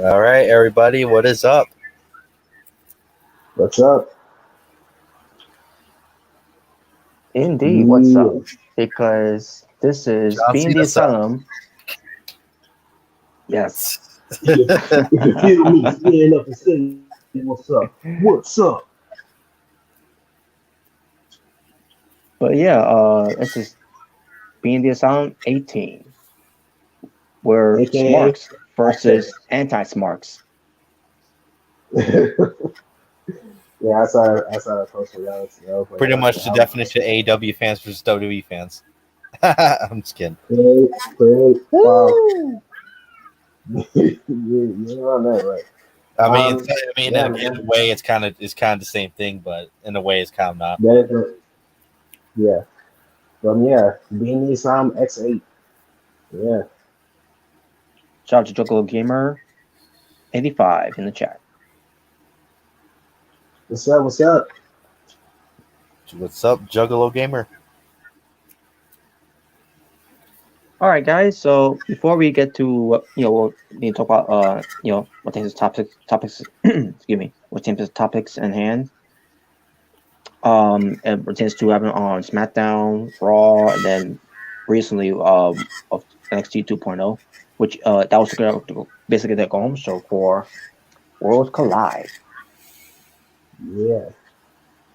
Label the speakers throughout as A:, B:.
A: All right, everybody, what is up?
B: What's up?
C: Indeed, what's up?
B: Yeah.
C: Because this is
A: John
C: Being the
A: Cena sucks.
C: Asylum. Yes.
B: If you feel me, stand up and say what's up. What's up?
C: But yeah, this is Being the Asylum 18, where
B: AKA
C: smarks
B: backstage.
C: versus anti-smarks.
B: I saw that post for y'all. I was like,
A: Pretty
B: okay,
A: much the definition of AEW fans versus WWE fans. I'm just kidding.
B: great. Wow.
C: Woo!
B: You're on that, right? Yeah,
A: In a
B: man.
A: way, it's kind of the same thing, but in a way, it's kind of not.
B: That is yeah. Yeah, Beanie Sam X8. Yeah.
C: Shout out to Juggalo Gamer 85 in the chat.
B: What's up? What's up?
A: What's up, Juggalo Gamer?
C: All right, guys. So before we get to what we need to talk about what things is topics excuse me, what things is topics in hand. It pertains to having on SmackDown, Raw, and then recently of NXT 2.0, which that was basically the home show for Worlds Collide.
B: Yeah.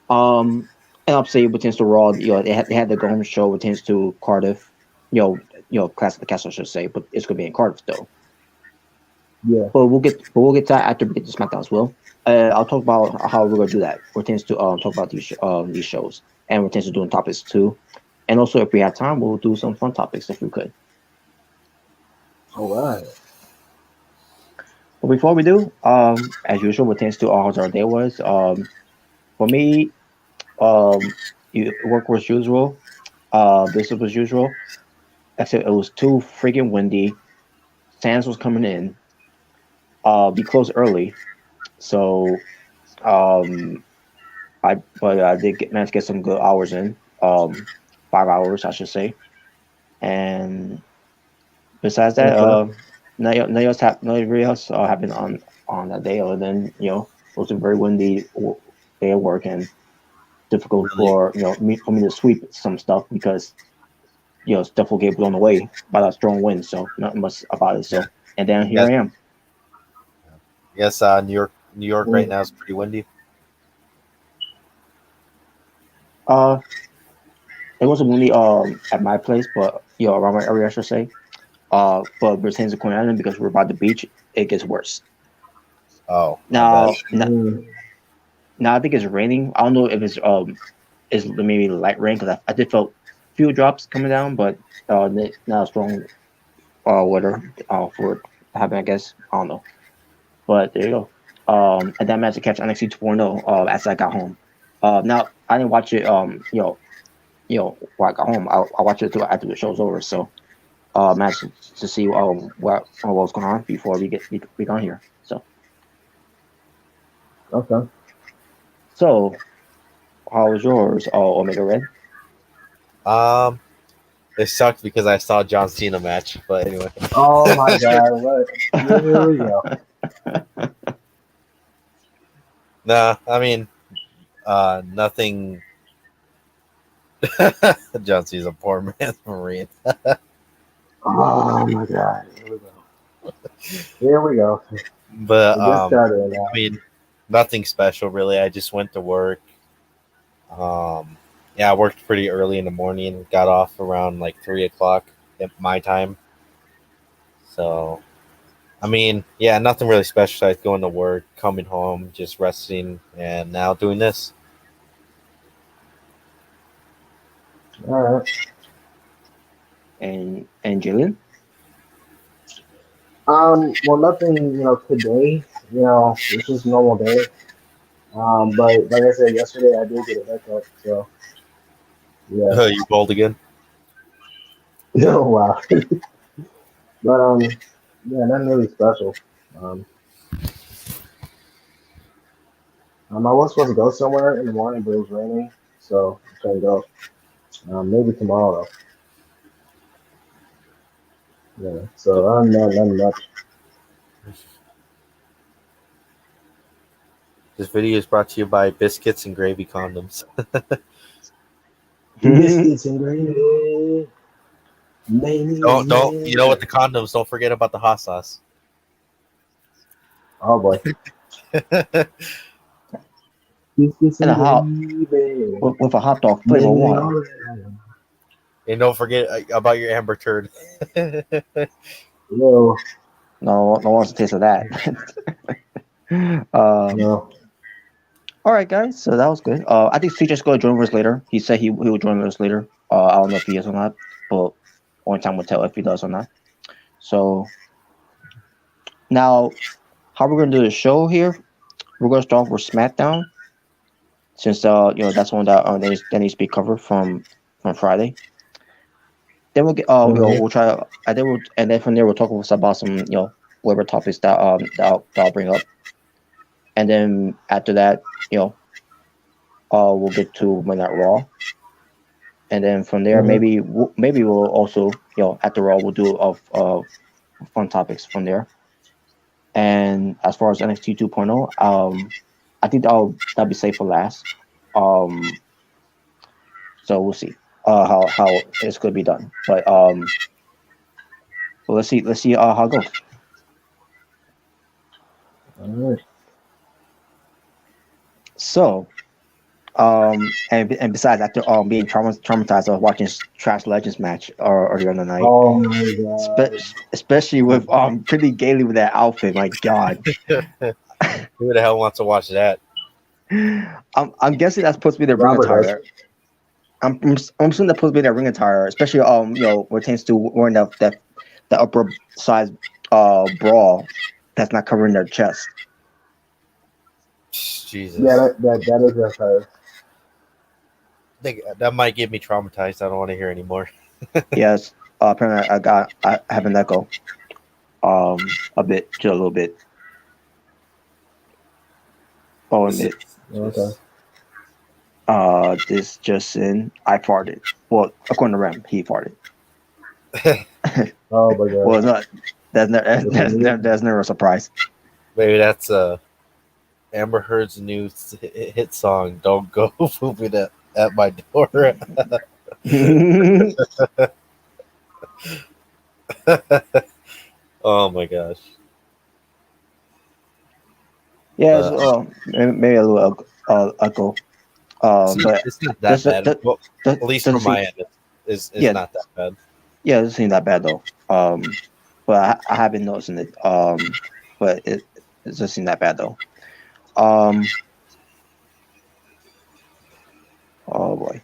C: And obviously it pertains to Raw. They had the home show pertains to Cardiff. Clash of the Castle, I should say, but it's gonna be in Cardiff still.
B: Yeah.
C: But we'll get to that after we get to SmackDown as well. I'll talk about how we're gonna do that. We're tends to talk about these shows, and we're tends to doing topics too. And also, if we have time, we'll do some fun topics if we could.
B: All right.
C: But before we do, as usual, what tends to how our day was. For me, you work as usual, business as usual. Except it was too freaking windy. Sands was coming in. We closed early, so um, I did manage to get some good hours in. 5 hours, I should say. And besides that,
B: Okay.
C: nobody else happened on that day other than it was a very windy day of work and difficult
A: Really,
C: for for me to sweep some stuff because stuff will get blown away by that strong wind. So nothing much about it.
A: yeah.
C: So and then here
A: Yes,
C: I am.
A: yes. New York right
B: Mm.
A: now is pretty windy.
C: Uh, it wasn't windy at my place, but around my area, I should say. But pertains to Coney Island because we're by the beach, it gets worse.
A: Oh, I bet.
C: Now,
B: Mm.
C: now I think it's raining. I don't know if it's is maybe light rain because I did felt few drops coming down, but not a strong weather for it to happen. I guess I don't know, but there you go. And then I managed to catch NXT 2.0 as I got home. Now I didn't watch it. When I got home, I watched it after the show's over. So managed to see what was going on before we got here.
B: Okay.
C: So how was yours, Omega Red?
A: Um, it sucked because I saw John Cena match, but anyway.
B: Oh my God! What? Here we go.
A: Nah, I mean, nothing. John Cena's a poor man's Marine.
B: Oh my God! Here we go. Here we go.
A: But
B: We just started
A: I
B: now.
A: mean, nothing special really. I just went to work. Yeah, I worked pretty early in the morning. Got off around like 3 o'clock at my time. So I mean, yeah, nothing really special. I going to work, coming home, just resting, and now doing this.
B: All right.
C: And Jillian?
B: Well, nothing. Today. It's just a normal day. But like I said yesterday, I did get a haircut. So yeah.
A: You bald again?
B: Oh wow. But yeah, nothing really special. Um, I was supposed to go somewhere in the morning, but it was raining, so I couldn't go. Maybe tomorrow though. Yeah. So I'm not nothing much.
A: This video is brought to you by Biscuits and Gravy Condoms.
B: Biscuits and gravy. Mayonnaise,
A: Don't you know
B: man.
A: what the condoms? Don't forget about the hot sauce.
B: Oh boy. Biscuits
C: And
B: and
C: a hot
B: gravy.
C: with a hot dog flavor
B: Mayonnaise
C: one.
B: all around.
A: And don't forget about your Amber Turd.
B: No,
C: No, no one wants to taste of that.
B: no.
C: All right, guys. So that was good. I think CJ's going to join us later. He said he will join us later. I don't know if he is or not, but only time will tell if he does or not. So now, how we're going to do the show here? We're going to start with SmackDown, since that's one that that needs to be covered from Friday. Then we'll get we'll try. I think and then from there we'll talk about some whatever topics that I'll bring up, and then after that we'll get to Monday Night Raw, and then from there maybe we'll also after Raw we'll do fun topics from there. And as far as NXT 2.0, I think that'll be safe for last. So we'll see how it's going to be done, but let's see how it goes.
B: All right.
C: So, and besides, after being traumatized of watching Trash Legends match earlier in the night,
B: Oh my god.
C: especially with Pretty Gaily with that outfit, my god.
A: Who the hell wants to watch that?
C: I'm guessing that's supposed to be their ring
B: Robert
C: attire. I'm assuming that's supposed to be their ring attire, especially when it pertains to wearing the upper size bra that's not covering their chest.
A: Jesus.
B: Yeah, that is just her.
A: I think that might get me traumatized. I don't want to hear anymore.
C: Yes, apparently I have an echo, a bit, just a little bit. Oh, a bit.
B: Okay.
C: This just in, I farted. Well, according to Rem, he farted.
B: Oh my god.
C: Well, not that's never a surprise.
A: Maybe that's Amber Heard's new hit song. Don't go pooping at my door. Oh my gosh.
C: Yeah, so, maybe a little echo. But
A: it's not that bad. Well, at least from my end, it's not that bad.
C: Yeah, it doesn't seem that bad though. But I have been noticing it. But it doesn't seem that bad though. Oh boy.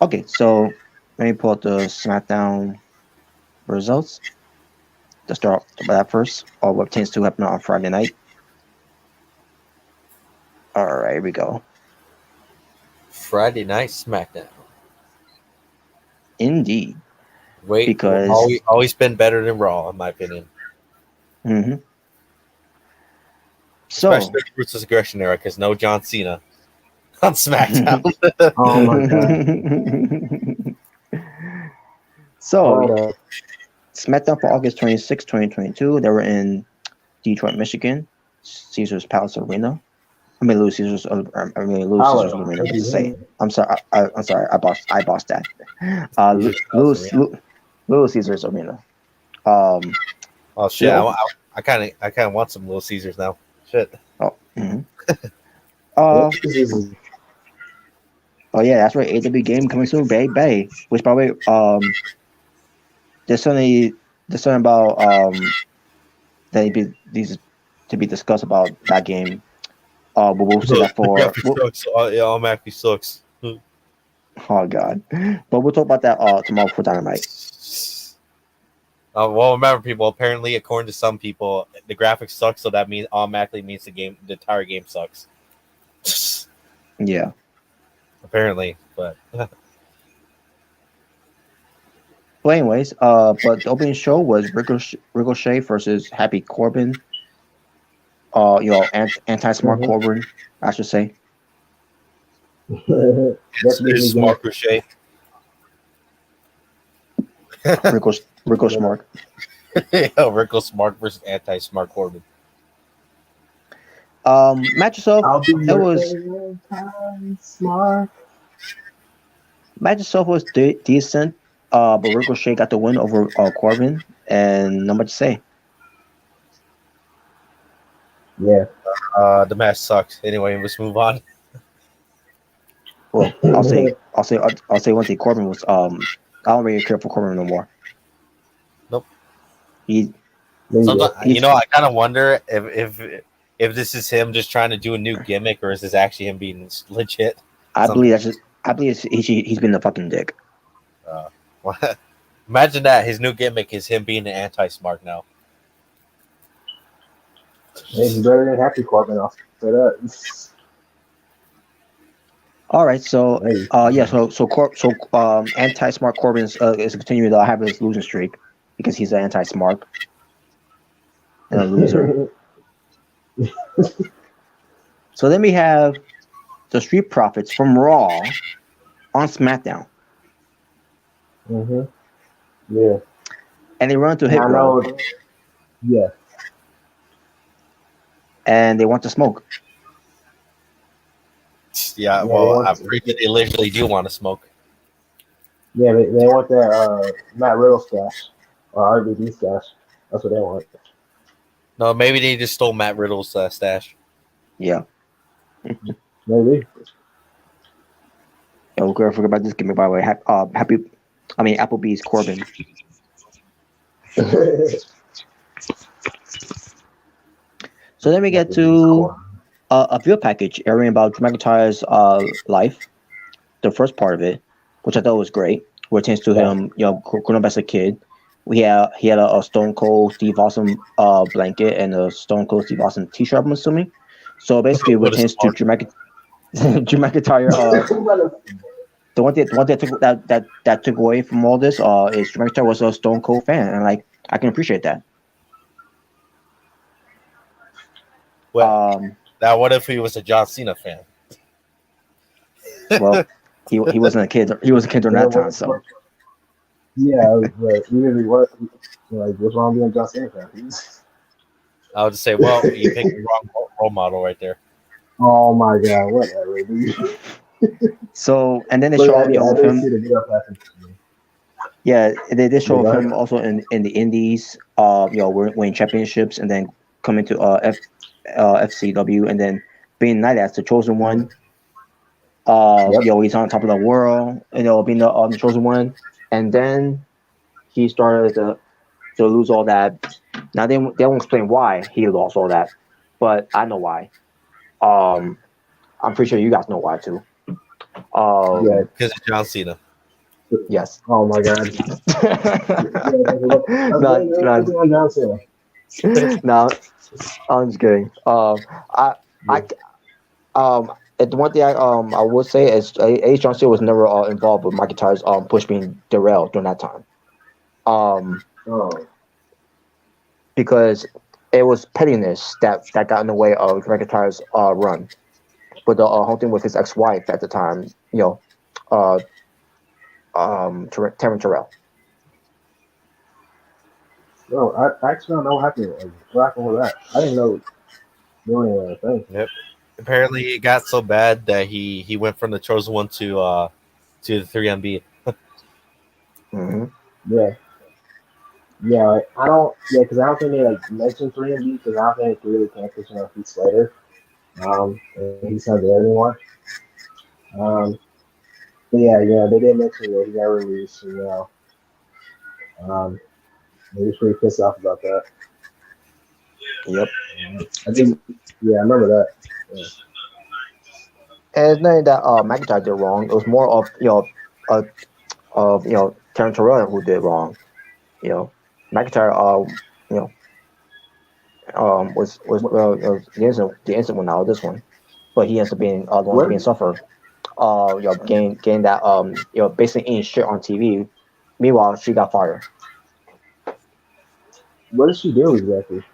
C: Okay, so let me pull up the SmackDown results. Let's start by that first. What tends to happen on Friday night. All right, here we go.
A: Friday Night SmackDown.
C: Indeed.
A: Wait,
C: because
A: always been better than Raw, in my opinion.
C: Mm-hmm. So,
A: especially Ruthless Aggression era, because no John Cena on SmackDown.
B: Oh my god.
C: So, SmackDown for August 26, 2022. They were in Detroit, Michigan, Caesars Palace Arena. I mean, Little Caesars Arena. What to say? I'm sorry. I'm sorry. I bossed that. Little Caesars Arena.
A: Oh shit! I kind of want some Little Caesars now. Shit.
C: Oh. Mm-hmm. Oh yeah, that's right. AW game coming soon, Bay. Which by the way, there's something about that these to be discussed about that game. But we'll say that for
A: it automatically sucks.
C: Oh god, but we'll talk about that tomorrow for Dynamite.
A: Well, remember, people. Apparently, according to some people, the graphics suck, so that automatically means the entire game sucks.
C: Yeah.
A: Apparently, but.
C: Well, anyways, but the opening show was Ricochet versus Happy Corbin. Anti-smart Corbin, I should say.
A: It's smart Ricochet.
C: Rico Smart.
A: Yeah, Rico Smart versus anti-smart Corbin.
C: Match itself,
B: I'll be
C: it
B: your
C: was
B: anti-smart.
C: match itself was decent. But Ricochet got the win over Corbin, and not much to say.
B: Yeah.
A: The match sucked. Anyway, let's move on.
C: Well, I'll say one thing. Corbin was I don't really care for Corbin no more.
A: Nope.
C: He
B: Maybe.
A: Sometimes
C: he's
A: I kind of wonder if this is him just trying to do a new gimmick, or is this actually him being legit?
C: I
A: Something.
C: believe that's just I believe he's been a fucking dick.
A: Uh, Imagine that his new gimmick is him being an anti-smart now.
B: He's better than Happy Corbin. I'll say that.
C: All right, so
B: Maybe.
C: yeah, anti smart Corbin is continuing to have his losing streak because he's an anti smart and a loser. So then we have the Street Profits from Raw on SmackDown,
B: Yeah.
C: and they run to
B: And
C: Hit
B: I
C: Row,
B: know. Yeah.
C: and they want to smoke.
A: Yeah,
B: Yeah. They
A: well,
B: want.
A: I'm pretty sure they literally do want to smoke.
B: Yeah. They want that Matt Riddle stash or RVD stash. That's what they want.
A: No, maybe they just stole Matt Riddle's stash.
C: Yeah,
B: Maybe.
C: and we're gonna forget about this gimmick by the way. Applebee's Corbin. So then we get to a video package airing about Drew McIntyre's life, the first part of it, which I thought was great, where it tends to him, growing up as a kid. He had a Stone Cold Steve Austin blanket and a Stone Cold Steve Austin T-shirt, I'm assuming. So basically, what tends to Drew McIntyre, the one that took away from all this is Drew McIntyre was a Stone Cold fan, and like I can appreciate that.
A: Well, now what if he was a John Cena fan?
C: Well, he wasn't a kid. He was a kid during that time, so.
B: Yeah, but even what's wrong being John Cena fan?
A: I would just say, well, you picked the wrong role model right there.
B: Oh my god, whatever, dude.
C: So, and then they show him. Yeah, they did show him also in the Indies, winning championships, and then coming to FCW, and then being knighted as the chosen one. He's on top of the world, being the chosen one, and then he started to lose all that. Now they won't explain why he lost all that, but I know why. I'm pretty sure you guys know why too.
A: Because of John Cena.
C: Yes.
B: Oh my god.
C: No, I'm just kidding. The one thing I would say is John Cena was never involved with McIntyre's push being derailed during that time. Because it was pettiness that got in the way of McIntyre's run. But the whole thing with his ex-wife at the time, Taryn Terrell.
B: No, I actually don't know what happened. What happened with that? I didn't know doing anything.
A: Yep. Apparently, it got so bad that he went from the chosen one to the 3MB.
C: Mm-hmm.
B: Yeah. Yeah, I don't. Yeah, because I don't think they mentioned 3MB because I don't think it's really connected to Heath Slater. And he's not there anymore. But yeah, they did mention that he got released. He was pretty pissed off about that.
C: Yep.
B: I remember that. Yeah.
C: And it's nothing that McIntyre did wrong. It was more of Taryn Terrell who did wrong. McIntyre was the innocent one out of this one, but he ends up being the one being suffered. Getting that basically eating shit on TV. Meanwhile, she got fired.
B: What did she do exactly?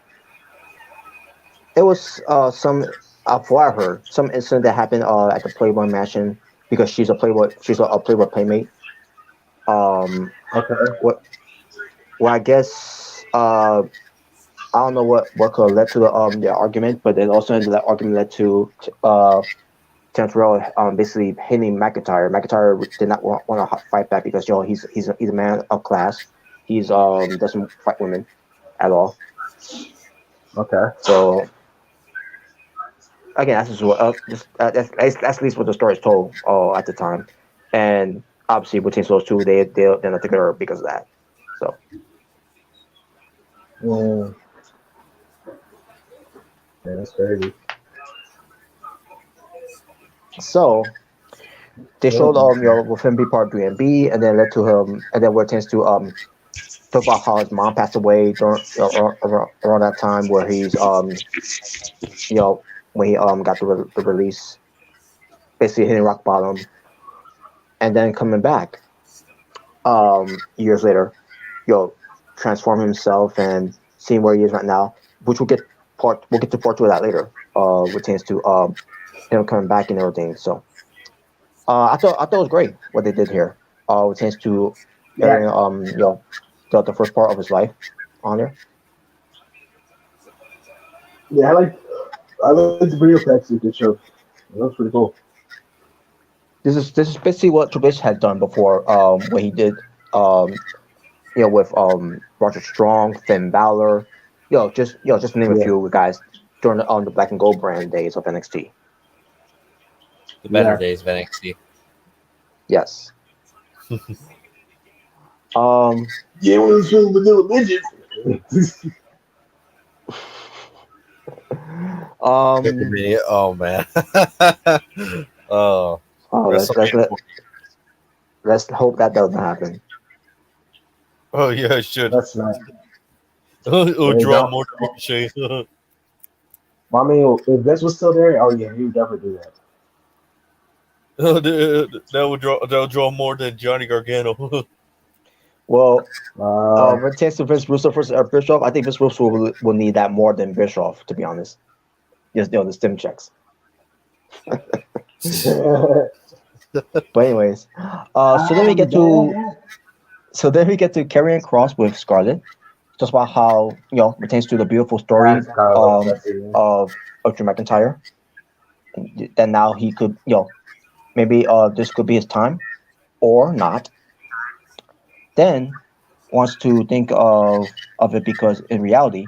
C: It was from what I heard, some incident that happened at the Playboy Mansion because she's a Playboy playmate.
B: Okay.
C: Well, I guess I don't know what could have led to the argument, but then also that argument led to Terrell basically hitting McIntyre. McIntyre did not want to fight back because he's a man of class. He's doesn't fight women at all.
B: Okay.
C: So again, that's just what that's at least what the story is told at the time, and obviously between those two, they're not together because of that. So
B: Mm, yeah, that's crazy.
C: so they
B: Yeah,
C: showed with him be part of B, and then led to him, and then what tends to talk about how his mom passed away during around that time where he's you know when he got the release, basically hitting rock bottom, and then coming back years later, transform himself and seeing where he is right now, which we'll get to part two of that later. Pertains to him coming back and everything. So I thought it was great what they did here. Pertains to
B: yeah,
C: airing the first part of his life on there.
B: yeah. I like the video packs you did show. That was pretty cool.
C: This is basically what Triple H had done before. When he did with Roger Strong, Finn Balor, just to name a
B: Yeah,
C: few guys during the Black and Gold brand days of NXT.
A: The better
B: yeah.
A: days of NXT.
C: Yes. Um.
B: Yeah, we was feeling vanilla midgets.
C: Um.
A: Oh man. Oh,
C: Oh,
A: WrestleMania 40.
C: let's hope that doesn't happen.
A: Oh yeah, it should.
B: That's not.
A: Oh,
B: Hey,
A: draw
B: don't.
A: more Ricochet.
B: I mean, if Vince was still there, oh yeah, he would definitely do that.
A: That would draw more than Johnny Gargano.
C: Well,
B: Uh,
C: when it comes to Vince Russo versus Bischoff, I think Vince Russo will need that more than Bischoff, to be honest. Just the stim checks. But anyways, so then we get to Karrion Cross with Scarlett. Just about how pertains to the beautiful story
B: that's kind of sexy.
C: of Drew McIntyre. That now he could maybe this could be his time or not. Then wants to think of it because in reality,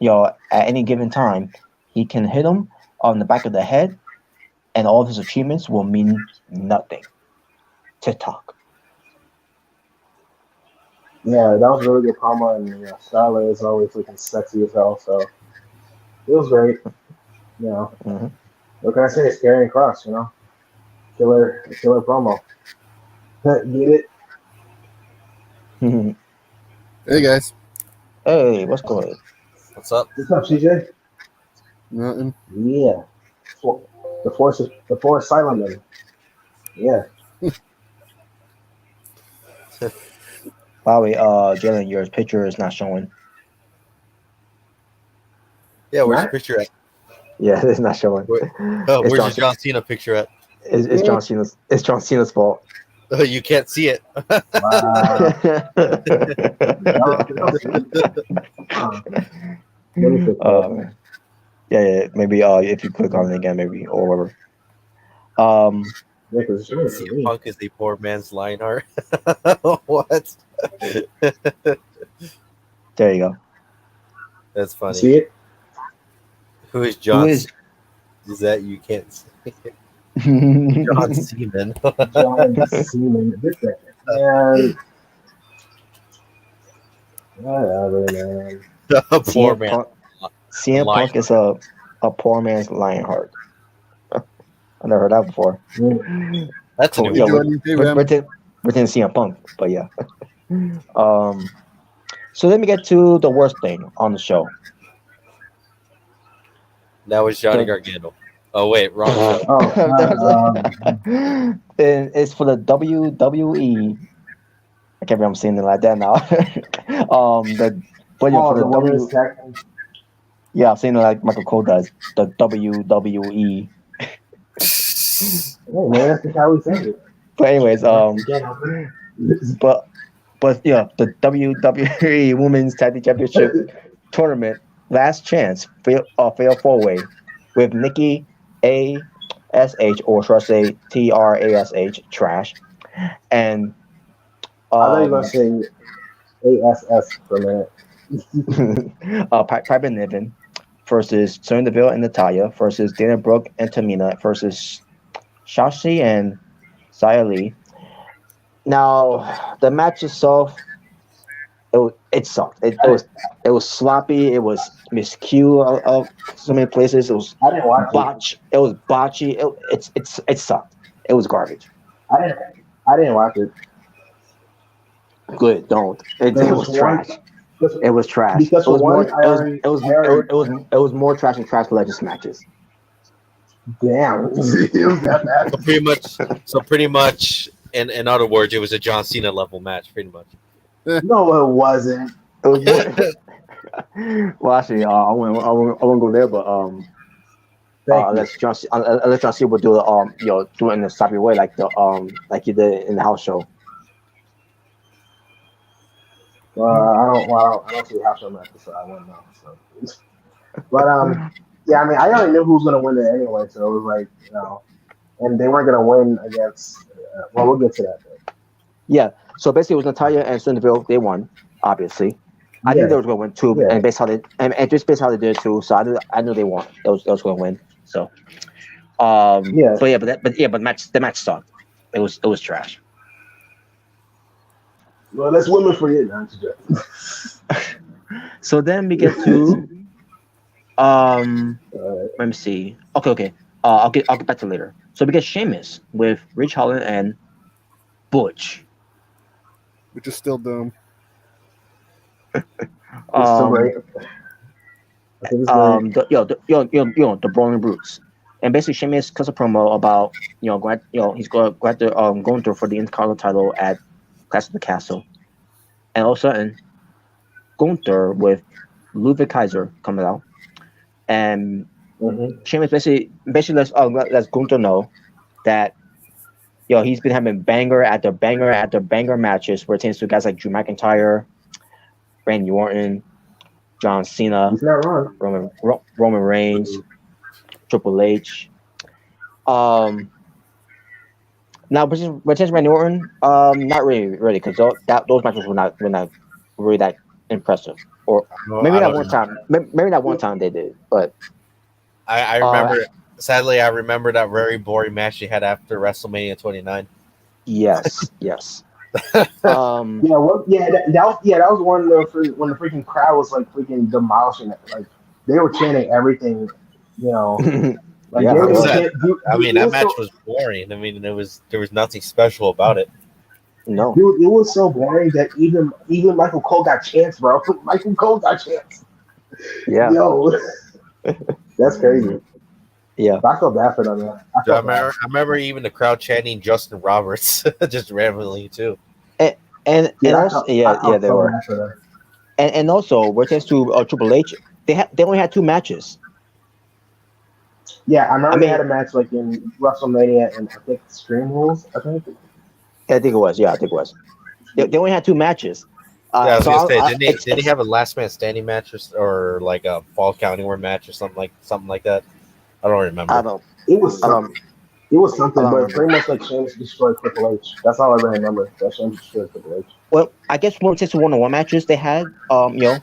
C: at any given time, he can hit him on the back of the head, and all of his achievements will mean nothing. TikTok.
B: Yeah, that was a really good promo, and Scarlett is always looking sexy as hell, so it was great. You know,
C: Hmm.
B: what can I say? It's Karrion Cross, killer promo. Get it?
D: Hey guys,
C: Hey, what's going?
A: What's up?
B: What's up, CJ?
D: nothing.
B: Yeah, For- the Forest Asylum. Yeah,
C: By the way, Jalen, your picture is not showing.
A: Yeah, where's your
B: not.
A: picture at?
C: Yeah, it's not showing. It's
A: Where's
C: John.
A: your John Cena picture at?
C: It's John Cena's. It's John Cena's fault.
A: You can't see it.
B: Wow. Y'all see? Let me fix that.
C: Man. Yeah. Maybe if you click on it again, maybe or whatever.
B: Yeah, because it's for
A: CM
B: me.
A: Punk is a poor man's Lionheart. What?
C: There you go.
A: That's
B: You
A: funny.
B: see it?
A: Who is
C: Who
A: John?
C: is?
A: Is that you can't see?
C: John
A: John Seaman.
B: John Cena. This second. Man. Whatever, man.
A: A poor
C: CM
A: man.
C: Punk. CM Punk is a poor man's Lionheart. I never heard that before.
A: That's a
C: Cool.
A: new
C: Yeah,
A: one.
C: written CM Punk, but yeah. So let me get to the worst thing on the show.
A: That was Johnny
C: The-
A: Gargano. Oh wait, wrong show.
B: Oh,
C: And it's for the WWE. I can't believe I'm saying it like that now. For
B: the
C: the
B: women's tag team.
C: yeah, I'm saying it like Michael Cole does. The WWE.
B: Hey, man, that's just how we say it.
C: But anyways,
B: You can't help it.
C: but yeah, the WWE Women's Tag Team Championship tournament last chance fail four way with Nikki ASH, or should I say TRASH, trash, and
B: I thought you were gonna
C: um
B: say ASS for a minute.
C: Piper Niven versus Sonya Deville and Natalia versus Dana Brooke and Tamina versus Shashi and Xia Li. Now the match itself, it sucked. It was sloppy. It was miscue of so many places. It was
B: I didn't watch it.
C: botch. It was botchy. It sucked. It was garbage.
B: I didn't. I didn't watch it.
C: Good. Don't. It
B: Because
C: was trash.
B: because,
C: It was trash.
B: because
C: It
B: for
C: was more.
B: one,
C: It was. It was.
B: I already
C: It was more trash than Trash Legends matches.
B: damn. It was that bad.
A: So pretty much, in other words, it was a John Cena level match, pretty much.
B: No, it wasn't.
C: It was more. Well, actually, I won't go there, but
B: Thank you.
C: unless John Cena would do do it in a sloppy way, like like he did in the house show.
B: I don't see how show matches, so I wouldn't know. So. But yeah, I mean, I already knew who was gonna win it anyway, so it was like, and they weren't gonna win against. Well, we'll get to that. Though.
C: Yeah. So basically, it was Natalia and Sonya Deville. They won, obviously. I knew they was going to win too,
B: Yeah.
C: and just based how they did it too. So I knew they won. They was going to win. So,
B: Yeah.
C: but the match sucked. It was trash.
B: Well, that's women for you, not
C: So then we get to let me see. Okay. I'll get back to later. So we get Sheamus with Ridge Holland and Butch.
D: Which is still dumb.
B: It's so great.
C: The Brawling Brutes, and basically Sheamus cuts a promo about he's going to going through for the Intercontinental title at Clash of the Castle, and all of a sudden Gunther with Ludwig Kaiser coming out, and Sheamus basically lets Gunther know that he's been having banger after banger matches where it tends to guys like Drew McIntyre, Randy Orton, John Cena,
B: He's not wrong.
C: Roman Reigns, Triple H. Now, but Randy Orton, not really, because those matches were not really that impressive. Or maybe that one time, maybe that one time they did, but
A: I remember. Sadly, I remember that very boring match he had after WrestleMania 29.
C: Yes.
B: That was when the freaking crowd was like freaking demolishing it. Like they were chanting everything, Like
C: Yeah,
A: that match was boring. I mean, there was nothing special about it.
C: No,
B: dude, it was so boring that even Michael Cole got chance, bro. Michael Cole got chance.
C: Yeah.
B: Yo, that's crazy.
C: Yeah.
B: But I feel bad for them, man.
A: I remember even the crowd chanting Justin Roberts just randomly too.
C: And also, they were.
B: bad for them.
C: And also, we're thanks to Triple H, they only had 2 matches.
B: Yeah, I remember they had a match like in WrestleMania and I think Extreme Rules. I think
C: it was. Yeah, I think it was. They only had 2 matches.
A: I was gonna say, didn't he have a last man standing match or like a fall counting war match or something like that? I don't remember.
B: It was something, but pretty much like Sheamus destroyed Triple H. That's all I really remember. That Sheamus destroyed Triple H.
C: Well, I guess when it takes to 1-on-1 matches, they had 2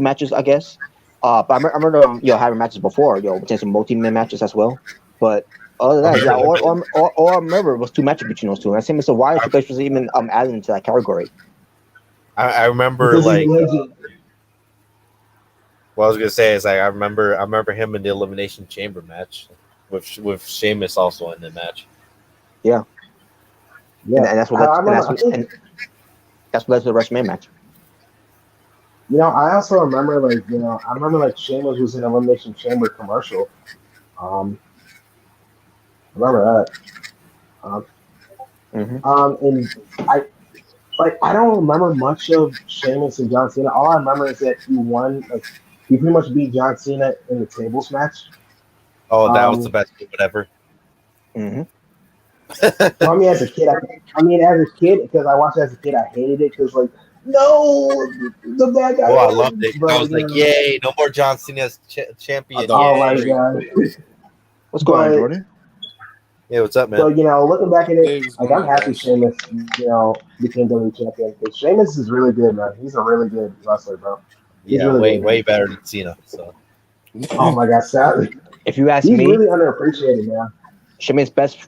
C: matches, I guess. But I remember having matches before, with some multi-man matches as well. But other than that, all I remember was 2 matches between those two. And I think Mr. Wyatt Triple H was even added into that category.
A: I remember
B: Because
A: like.
B: legend.
A: What I was gonna say is like I remember him in the Elimination Chamber match with Sheamus also in the match.
C: Yeah. And that's what led to the WrestleMania match.
B: I also remember like Sheamus was in Elimination Chamber commercial. I remember that. And I don't remember much of Sheamus and John Cena. All I remember is that he won. Like he pretty much beat John Cena in the tables match.
A: Oh, that was the best whatever.
B: So, as a kid, because I watched it as a kid, I hated it because like No, the bad guy.
A: Oh, I loved it.
B: But
A: I was like, yay, no more John Cena's champion.
D: thought
B: oh
D: it
B: my
D: was
A: Yay.
B: god.
C: What's going on,
B: But
C: Jordan?
A: Yeah, what's up, man?
B: so looking back at it,
D: Hey, what's
B: like
D: going
B: I'm
D: on,
B: happy
D: guys?
B: Sheamus, became WWE champion. Because Sheamus is really good, man. He's a really good wrestler, bro. He's
A: Yeah,
B: really good.
A: way better than Cena. So
B: Oh my god, Seth.
C: If you ask
B: He's
C: me,
B: really underappreciated, man.
C: Sheamus' best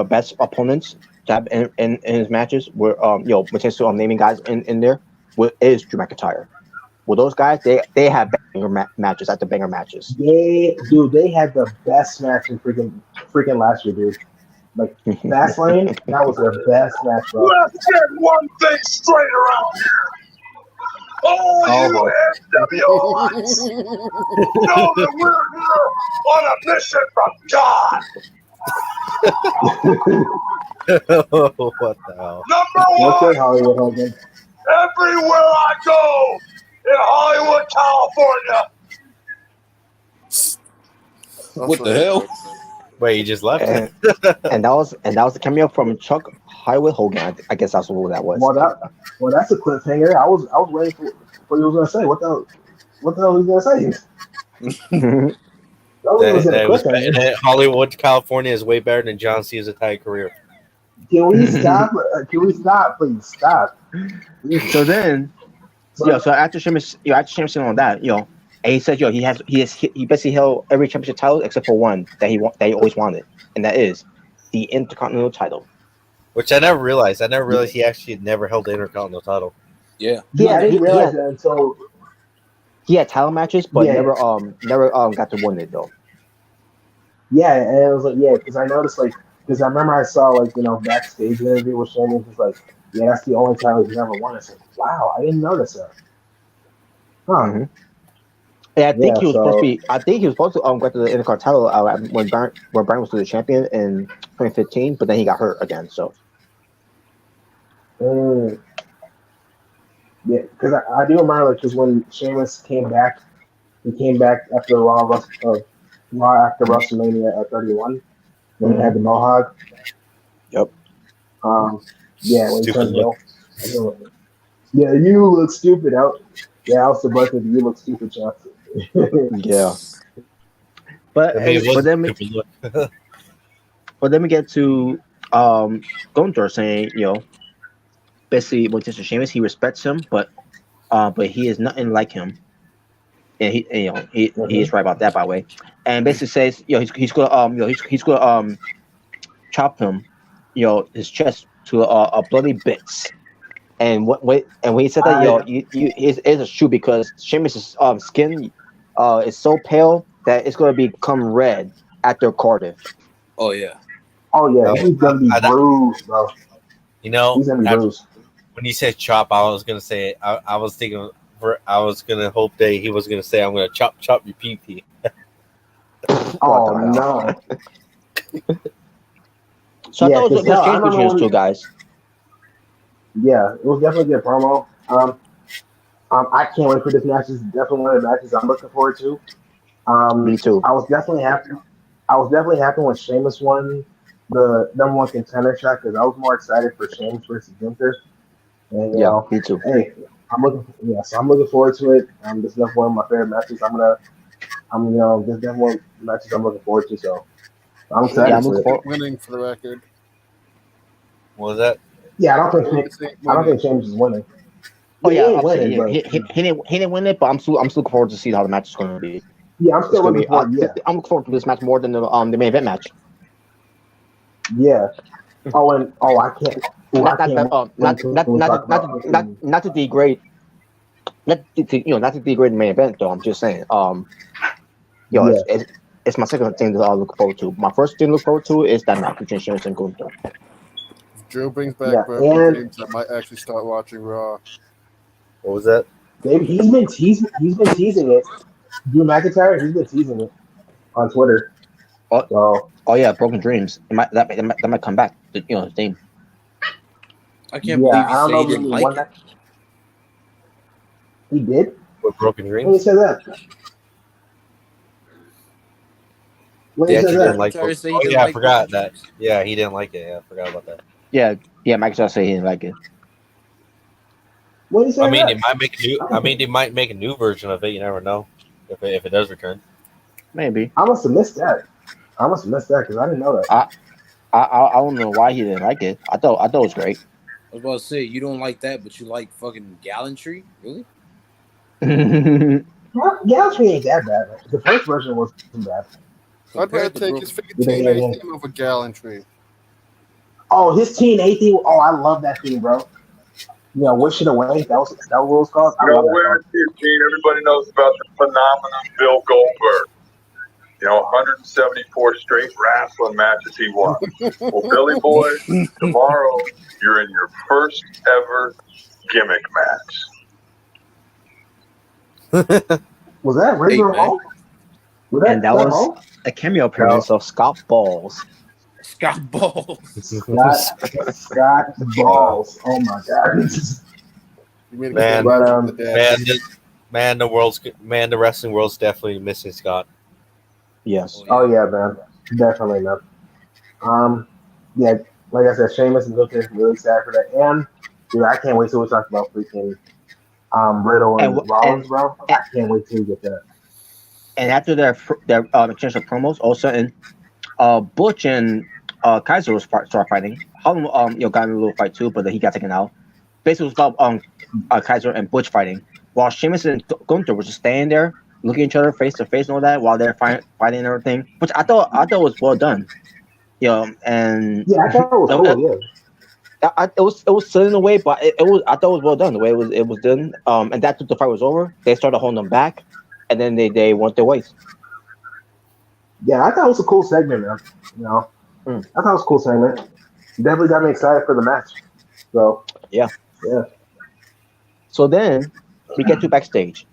C: best opponents to have in his matches were when it comes to naming guys in there is Drew McIntyre. Well, those guys they have banger matches after banger matches.
B: They had the best match in freaking last year, dude. Like Fastlane, that was their best match, bro.
E: Let's get one thing straight around here. All
B: Oh
E: you
B: boy.
E: NWOites know that we're here on a mission from God.
A: what the hell?
E: Number
B: Okay,
E: one,
B: Hollywood Hogan.
E: everywhere I go in Hollywood, California.
F: What the hell?
A: Wait, you just left?
C: And that was the cameo from Chuck Hollywood Hogan. I guess that's what that was.
B: Well, that's a cliffhanger. I was waiting for what he was gonna say. What the hell was he gonna say?
A: Hollywood, California is way better than John Cena's entire career.
B: Can we stop? Please stop.
C: So then, so after Sheamus on that, and he said, he basically held every championship title except for one that he always wanted, and that is the Intercontinental title.
A: Which I never realized. I never realized he actually never held the Intercontinental title.
F: Yeah.
B: I didn't realize that until
C: he had title matches, but never got to win it though.
B: Yeah, and it was like because I noticed because I remember I saw backstage interview with Sheamus. He's like, yeah, that's the only title he's never won. I said, wow, I didn't notice that. Huh.
C: Mm-hmm. Yeah, I think he was supposed to be. I think he was supposed to go to the Intercontinental title when Bryan was the champion in 2015, but then he got hurt again. So.
B: Yeah, because I do remember because when Sheamus came back, he came back after Raw after WrestleMania 31 when he had the mohawk.
C: Yep.
B: Yeah, when he turned heel. Yeah, you look stupid out. Yeah, I was the birthday. You look stupid, Johnson.
C: Yeah. But then we get to Gunther saying, basically when Mr. Sheamus, he respects him, but he is nothing like him. And he is right about that, by the way. And basically says, he's gonna chop him, his chest to a bloody bits. And when he said that, it's true because Sheamus' skin is so pale that it's gonna become red after Cardiff.
F: Oh yeah.
B: Oh yeah, he's gonna be bruised, bro.
A: He's gonna
B: be bruised.
A: When you said chop, I was gonna say I was thinking I was gonna hope that he was gonna say I'm gonna chop your pee.
B: Oh no.
C: So I thought it was a good exchange between those two guys.
B: Yeah, it was definitely a good promo. I can't wait for this match. This is definitely one of the matches I'm looking forward to.
C: Me too.
B: I was definitely happy when Sheamus won the number one contender shot because I was more excited for Sheamus versus Gunther. And
C: me too.
B: Hey, I'm looking forward to it. This is definitely one of my favorite matches. This is definitely one of the matches I'm looking forward to. So I'm excited.
C: Yeah, I'm looking forward.
D: Winning for the record.
A: What was that?
B: Yeah, I don't think Sheamus is winning.
C: Oh yeah,
B: winning,
C: he didn't win it, but I'm still looking forward to see how the match is going to be.
B: Yeah, I'm still looking forward.
C: I'm looking forward to this match more than the main event match.
B: Yeah. I can't.
C: Not to degrade the main event though. I'm just saying. It's my second thing that I look forward to. My first thing to look forward to is that match between Sheamus and Gunther.
D: If Joe brings back James, I might actually start watching Raw.
A: What was that?
B: He's been teasing it. Drew McIntyre, he's been teasing it on Twitter.
C: Oh yeah, Broken Dreams. That might come back. His name.
F: I can't believe he didn't like it.
B: He did?
A: With Broken Dreams?
B: When he said that?
A: He didn't like it. Oh yeah, I forgot that. Yeah, he didn't like it. Yeah, I forgot about that.
C: Yeah, McIntyre said he didn't like it.
B: What did you say?
A: I mean, they might make a new version of it. You never know if it does return.
C: Maybe.
B: I must have missed that. Because I didn't know that.
C: I don't know why he didn't like it. I thought it was great.
F: I was about to say you don't like that, but you like fucking Gallantry, really?
B: Well, Galaxy ain't that bad. The first version wasn't bad.
D: I'd rather take his figure Teen A theme over Gallantry.
B: Oh, his Teen A theme. Oh, I love that theme, bro. Yeah, Wish It Away. That was what it was called.
E: You know, where it's 15, everybody knows about the phenomenon Bill Goldberg. 174 straight wrestling matches he won. Well, Billy Boy, tomorrow you're in your first ever gimmick match.
B: Was that Razor Ramon?
C: And that was a cameo appearance of Scott Balls.
F: Scott Balls.
B: Scott Balls. Oh my god.
A: The wrestling world's definitely missing Scott.
C: Yes.
B: Oh yeah, man. Definitely not. Yeah, like I said, Sheamus and Gunther, really sad for that. And dude, I can't wait till we talk about freaking Riddle and Rollins, bro. I can't wait till we get that.
C: And after their exchange of promos, all of a sudden, Butch and Kaiser will start fighting. Harlem got in a little fight too, but then he got taken out. Basically, it was about Kaiser and Butch fighting, while Sheamus and Gunther were just standing there, looking at each other face to face and all that, while they're fighting and everything. Which I thought was well done. And
B: yeah, I thought it was cool. Yeah.
C: It was silly in a way, but I thought it was well done the way it was done. And after the fight was over, they started holding them back, and then they went their ways.
B: Yeah, I thought it was a cool segment, man. I thought it was a cool segment. Definitely got me excited for the match. So
C: yeah. So then we get to backstage.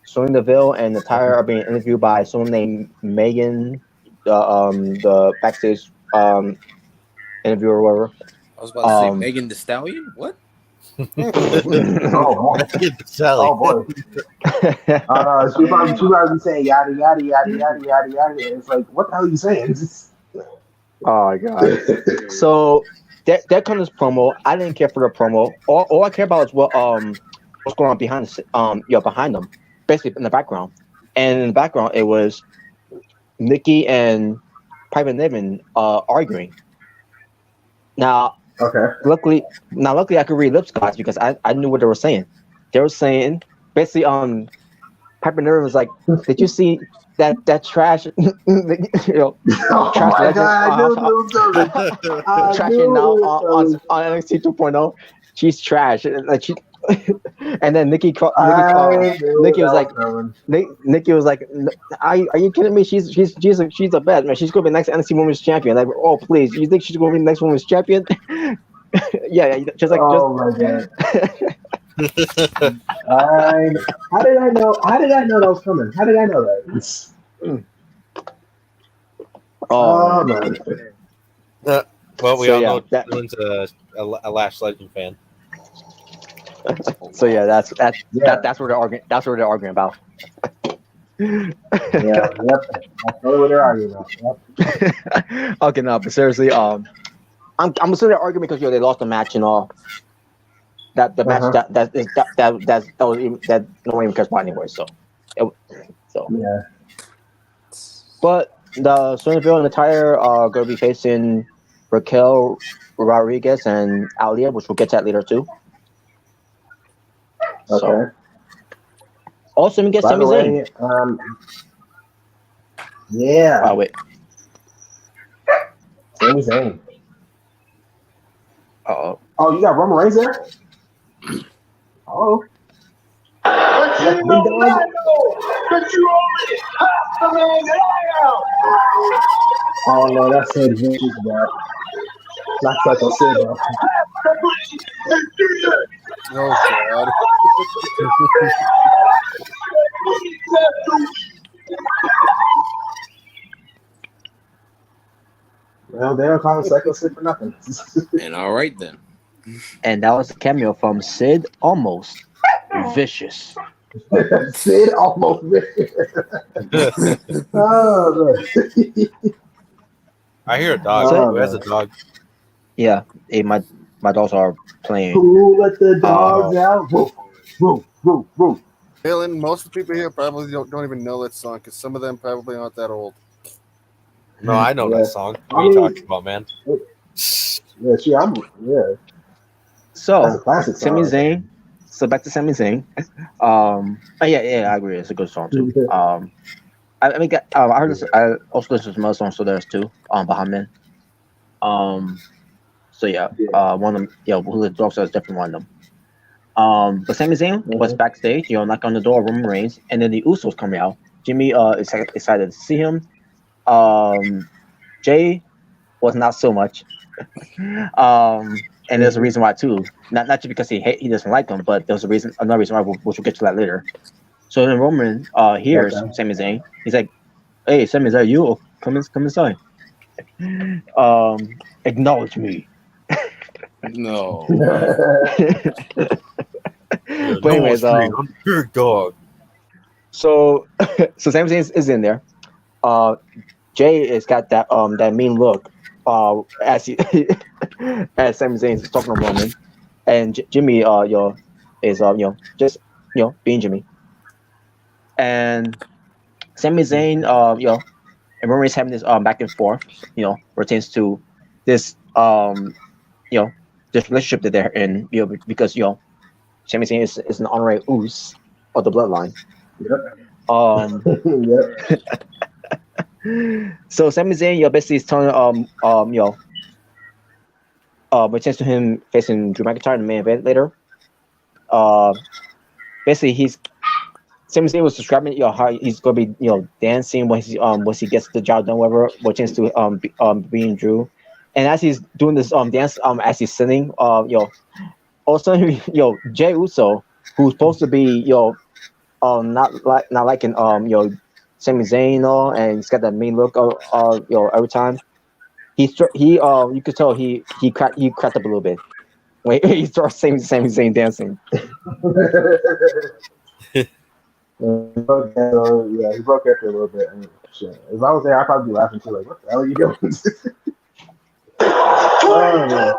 C: Sonya Deville and Natalya are being interviewed by someone named Megan, the backstage interviewer or whatever.
F: I was about to say Megan Thee Stallion. What?
B: Oh boy! She probably be saying yada yada yada yada yada yada. It's like, what the hell are you saying?
C: Oh my god! So that comes promo. I didn't care for the promo. All I care about is what's going on behind them, basically in the background. And in the background, it was Nikki and Piper Niven arguing. Now, luckily I could read lips, guys, because I knew what they were saying. They were saying basically, Piper Niven was like, "Did you see that trash? Trash legend trashing now on NXT 2.0. She's trash, like she." And then Nikki was like, "Are you kidding me? She's the best, man. She's gonna be next NXT Women's Champion. Like, oh please, you think she's gonna be the next Women's Champion?" yeah, just like.
B: Oh my god. How did I know that was coming? How did I know that?
C: Oh
B: man.
A: Well, we all know Dylan's a Lash Legend fan.
C: So yeah, that's where they're arguing. That's what they're arguing about.
B: Yep. That's totally what they're arguing about. Yep.
C: Okay, no, but seriously, I'm assuming they're arguing because they lost the match and all. That the match that no one even cares about anyway. So
B: yeah.
C: But the Sonya Deville and Natalya are going to be facing Raquel Rodriguez and Alia, which we'll get to that later too.
B: Okay.
C: So, also, we get Sami Zayn.
B: Yeah.
C: Oh wait.
B: Sami Zayn.
C: Oh,
B: you got Roman Reigns there? Oh.
E: But you know that you only half the man that I am.
B: Oh no, that's it. Vince's bad. That's like I said, bro.
D: Oh god.
B: Well, they don't call it Psycho Sid for nothing.
F: And all right then.
C: And that was a cameo from Sid Almost Vicious.
B: Sid Almost Vicious. Oh, man.
A: I hear a dog. Who has a dog?
C: Yeah, my dogs are playing.
B: Who let the dogs out? Boom, boom, boom.
D: Dylan, most of the people here probably don't even know that song because some of them probably aren't that old.
A: No, I know that song. What are you talking about, man?
B: Yeah, yeah.
C: So,
B: That's a classic
C: Sami
B: song.
C: Zayn. So back to Sami Zayn. Yeah, I agree. It's a good song too. I mean, I heard this. I also listened to some other songs. So there's two. Bahaman. So yeah. One of them. Who the dog is definitely one of them. But Sami Zayn was backstage. Knock on the door, Roman Reigns, and then the Usos coming out. Jimmy is excited to see him. Jay was not so much. And there's a reason why too. Not just because he doesn't like them, but there's another reason why, which we'll get to that later. So then Roman hears Sami Zayn. He's like, "Hey, Sami, is that you? Oh, come inside. Acknowledge me."
F: No.
C: But anyways,
A: I'm the big dog.
C: So Sami Zayn is in there. Jay has got that mean look as he as Sami Zayn is talking to Roman, and Jimmy is just being Jimmy, and Sami Zayn and Roman is having this back and forth pertains to this this relationship that they're in because Sami Zayn is an honorary Uso of the bloodline. So Sami Zayn, basically is telling pertains to him facing Drew McIntyre in the main event later. Basically Sami Zayn was describing how he's gonna be dancing once he gets the job done, whatever, pertains to being Drew. And as he's doing this dance as he's singing, all of a sudden Jey Uso, who's supposed to be not liking Sami Zayn and he's got that mean look every time. You could tell he cracked up a little bit when he starts Sami Zayn dancing.
B: Yeah, he broke after a little bit. And shit. If I was there, I'd probably be laughing too. Like, what the hell are you doing? Oh man.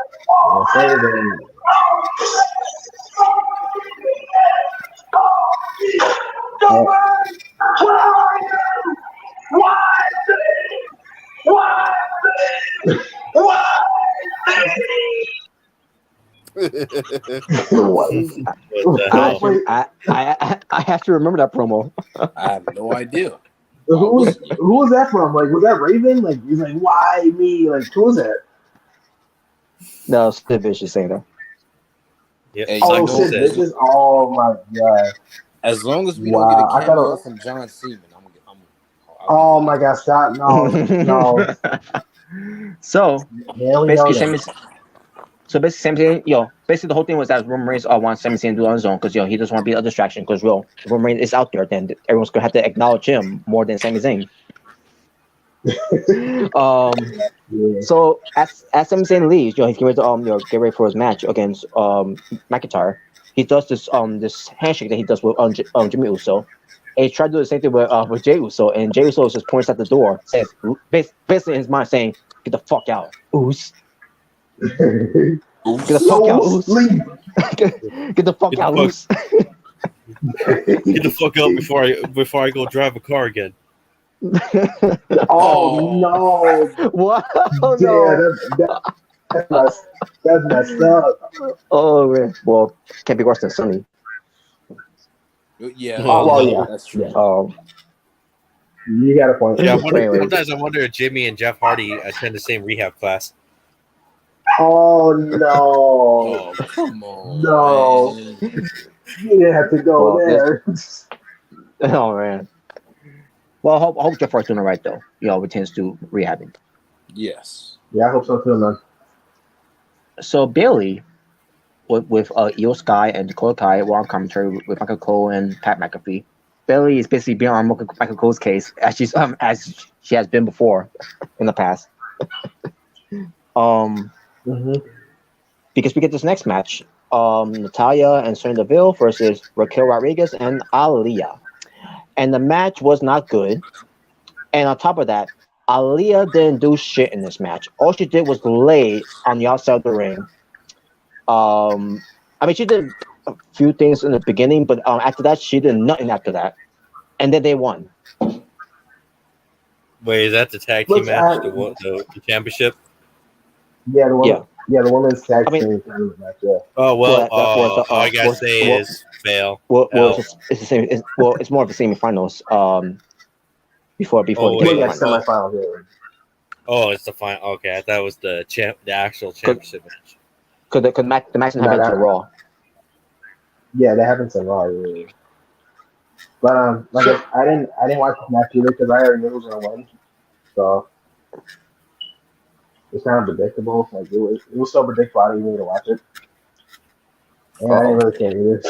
C: I have to remember that promo.
F: I have no idea.
B: Who was that from? Like, was that Raven? Like, he's like, why me? Like, who was that?
C: No, Sid Vicious saying that.
A: Yeah.
B: Sid Vicious. Oh my god!
F: As long as we don't get a cameo from John Cena,
B: oh my god! Stop! No.
C: So basically, Sami Zayn, basically the whole thing was that Roman Reigns wants Sami Zayn to do on his own because he doesn't want to be a distraction. Because Roman Reigns is out there, then everyone's gonna have to acknowledge him more than Sami Zayn. So as Sami Zayn leaves, he's getting ready to get ready for his match against McIntyre. He does this handshake that he does with Jimmy Uso. And he tried to do the same thing with Jey Uso, and Jey Uso just points at the door, says basically in his mind saying, "Get the fuck out, Uso." Get the fuck out, Uso. Get the fuck out, Uso.
A: Get the fuck out before I go drive a car again.
B: Oh no!
C: What?
B: Oh, no. That's messed up.
C: Oh man. Well, can't be worse than Sunny.
F: Yeah.
C: Yeah,
F: that's true.
B: You got a point.
A: Yeah, sometimes I wonder if Jimmy and Jeff Hardy attend the same rehab class.
B: Oh no!
F: Oh, come on!
B: No,
F: man.
B: You didn't have to go there.
C: Oh man. Well, I hope Jeff Hardy's doing it right though. Returns to rehabbing.
F: Yes.
B: Yeah, I hope so too, man.
C: So Bailey, with Io Sky and Dakota Kai, were on commentary with Michael Cole and Pat McAfee. Bailey is basically being on Michael Cole's case as she has been before in the past. Because we get this next match, Natalya and Sonya Deville versus Raquel Rodriguez and Aaliyah. And the match was not good. And on top of that, Aaliyah didn't do shit in this match. All she did was lay on the outside of the ring. I mean, she did a few things in the beginning, but after that, she did nothing after that, and then they won.
A: Wait, is that the tag team match? The championship?
B: Yeah, the women's tag team tournament match. Yeah.
A: Oh well. All I gotta say is fail.
C: Well, it's the same. It's more of the semifinals. Before the
B: semifinals. Yeah.
A: Oh, it's the final. Okay, I thought it was the actual championship match.
C: Because the match happened to Raw.
B: Yeah, that happens in Raw. Really. But I didn't watch the match either because I already knew who was gonna win. So it's kind of predictable. Like it was so predictable. I didn't even need to watch it, and I didn't really care either.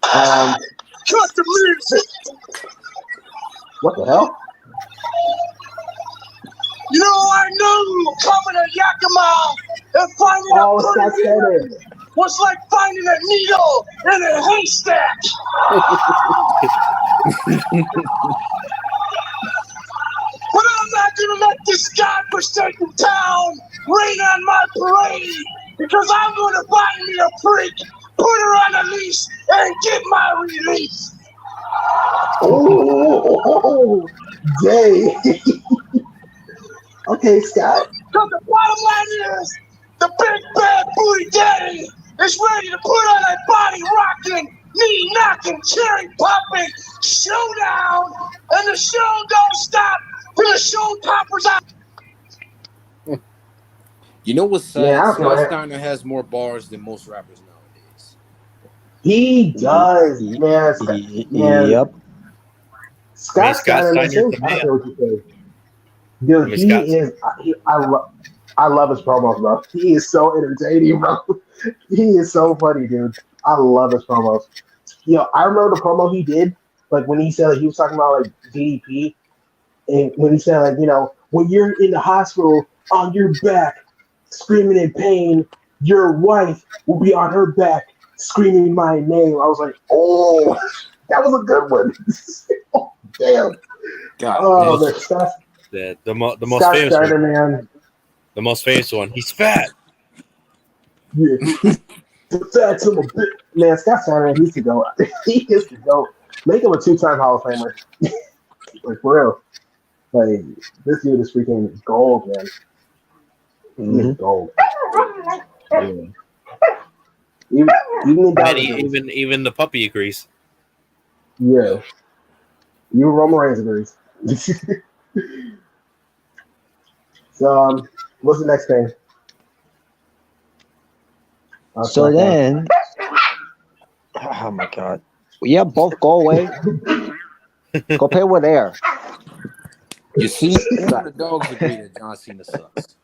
E: Cut the music.
B: What the hell?
E: You know, I knew coming to Yakima and finding a pretty was like finding a needle in a haystack. But I'm not gonna let this godforsaken town rain on my parade because I'm gonna find me a freak, put her on a leash, and get my release.
B: Oh, Jay. Okay, Scott.
E: Because the bottom line is, the big bad booty daddy is ready to put on a body rocking, knee knocking, cherry popping showdown, and the show don't stop till the show toppers out.
F: You know what's sad?
B: Yeah,
F: Scott Steiner has more bars than most rappers nowadays.
B: He does, man.
C: Yep.
B: Scott Steiner, I don't care what you say. Dude, I love his promos, bro. He is so entertaining, bro. He is so funny, dude. I love his promos. I remember the promo he did, like when he said he was talking about like DDP, and when he said like when you're in the hospital on your back screaming in pain, your wife will be on her back screaming my name. I was like, oh, that was a good one. Oh, damn.
F: God,
A: the most famous
B: Steiner,
A: one.
B: man.
A: The most famous one. He's fat.
B: Yeah, he's fat to a bit. Man, Scott Steiner, he's the GOAT. He is the GOAT. Make him a 2-time Hall of Famer. Like, for real. Like, this dude is freaking gold, man. He is gold. Yeah.
A: Even the puppy agrees.
B: Yeah. Even Roman Reigns agrees. So, what's the next thing?
C: So then, oh my God. Yeah, both go away. Go play over there.
F: You see, the dogs agree that John Cena sucks.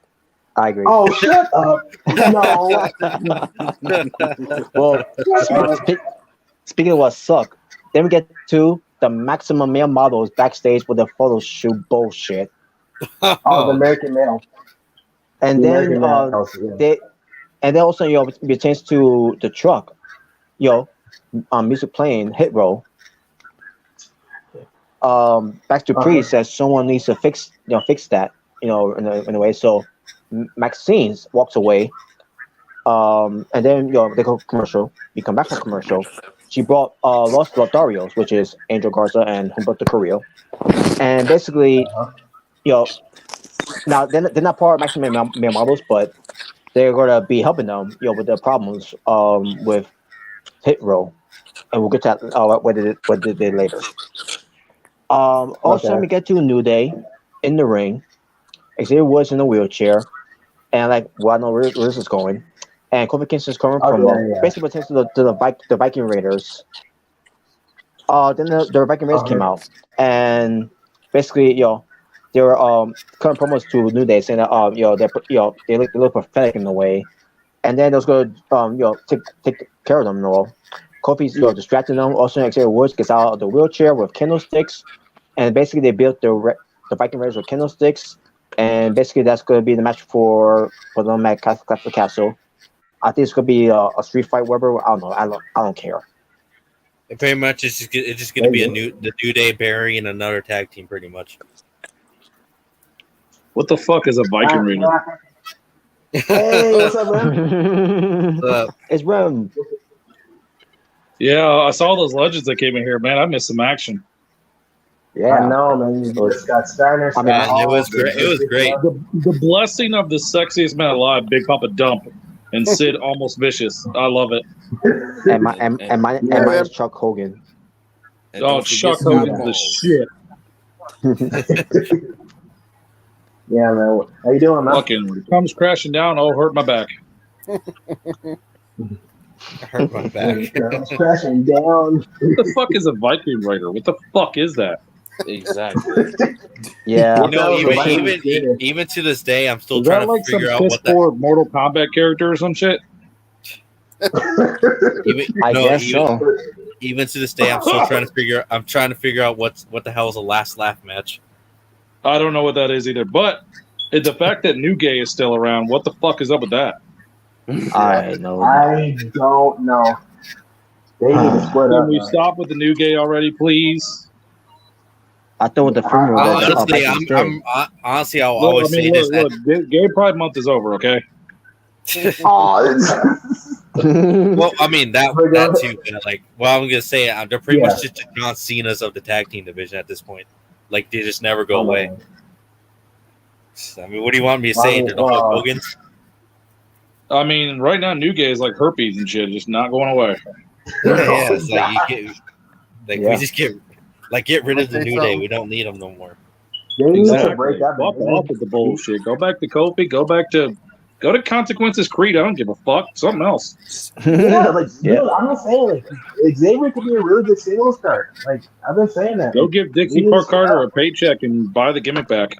C: I agree.
B: Oh, shut up. No.
C: Well, speaking of what suck, then we get to the Maximum Male models backstage with the photo shoot bullshit.
B: Oh, the American Male.
C: And then they also we change to the truck, music playing, hit roll. Baxter Priest says someone needs to fix that, in a way. So Maxine walks away, and then they go commercial. We come back from commercial. She brought Los Lotarios, which is Angel Garza and Humberto Carrillo, and basically, now they're not part of Maximum Male Models, but they're gonna be helping them, with their problems with hit roll, and we'll get to that what they did later. Also, we get to a New Day in the ring. Xavier Woods in a wheelchair, and I know where this is going. And Kofi Kingston's current promo basically pertains to the Viking Raiders. Then the Viking Raiders came out, and basically, their current promos to New Day saying that they look pathetic in a way, and then those go take care of them and all. Kofi's distracting them. Also, Xavier Woods gets out of the wheelchair with candlesticks, and basically they built the Viking Raiders with candlesticks, and basically that's going to be the match for them at Castle Castle. I think it's going to be a street fight, whatever. I don't know. I don't care.
A: And pretty much, it's just going to be the New Day burying another tag team, pretty much.
G: What the fuck is a Viking Raider?
B: Hey, what's up, man?
C: It's Rem.
G: Yeah, I saw those legends that came in here, man. I missed some action.
C: Yeah,
B: I know, man. You got Scott Steiner.
C: I mean,
A: it was great. It was great.
G: The blessing of the sexiest man alive, Big Papa Dump, and Sid Almost Vicious. I love it.
C: and my is Chuck Hogan.
F: And
G: Oh,
F: don't forget
G: Chuck
F: Scott
G: Hogan's the
F: Balls.
G: shit.
B: Yeah, man. How you doing, man?
G: Fucking comes crashing down. Oh, hurt my back.
A: I hurt my back.
B: It's crashing down.
G: What the fuck is a Viking Raider? What the fuck is that?
F: Exactly.
C: Yeah.
A: You know,
B: Viking
A: even to this day, I'm still
G: Is
A: trying
G: that
A: to
G: like some
A: figure out
G: piss
A: what that.
G: poor Mortal Kombat character or some shit?
C: I guess so.
A: Even to this day, I'm still trying to figure. I'm trying to figure out what the hell is a last laugh match.
G: I don't know what that is either. But the fact that New Gay is still around, what the fuck is up with that?
C: I know.
B: I don't know. They need to split
G: Can
B: up.
G: we
B: man.
G: stop with the New Gay already, please?
C: I thought the funeral was
A: Honestly, I'll
G: Look,
A: always say this.
G: Gay Pride Month is over, okay?
A: Well, I mean that too. Like, well, I'm gonna say they're pretty much just the John Cena's of the tag team division at this point. Like, they just never go away. I mean, what do you want me to say? They're the Hulk Hogan's.
G: I mean, right now, New Gay is like herpes and shit, just not going away.
A: Yeah, it's like you get, we just get rid of the New Day. We don't need them no more.
B: They need to break up.
G: Fuck off with the bullshit. Go back to Kofi. Go to Consequences Creed. I don't give a fuck. Something else.
B: Dude, I'm not saying like Xavier could be a really good singles star. Like, I've been saying that.
G: Go give Dixie Park Carter a paycheck and buy the gimmick back.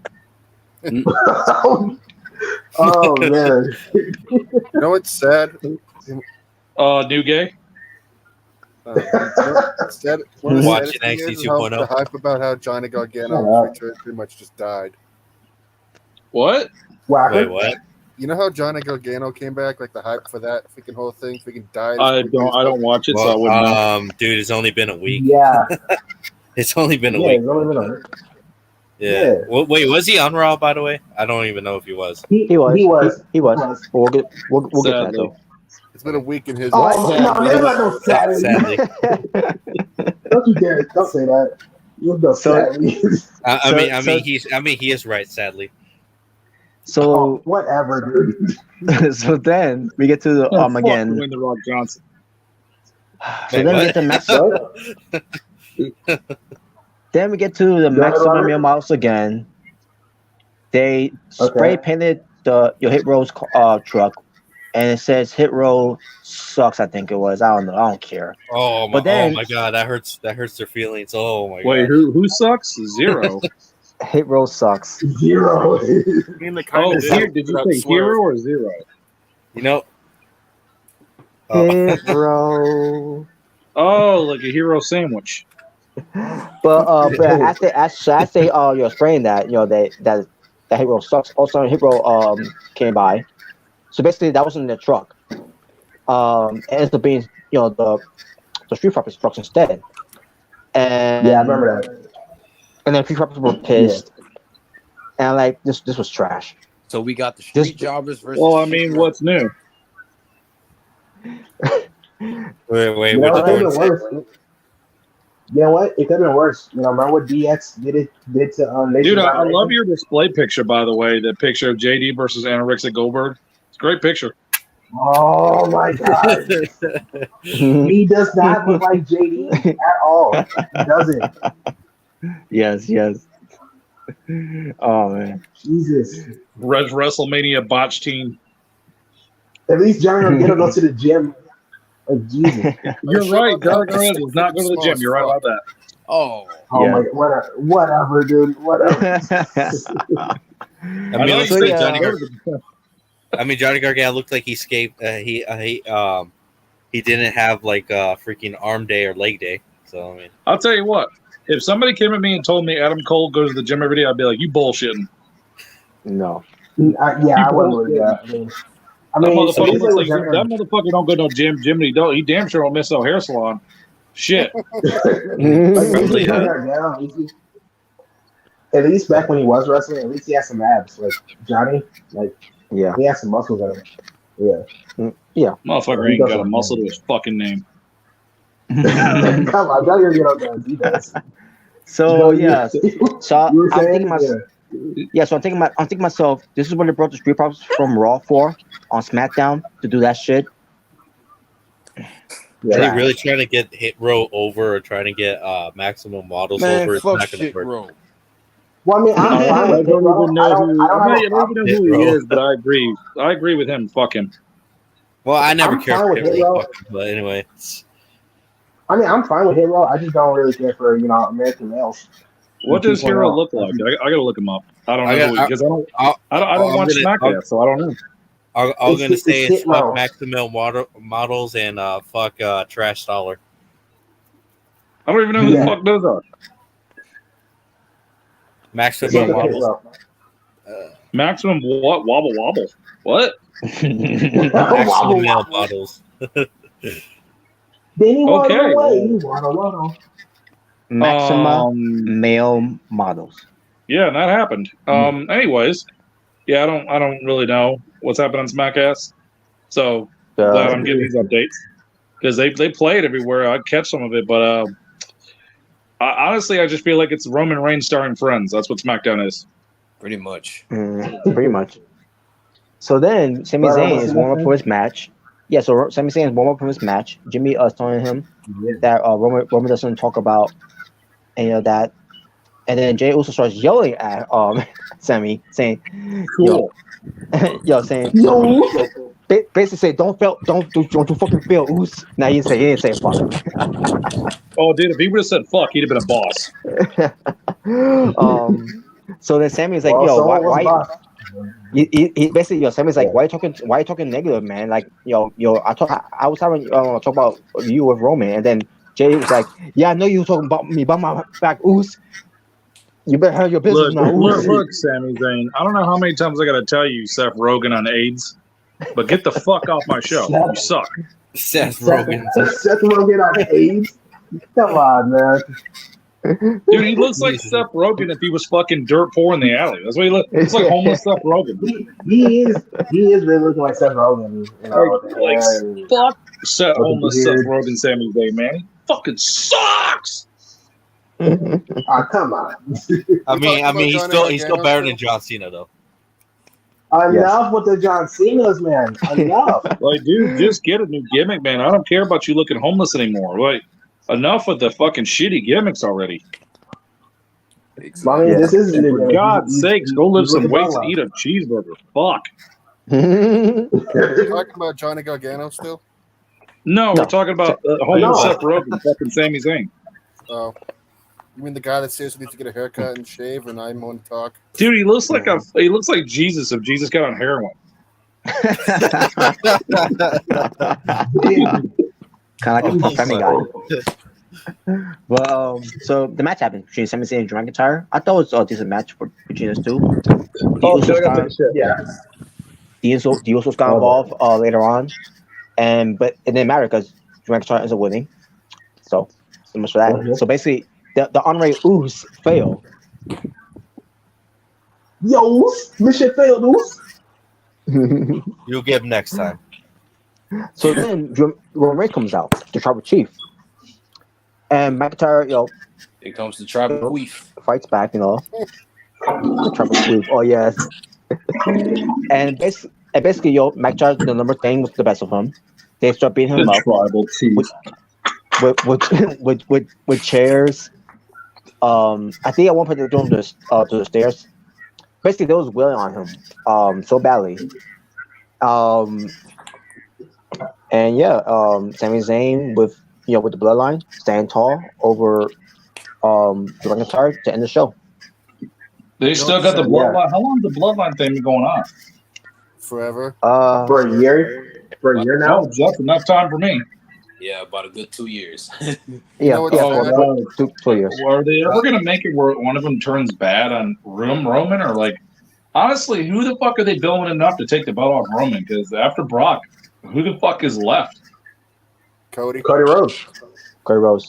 B: Oh man.
D: You know what's sad?
G: New Gay.
D: Sad,
A: Watching NXT 2.0.
D: The hype about how Johnny Gargano pretty much just died.
G: What?
A: Wait, what?
D: You know how Johnny Gargano came back? Like the hype for that freaking whole thing, freaking died.
G: I don't watch it, so I wouldn't know.
A: Dude, it's only been a week.
B: Yeah.
A: It's only been a week.
B: It's only been a week.
A: Yeah. Well, wait, was he on Raw, by the way? I don't even know if he was.
C: He was. We'll get to that though.
D: It's been a week in his.
A: Sadly.
B: Don't you dare! Don't say that. You know, sadly.
A: I mean, he is right. Sadly.
C: So
B: whatever, dude.
C: So then we get to the again.
G: The Rock Johnson.
C: So then we get to Then we get to the Maximum Male Mouse again. They spray painted the Hit Row's truck, and it says Hit Row sucks. I think it was. I don't know. I don't care.
A: Oh my god, that hurts. That hurts their feelings. Oh my god.
G: Wait, who sucks? Zero.
C: Hit Row sucks.
B: Zero.
G: Did you say Hero or Zero?
A: You know.
C: Hit Row.
G: Oh, like a hero sandwich.
C: But after you're spraying that, that Hit Row sucks. Also, Hit Row came by. So basically, that was in the truck. And it's being the Street Profits trucks instead. And
B: I remember that.
C: And then Street Profits were pissed, and like this was trash.
F: So we got the Street Jobbers versus.
G: Well, I mean, what's new?
A: Wait,
B: what you know what? It could have been worse. Remember what DX did to
G: Dude, I love your display picture, by the way. The picture of JD versus Anorexic Goldberg. It's a great picture.
B: Oh my god. He does not look like JD at all. He doesn't.
C: Yes. Oh man.
B: Jesus.
G: WrestleMania botch team.
B: At least Johnny Gargano goes to the gym. Like, Jesus.
G: You're right. Johnny Gargano does not go to the gym. You're right about that.
F: Oh
B: my god. Whatever, dude. Whatever.
A: Johnny Gargano looked like he escaped. He didn't have like a freaking arm day or leg day. So I mean,
G: I'll tell you what. If somebody came at me and told me Adam Cole goes to the gym every day, I'd be like, "You bullshitting."
C: No.
B: I wouldn't do that.
G: That motherfucker don't go to no gym. He damn sure don't miss no hair salon. Shit.
B: At least back when he was wrestling, at least he had some abs. Like Johnny, he had some muscles in him. Yeah.
G: Motherfucker ain't got a muscle to his fucking name.
B: Come on, y'all gonna get on the defense.
C: So yeah, so
B: You were
C: I'm
B: saying,
C: thinking myself. Yeah, so I'm thinking myself. This is when they brought the Street Profits from Raw for on SmackDown to do that shit.
A: Are they really trying to get Hit Row over or trying to get Maximum Models
F: Man,
A: over? It's
F: fuck
A: not gonna
F: shit,
A: work.
F: bro.
B: Well, I mean, I'm
G: I
B: fine with
G: don't
B: Hit Row.
G: even know who.
B: I don't
G: I
B: have a
G: don't even know who
A: Hit
G: he
A: Row.
G: is, but I agree. I agree with him. Fuck him.
A: Well, I never
B: I'm
A: cared
B: fine
A: for
B: with
A: Hit
B: Hit
A: Row,
B: Row.
A: but anyway.
B: I mean, I'm fine with Hit Row. I just don't really care for American males.
G: What does Hero look like? I gotta look him up. I don't know who because I don't watch SmackDown, so I don't know.
A: I'm gonna say it's fuck Maximum Models and fuck Trash Dollar.
G: I don't even know who the fuck those are.
A: Maximum Models.
G: Maximum what? Wobble wobble. What?
A: Maximum male models.
C: Maximum male models.
G: Yeah, that happened. Anyways, yeah, I don't really know what's happening on Smackass. So glad I'm getting these updates because they play it everywhere. I'd catch some of it, but honestly, I just feel like it's Roman Reigns starring Friends. That's what SmackDown is.
F: Pretty much.
C: Pretty much. So then Sami Zayn is warm up for his match. Yeah, so Sami Zayn is warm up for his match. Jimmy telling him that Roman doesn't talk about that, and then Jey also starts yelling at Sami, saying,
G: "Cool,
C: basically say don't you fucking fail, Oos." Now he didn't say fuck.
G: Oh, dude, if he would have said fuck, he'd have been a boss.
C: So then Sammy's like, why? He basically, Sammy's like, why you talking negative, man? Like, I was having talk about you with Roman, and then Jay was like, yeah, I know you were talking about me, about my back, Oos. You better have your business now, Oos.
G: Look, Sami Zayn. I don't know how many times I got to tell you, Seth Rogen on AIDS, but get the fuck off my show. You suck.
A: Seth Rogen
B: on AIDS. Come on, man.
G: Dude, he looks like Seth Rogen if he was fucking dirt poor in the alley. That's what he looks. It's like homeless Seth Rogen.
B: He is really looking like Seth Rogen.
G: Fuck homeless Seth Rogen, Sami Zayn, man. He fucking sucks.
B: Come on.
A: I mean, he's still better than John Cena though.
B: Enough with the John Cena's, man. Enough.
G: Like, dude, just get a new gimmick, man. I don't care about you looking homeless anymore. Like, enough with the fucking shitty gimmicks already.
B: Exactly. I mean, this is
G: for God's sakes, go lift some weights and eat a cheeseburger. Fuck.
D: Are you talking about Johnny Gargano still?
G: No, we're talking about homeless Seth Rogen, fucking Sami Zayn.
D: Oh. You mean the guy that seriously needs to get a haircut and shave, and I'm on talk?
G: Dude, he looks like Jesus if Jesus got on heroin.
C: Kind of like a family guy. Well, so the match happened between Sami Zayn and Drew McIntyre. I thought it was a decent match between us two. The Usos got involved later on, but it didn't matter because Drew McIntyre ends up winning. So much for that. Mm-hmm. So basically, the honorary Oos failed.
B: Yo, mission failed, Oos.
A: You'll get him next time.
C: So then Roman Reigns comes out, the Tribal Chief, and McIntyre,
F: here comes the Tribal Chief,
C: fights back, the Tribal Chief. Oh yes, and basically, McIntyre, the number thing was the best of him. They start beating him up.
G: Tribal Chief
C: with chairs. I think at one point they threw him to the stairs. Basically, they was wailing on him so badly. And Sami Zayn with the bloodline stand tall over Drew McIntyre to end the show.
G: They still got the bloodline. Yeah. How long has the bloodline thing been going on?
D: Forever.
B: For a year. For a year now.
G: No, just enough time for me.
F: Yeah, about a good 2 years.
C: 2 years.
G: Are they ever going to make it where one of them turns bad on Roman? Or, like, honestly, who the fuck are they building enough to take the belt off Roman? Because after Brock, who the fuck is left?
B: Cody Rhodes.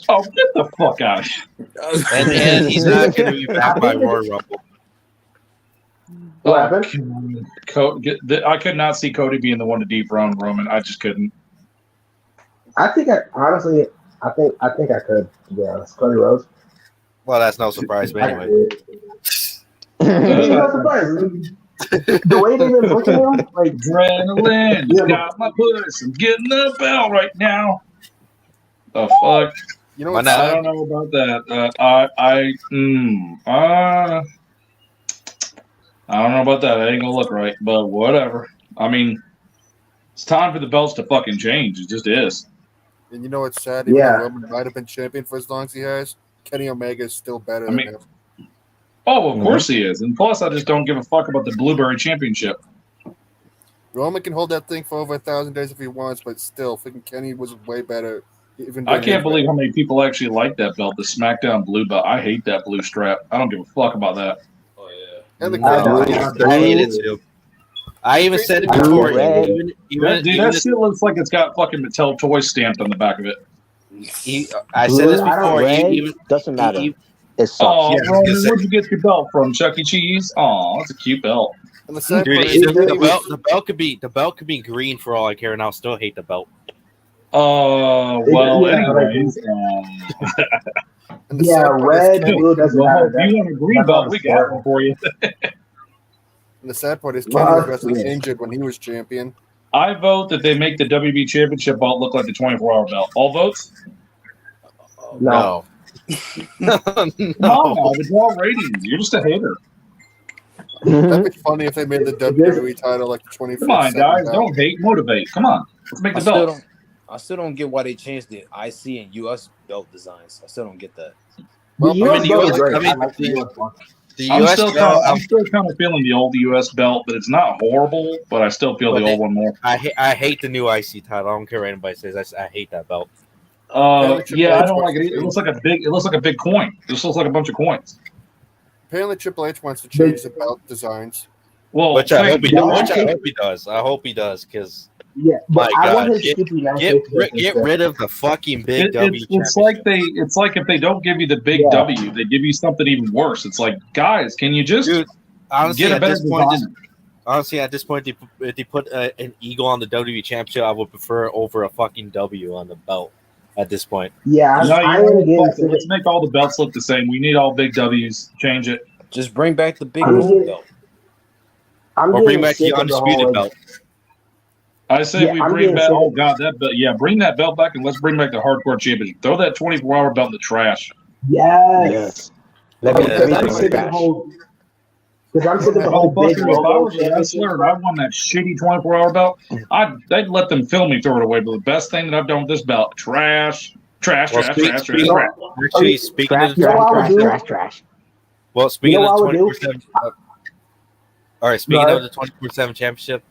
G: Oh, get the fuck out of here.
A: And he's not going to be back by Royal Rumble.
B: What happened?
G: I could not see Cody being the one to dethrone Roman. I just couldn't.
B: I think, honestly, I think I could. Yeah, it's Cody Rhodes.
A: Well, that's no surprise, but anyway.
B: It's not surprising. The way they've been booking him, like
G: adrenaline, got my puss. I'm getting the bell right now. The fuck?
D: You know what?
G: I don't know about that. I don't know about that. I ain't gonna look right, but whatever. I mean, it's time for the belts to fucking change. It just is.
D: And you know what's sad? Even though Roman might have been champion for as long as he has, Kenny Omega is still better than him.
G: Oh, of course he is. And plus, I just don't give a fuck about the Blueberry Championship.
D: Roman can hold that thing for over 1,000 days if he wants, but still, freaking Kenny was way better.
G: I can't believe how many people actually like that belt, the SmackDown blue belt. I hate that blue strap. I don't give a fuck about that.
D: Oh, yeah. And the
A: I hate it too. I even said it before.
G: That shit looks like it's got fucking Mattel toy stamped on the back of it.
A: I said this before.
C: Doesn't matter. It sucks.
G: Oh, where'd you get your belt from? Chuck E. Cheese? Oh, that's a cute belt.
D: And
A: the belt could be green for all I care, and I'll still hate the belt.
G: Well, anyways.
B: Red, blue doesn't matter.
G: If you want a green belt, we got one for you.
D: And the sad part is Kenny was wrestling injured when he was champion.
G: I vote that they make the WB Championship belt look like the 24-hour belt. All votes?
A: No.
G: No, the draw ratings. You're just a hater.
D: That'd be funny if they made the WWE title like the 24.
G: Come on, guys. Don't hate. Motivate. Come on. Let's make the belt.
F: I still don't get why they changed the IC and US belt designs. I still don't get that.
B: Well,
G: I'm still kind of feeling the old US belt, but it's not horrible. But I still feel the old one more.
A: I hate the new IC title. I don't care what anybody says. I hate that belt.
G: Yeah, I don't like it. It looks like a big coin. It just looks like a bunch of coins.
D: Apparently, Triple H wants to change the belt designs.
G: Well,
A: which I hope he does. I hope he does, because my God, get rid of the fucking big W.
G: It's like if they don't give you the big W, they give you something even worse. It's like, guys, can you just
A: honestly,
G: get a better design?
A: Honestly, at this point, if they put an eagle on the WWE Championship, I would prefer over a fucking W on the belt. At this point,
G: let's make all the belts look the same. We need all big W's. Change it.
F: Just bring back the big belt.
A: Or bring back the undisputed belt.
G: I say we bring back. Oh God, that belt. Yeah, bring that belt back, and let's bring back the Hardcore Championship. Throw that 24-hour belt in the trash.
B: Yes.
C: Because
B: I'm sick of the whole big
G: wrestler. I won that shitty 24-hour belt. They'd let them film me throw it away. But the best thing that I've done with this belt, trash. Well, speaking of the 24/7, all right. Speaking of the 24/7 championship,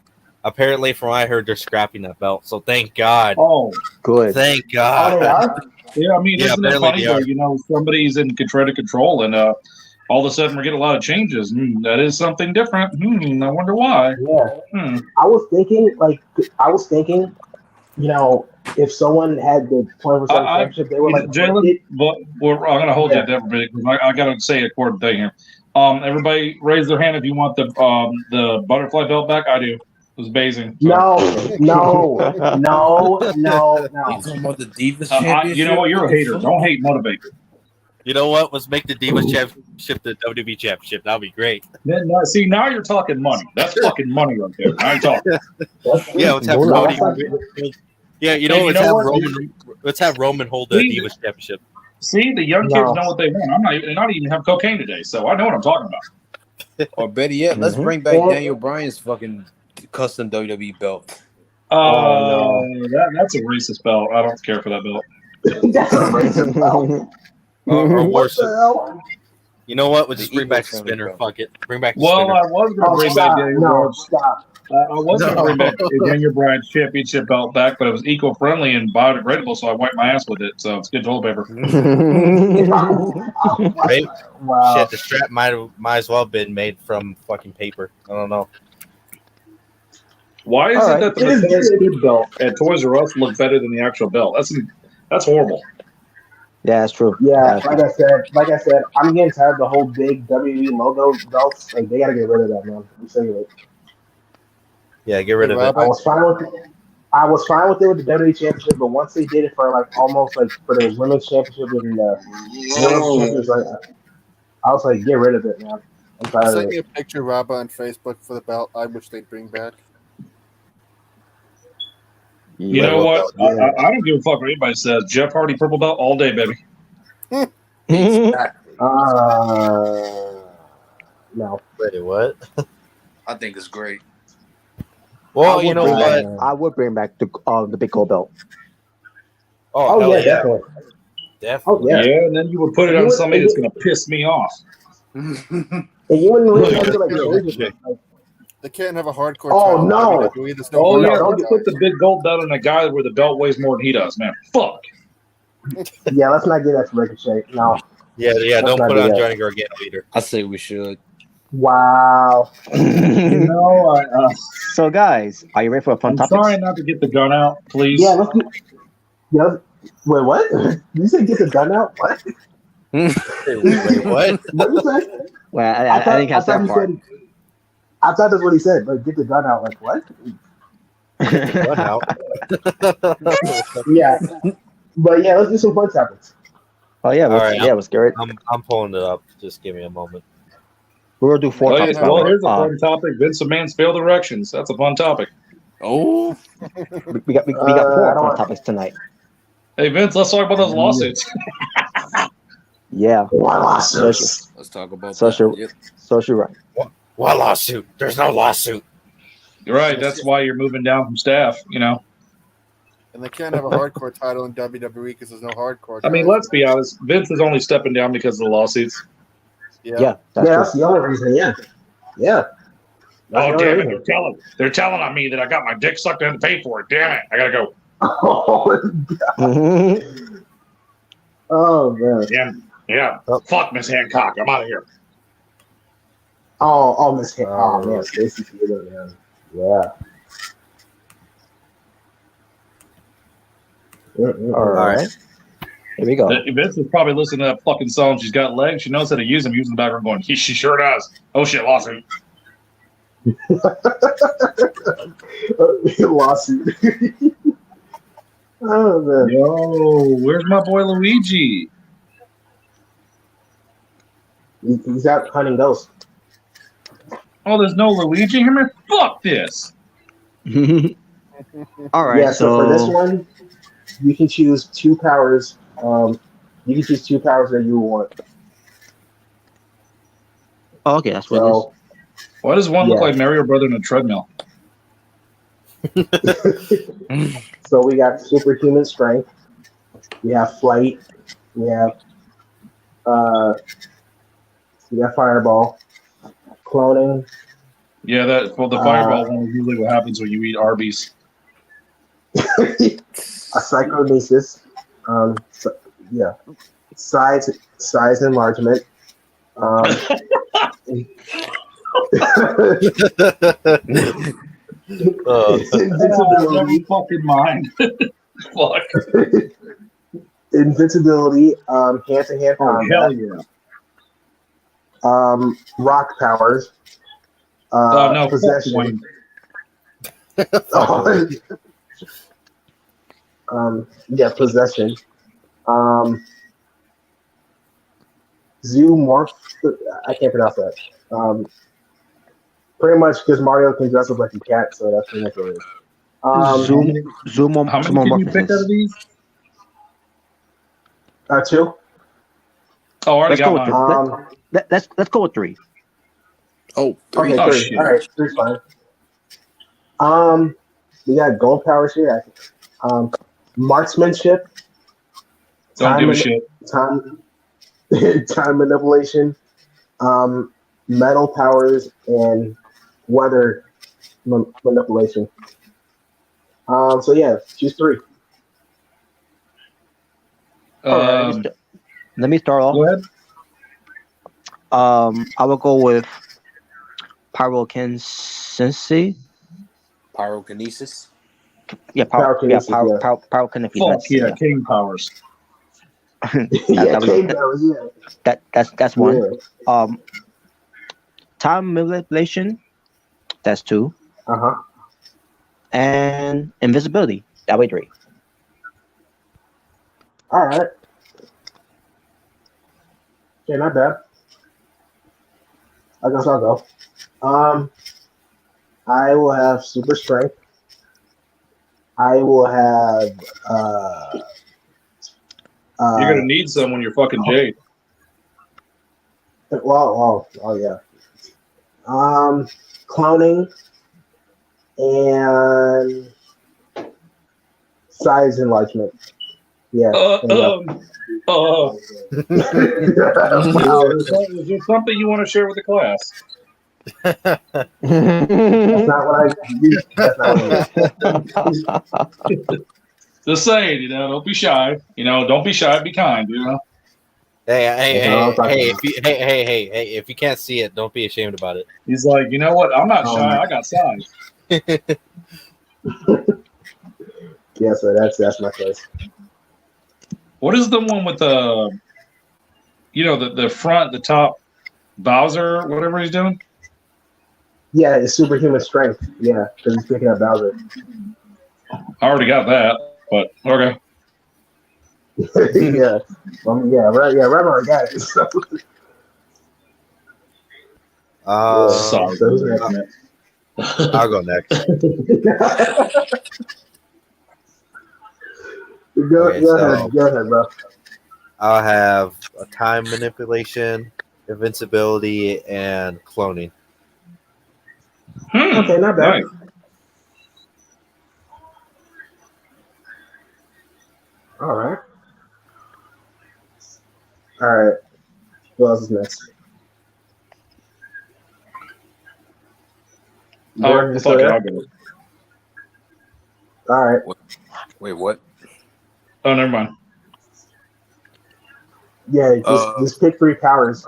G: apparently, from what I heard, they're scrapping that belt. So thank God.
C: Oh, good.
A: Thank God.
G: Yeah, I mean, isn't it funny where somebody's in control and all of a sudden we're getting a lot of changes. That is something different. I wonder why.
B: Yeah. I was thinking, if someone had the 24/7 championship, they were like,
G: Jalen, but I'm going to hold you there for a minute because I got to say a important thing here. Everybody raise their hand if you want the butterfly belt back. I do. It was amazing.
B: No.
F: You talking about the Divas Championship?
G: You know what? You're a hater. Don't hate, motivate.
A: You know what? Let's make the Divas Championship the WWE Championship. That'd be great.
G: See, now you're talking money. That's fucking money right there. Now you're talking.
A: Yeah, let's have Cody. Yeah, let's have Roman hold the Divas Championship.
G: See, the young kids know what they want. I'm not even have cocaine today, so I know what I'm talking about.
F: Or better yet, let's bring back Daniel Bryan's fucking custom WWE belt.
G: That's a racist belt. I don't care for that belt.
B: That's a racist belt.
A: Or worse. You know what? We'll just bring back the spinner. Fuck it. Bring back the spinner.
G: I was going to bring back Daniel Bryan. I was going to bring back Daniel Bryan's championship belt back, but it was eco-friendly and biodegradable, so I wiped my ass with it. So it's good toilet paper.
A: Wow. Shit, the strap might as well have been made from fucking paper. I don't know.
G: Why is it that the belt at Toys R Us look better than the actual belt? That's horrible.
C: Yeah, that's true.
B: Yeah, like I said, I'm getting tired of the whole big WWE logo belts. Like, they gotta get rid of that, man. I'm sick of it.
A: Yeah, get rid of it.
B: I was fine with it. I was fine with it with the WWE Championship, but once they did it for like almost like for the Women's Championship and the Men's Championship, like I was like, get rid of it, man. I'm
D: I
B: tired of
D: sent
B: it.
D: you a picture, Rabba, on Facebook for the belt. I wish they'd bring back.
G: You
C: Yeah.
G: know what?
B: Yeah.
G: I don't give a fuck what anybody says. Jeff Hardy purple belt all day, baby.
F: Exactly.
B: No.
A: Wait, what?
F: I think it's great.
A: Well, you know what?
C: I would bring back the big gold belt.
A: Oh, hell
B: yeah,
A: yeah,
B: definitely.
A: definitely.
B: Oh yeah.
G: Yeah, and then you would put it on somebody that's going to piss me off.
B: And you wouldn't really have to like change it. Like,
D: They can't have a hardcore
B: Oh,
D: title in
B: no.
D: WWE. There's no
G: Oh,
B: no,
G: yeah,
B: don't
G: let's put the big gold belt on a guy where the belt weighs more than he does, man. Fuck.
B: yeah, let's not get that to Ricochet. No.
A: Yeah.
B: Let's
A: Don't
B: not
A: put
B: do
A: on
B: that.
A: Johnny Gargano either.
F: I say we should.
B: Wow.
G: You know,
C: So, guys, are you ready for a fun
G: I'm
C: topic?
G: trying not to get the gun out, please.
B: Yeah, let's get. Yeah. Wait, what? You said get the gun out? What?
A: Wait, what?
B: What you say?
C: Well, I didn't catch that
B: he
C: part.
B: said. I thought that's what he said. Like, get the gun out. Like, what?
A: What now?
B: Yeah. But yeah, let's do some fun topics.
C: Oh yeah,
A: All right,
C: yeah, it was scary.
A: I'm pulling it up. Just give me a moment.
C: We're gonna do 4
G: Oh,
C: topics.
G: yeah,
C: by the
G: well,
C: way.
G: here's a fun topic. Vince McMahon's failed erections. That's a fun topic.
F: Oh,
C: We got
B: I
C: 4
B: don't
C: fun
B: want-
C: topics tonight.
G: Hey, Vince, let's talk about those lawsuits.
C: Yeah.
B: Why lawsuits?
F: let's talk about
C: So
F: that.
C: sure.
F: Yep.
C: So you're right.
A: What lawsuit? There's no lawsuit.
G: You're right. That's why you're moving down from staff, you know.
D: And they can't have a hardcore title in WWE because there's no hardcore.
G: I mean,
D: guys.
G: let's be honest. Vince is only stepping down because of the lawsuits.
C: Yeah, that's
B: Yeah,
C: true.
B: that's the only reason. Yeah. Yeah. That's
G: Oh,
B: the
G: damn
B: only
G: it. They're telling on me that I got my dick sucked and to pay for it. Damn it. I got to go.
B: reason. Oh man.
G: Yeah. Fuck Miss Hancock. I'm out of here.
B: Oh, Miss Hank. Oh man, Stacey Keebler, man. Yeah.
C: All right. Here we go.
G: Vince is probably listening to that fucking song. She's got legs. She knows how to use them. Using the background going, she sure does. Oh, shit, lawsuit.
B: Lawsuit. Oh man.
G: Yo, where's my boy Luigi?
B: He's out hunting ghosts.
G: Oh, there's no Luigi here, man? Fuck this.
C: All right.
B: Yeah, so for this one, you can choose 2 powers. You can choose 2 powers that you want.
C: Oh, okay, that's what
B: So,
G: Why does one look
B: Yeah.
G: like Mario Brother in a treadmill?
B: so we got superhuman strength. We have flight. We have fireball, cloning.
G: Yeah, the fireball one is usually what happens when you eat Arby's.
B: A psychonesis. Size enlargement.
G: Invincibility. Fucking mind. Fuck.
B: Invincibility. Hand-to-hand
G: Oh,
B: combat.
G: hell yeah.
B: Rock powers.
G: No,
B: Possession.
G: Wayne.
B: Possession. Zoomorph. I can't pronounce that. Pretty much because Mario can dress up like a cat, so that's pretty much what it is.
C: Zoom on
G: How many can you pick out of these?
B: 2.
G: Oh, I already
C: Let's go
G: got
C: with
G: mine.
C: Let's go with 3.
F: Oh,
B: Okay, 3.
G: Oh, shit.
B: All right, 3's fine. We got gold powers here. Marksmanship.
G: Don't give a shit.
B: Time manipulation. Metal powers and weather manipulation. So yeah, choose 3.
C: Let me start off.
G: Go ahead.
C: I will go with pyrokinesis.
F: pyrokinesis.
C: Yeah,
B: Pyrokinesis, yeah.
C: pyrokinesis.
G: Fuck
C: That's,
G: yeah, King Powers.
C: That's one.
B: Yeah.
C: Time manipulation. That's 2. and invisibility. That way 3.
B: All right. Okay, not bad. I guess I'll go. I will have super strength. I will have
G: You're gonna need some when you're fucking Jade.
B: oh yeah. Cloning and size enlargement. Yeah.
G: Wow.
B: Wow.
G: Is there something you want to share with the class?
B: That's not what I used. That's not what I used.
G: Just saying, don't be shy. Don't be shy. Be kind.
A: Hey, if you can't see it, don't be ashamed about it.
G: He's like, you know what? I'm not shy. I got size.
B: Yeah, so that's my choice.
G: What is the one with the front, the top Bowser, whatever he's doing?
B: Yeah, it's superhuman strength. Yeah, because he's picking up Bowser.
G: I already got that, but okay.
B: Yeah, Rev already got it. So.
G: Sorry.
B: So who's next?
A: I'll go next.
B: Go ahead, bro.
A: I'll have a time manipulation, invincibility, and cloning.
B: Okay, not bad.
G: Nice.
B: All right. Who else is next? Gordon,
G: fuck it, I'll go.
B: All right.
F: Wait, what?
G: Oh, never mind.
B: Yeah, just pick 3 powers.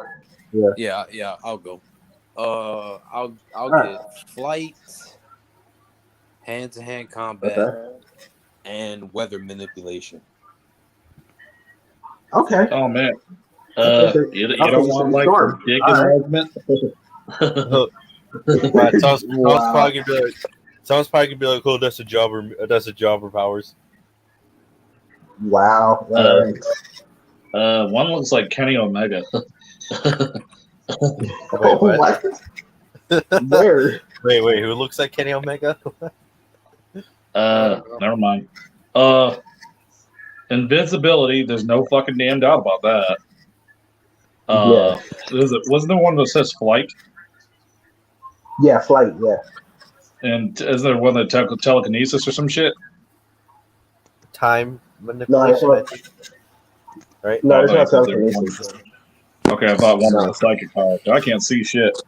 F: Yeah, I'll go. I'll
B: right.
F: get flight, hand-to-hand combat, and weather manipulation.
B: Okay.
G: Oh man. You don't want like
B: storm.
G: dick
B: All right.
G: enlargement?
A: Someone's probably gonna be like, "Oh, that's a jobber powers."
B: Wow.
G: One looks like Kenny Omega.
A: What?
B: Where?
A: Wait, who looks like Kenny Omega?
G: Never mind. Invincibility, there's no fucking damn doubt about that. Wasn't there one that says flight?
B: Yeah, flight, yeah.
G: And is there one that telekinesis or some shit?
A: Time manipulation, I think. Right?
B: No,
G: Oh,
B: it's not telekinesis.
G: Okay, I thought one was a psychic power. I can't see shit.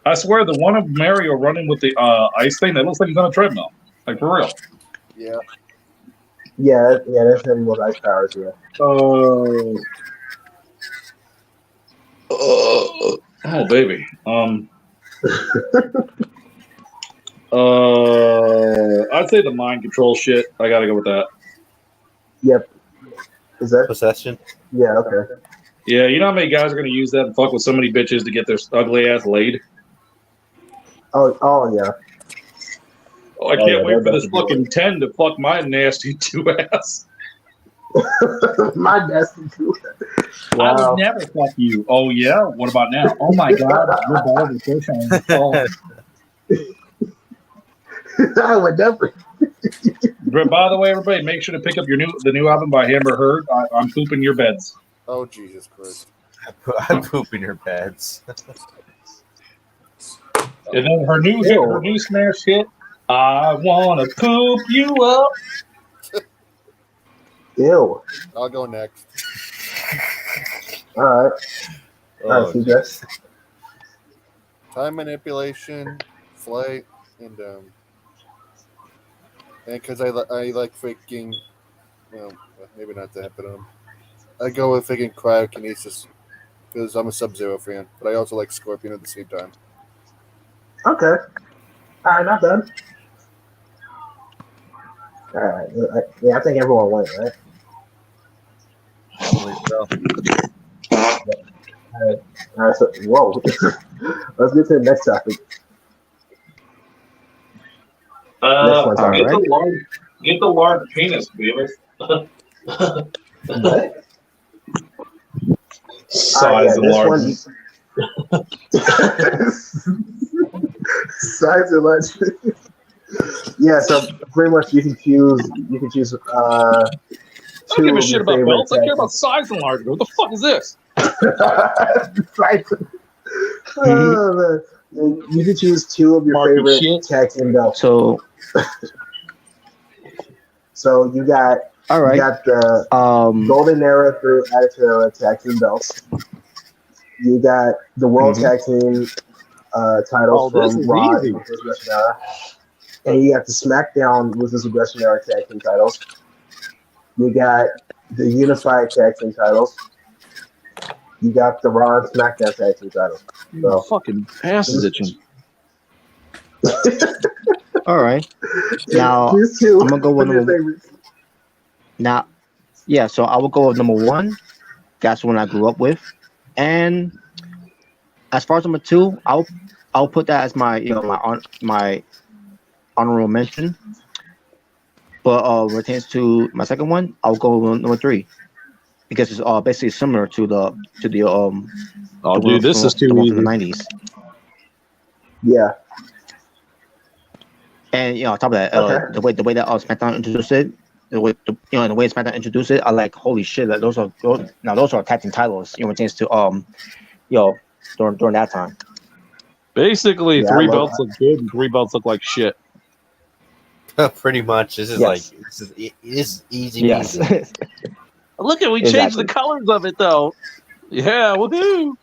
G: I swear, the one of Mario running with the ice thing, that looks like he's on a treadmill. Like, for real.
D: Yeah.
B: Yeah, that's him with ice powers, yeah.
G: Oh, baby. I'd say the mind control shit. I gotta go with that.
B: Yep. Is that
A: possession?
B: Yeah, okay.
G: Yeah, you know how many guys are gonna use that and fuck with so many bitches to get their ugly ass laid?
B: Oh yeah.
G: Oh, I can't wait for this fucking 10 to fuck my nasty 2 ass.
B: My nasty 2 ass. Wow.
G: I would never fuck you. Oh yeah? What about now? Oh my god, your balls are so shiny. Oh.
B: I would never.
G: By the way, everybody, make sure to pick up the new album by Amber Heard. I'm pooping your beds.
D: Oh Jesus Christ!
A: I'm pooping your beds.
G: And then her new smash hit. I wanna poop you up.
B: Ew.
D: I'll go next.
B: All right. All right, CJ.
D: Time manipulation, flight, and because I like freaking, well, maybe not that, but I go with freaking cryokinesis because I'm a Sub-Zero fan, but I also like Scorpion at the same time.
B: Okay. All right, not bad. All right. Yeah, I think everyone went, right?
A: So.
B: All right. So, whoa. Let's get to the next topic. one
C: All
B: time.
C: right.
G: Get the large penis, Beavis.
B: What?
G: Size and
B: this
G: large.
B: one. Size and large. Yeah, so pretty much you can choose.
G: I don't give
B: two
G: a
B: of
G: shit
B: your
G: about
B: favorite
G: belts. I care
B: tag
G: about size and large. What the fuck is this?
B: Oh, man. You can choose two of your
G: Marky
B: favorite
G: shit.
B: tag team belts.
C: So,
B: So you got
C: all right.
B: the Golden Era through Attitude Era tag team belts. You got the World Tag Team titles
G: this
B: from
G: is
B: Raw
G: easy.
B: and Ruthless Aggression Era, and you got the SmackDown Ruthless Aggression Era tag team titles. You got the Unified tag team titles. You got the Raw and SmackDown tag team titles. So,
G: Fucking ass is itching.
C: All right. Now,
B: choose two
C: I'm gonna go with
B: of your
C: number.
B: favorites.
C: Now, yeah. So I will go with number one. That's the one I grew up with, and as far as number two, I'll put that as my my honorable mention. But when it pertains to my second one, I'll go with number three because it's basically similar to the
G: Oh,
C: the
G: dude,
C: one
G: this
C: from,
G: is too
C: the one from the
G: easy.
C: 90s.
B: Yeah.
C: And on top of that,
B: Okay.
C: the way that SmackDown introduced it, the way SmackDown introduced it, I like, holy shit, like those are tag team titles. When it pertains to during that time.
G: Basically,
B: Yeah, I
G: three
B: love
G: belts look good and three belts look like shit.
A: Pretty much. This is
C: Yes.
A: it's easy.
C: Yes.
A: Peasy.
G: Look at we changed
C: Exactly.
G: the colors of it though. Yeah, woohoo!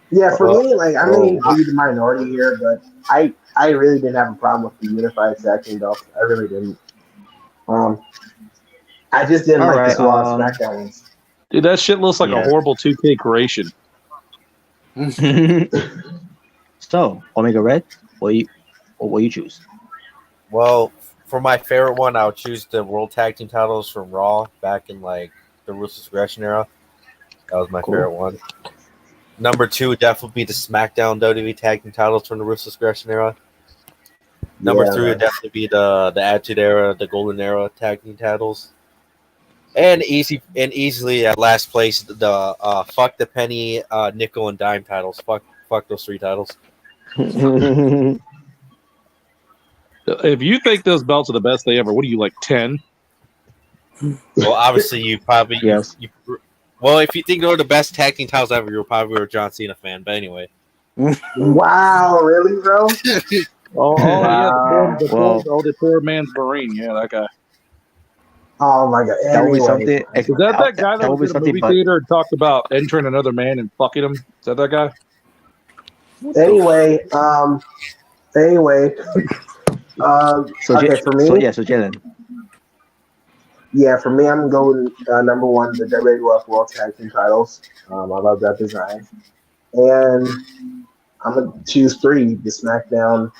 B: Yeah, for
A: Well,
B: me, like I may be the minority here, but I really didn't have a problem with the unified tag team belts. I really didn't. I just didn't
C: All
B: like
C: right,
B: the Raw and SmackDown ones.
G: Dude, that shit looks like a
C: Yeah.
G: horrible 2K creation.
C: So, Omega Red, what will you choose?
A: Well, for my favorite one, I would choose the World Tag Team titles from Raw back in like the Ruthless Aggression era. That was my favorite one. Number two would definitely be the SmackDown WWE Tag Team titles from the Ruthless Aggression era. Number three would definitely be the Attitude Era, the Golden Era Tag Team titles. And easily at last place, the fuck the penny, nickel and dime titles. Fuck those three titles.
G: If you think those belts are the best they ever, what are you, like 10?
A: Well, obviously you probably
C: Yes.
A: well, if you think they're the best tag team titles ever, you're probably a John Cena fan. But anyway,
B: Wow, really, bro?
G: Yeah,
C: Well,
G: the poor man's Marine. Yeah, that guy.
B: Oh my god.
C: that would be
B: Anyway,
C: something.
G: Is that guy that
C: would
G: was
C: be
G: in a
C: something,
G: movie
C: but
G: theater and talked about entering another man and fucking him? Is that guy?
B: Anyway,
C: so
B: okay, for me,
C: so Jalen.
B: yeah, for me, I'm going number one, the WWF World Tag Team titles. I love that design, and I'm gonna choose three: the SmackDown